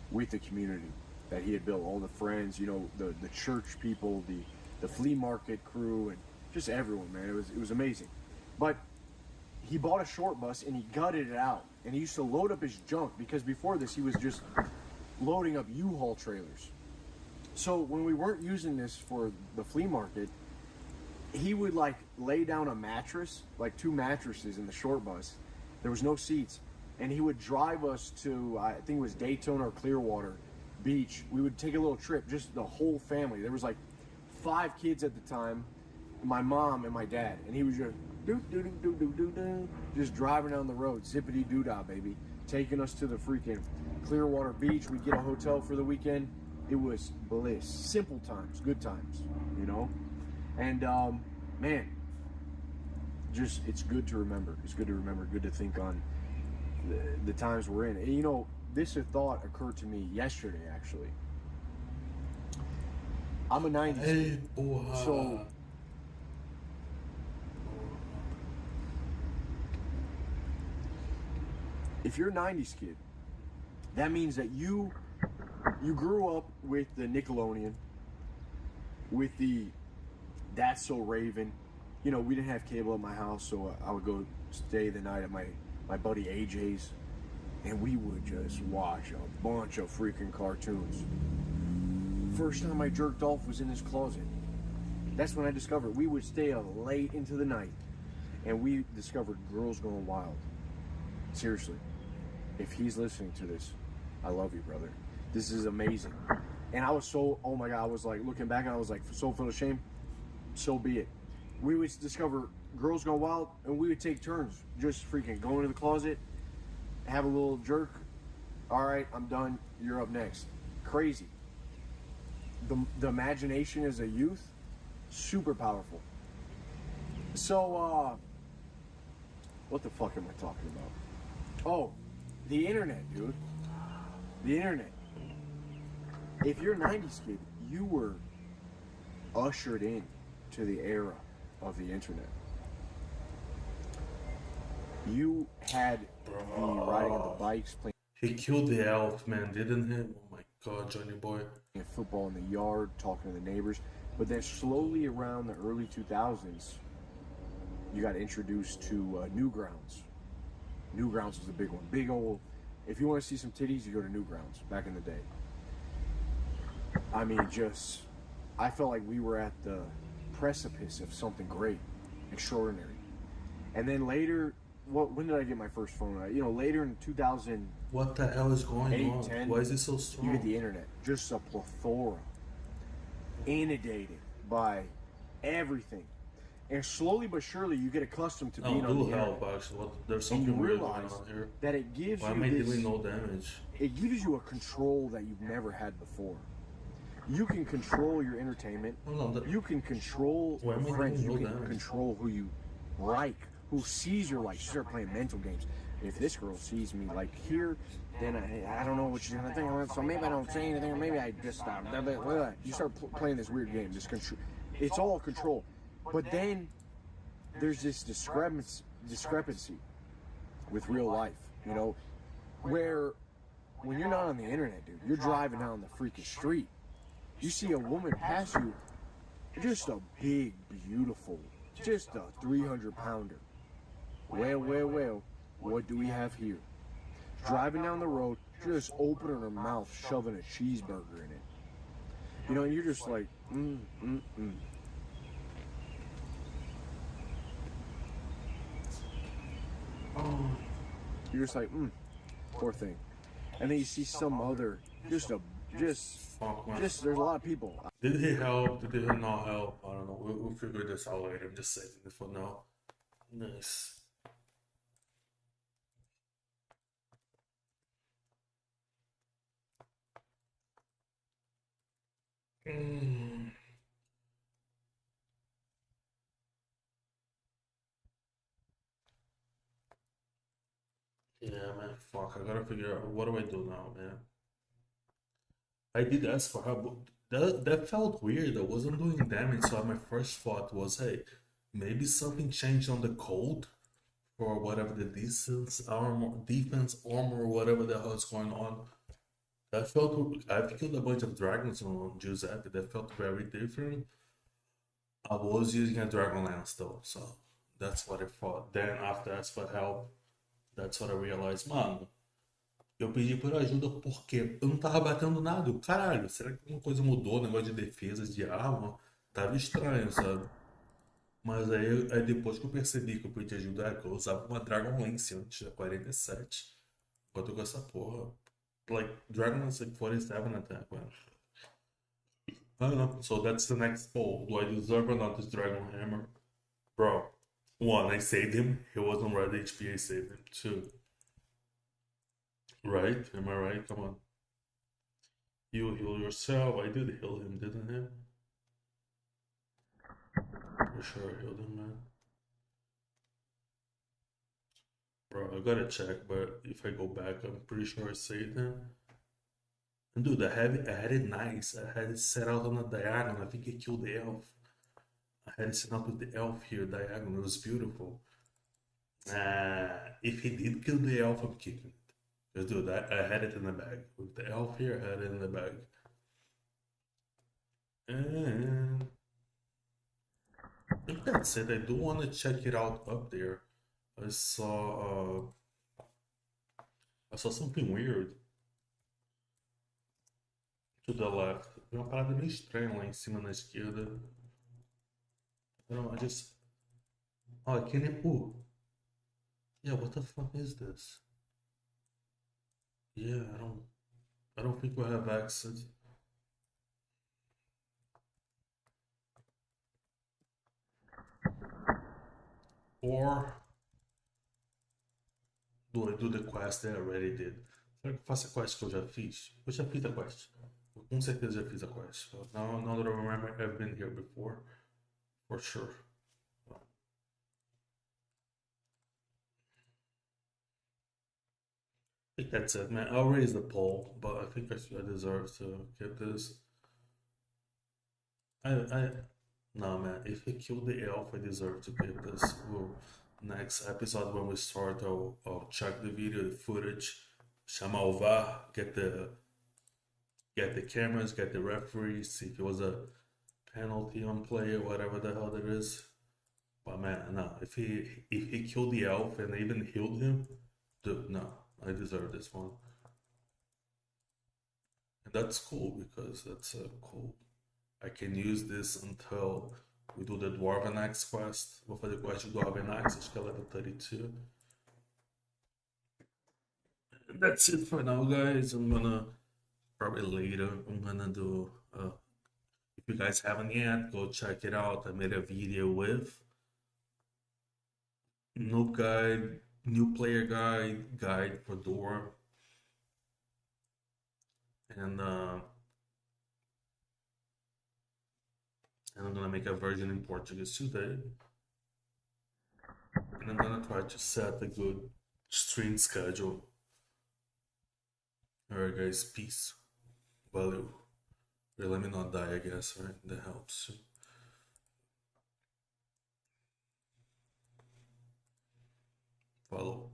with the community that he had built. All the friends, you know, the church people, the flea market crew, and just everyone, man. It was amazing. But he bought a short bus and he gutted it out. And he used to load up his junk, because before this he was just loading up U-Haul trailers. So when we weren't using this for the flea market, he would like lay down a mattress, like 2 mattresses in the short bus. There was no seats. And he would drive us to, I think it was Daytona or Clearwater Beach. We would take a little trip, just the whole family. There was like 5 kids at the time, my mom and my dad. And he was just just driving down the road, zippity doo dah, baby, taking us to the freaking Clearwater Beach. We'd get a hotel for the weekend. It was bliss. Simple times, good times, you know? And man, just, it's good to remember. It's good to remember, good to think on the times we're in. And you know, this thought occurred to me yesterday, actually. I'm a 90s kid, so if you're a 90s kid, that means that you grew up with the Nickelodeon, with the That's So Raven. You know, we didn't have cable at my house, so I would go stay the night at my buddy AJ's, and we would just watch a bunch of freaking cartoons. First time I jerked off was in his closet. That's when I discovered we would stay up late into the night, and we discovered Girls Gone Wild. Seriously, if he's listening to this, I love you, brother. This is amazing. And I was so, oh my God, I was like, looking back, and I was like, so full of shame. So be it. We would discover Girls Gone Wild, and we would take turns just freaking going to the closet, have a little jerk. All right, I'm done. You're up next. Crazy. The imagination as a youth, super powerful. So, what the fuck am I talking about? Oh, the internet, dude. The internet. If you're a 90s kid, you were ushered in to the era of the internet. You had the riding of the bikes, playing He killed the elf, man, didn't he? Oh my God, Johnny boy. football in the yard, talking to the neighbors. But then slowly around the early 2000s, you got introduced to Newgrounds. Newgrounds was a big one. Big old, if you want to see some titties, you go to Newgrounds back in the day. I mean, just, I felt like we were at the precipice of something great, extraordinary. And then later, when did I get my first phone? You know, later in 2000. What the hell is going on? 10, Why is it so strong? You get the internet, just a plethora, inundated by everything. And slowly but surely, you get accustomed to being on the internet. Actually. There's And you something weird going realize on here. that it gives Why am I you dealing this, no damage? it gives you a control that you've never had before. You can control your entertainment. Hold on, You can control Why am I your friends. doing You no can damage? control who you like who sees your life. You start playing mental games. If this girl sees me like here, then I don't know what she's gonna think. So maybe I don't say anything, or maybe I just stop. You start playing this weird game. It's all control. But then there's this discrepancy with real life, you know, where when you're not on the internet, dude, you're driving down the freaking street. You see a woman pass you, just a big, beautiful, just a 300-pounder. Well, what do we have here? Driving down the road, just opening her mouth, shoving a cheeseburger in it. You know, and you're just like, You're just like, poor thing. And then you see some other, there's a lot of people. Did he help? Did he not help? I don't know. We'll figure this out later. I'm just saving it for now. Nice. Yeah, man. Fuck. I gotta figure out what do I do now, man. I did ask for help, but that felt weird. I wasn't doing damage, so my first thought was, hey, maybe something changed on the code for whatever the defense armor, whatever the hell is going on. That felt. I've killed a bunch of dragons on Giuseppe. That felt very different. I was using a dragon lance though, so that's what I thought. Then after I asked for help, that's what I realized, mano. Eu pedi por ajuda porque eu não tava batendo nada. Eu, caralho, será que alguma coisa mudou? O negócio de defesa de arma? Tava estranho, sabe? Mas aí depois que eu percebi que eu podia ajudar, que eu usava uma Dragon Lance antes da 47. Agora eu tô com essa porra. Like, Dragon Lance like 47 attack, man. I don't know. So that's the next poll. Do I deserve or not this Dragon Hammer? Bro, 1, I saved him. He wasn't red HP, I saved him. 2. Right? Am I right? Come on. You heal yourself. I did heal him, didn't I? For sure I healed him, man. Bro, I gotta check, but if I go back, I'm pretty sure I saved him. And dude, I had it nice. I had it set out on a diagonal. I think I killed the elf. I had it set out with the elf here, diagonal. It was beautiful. If he did kill the elf, I'm keeping it. Because dude, I had it in the bag. With the elf here, I had it in the bag. And I think that's it. I do want to check it out up there. I saw something weird to the left. Tem uma parada meio estranha lá em cima na esquerda. I just... Oh, I can't... Ooh. Yeah, what the fuck is this? Yeah, I don't think we have access. Or do I do the quest that I already did? Será que eu faço a quest que eu já fiz? Eu já fiz a quest. Eu com certeza já fiz a quest. Now that I remember, I've been here before. For sure. I think that's it, man. I'll raise the poll, but I think I deserve to get this. No, man. If he killed the elf, I deserve to get this. Next episode, when we start, I'll check the video, the footage, chama o VAR, get the cameras, get the referees, see if it was a penalty on play or whatever the hell that is. But man, no. If he killed the elf and even healed him, dude, no. I deserve this one. And that's cool because that's cool. I can use this until we do the Dwarven Axe quest. Vou fazer quest de Dwarven Axe, acho que é level 32. And that's it for now, guys. I'm gonna, probably later, I'm gonna do, if you guys haven't yet, go check it out. I made a video with Noob Guide, New Player Guide for Dwarf. And I'm gonna make a version in Portuguese today. And I'm gonna try to set a good stream schedule. Alright guys, peace. Valeu. Let me not die, I guess, right? That helps. Falou.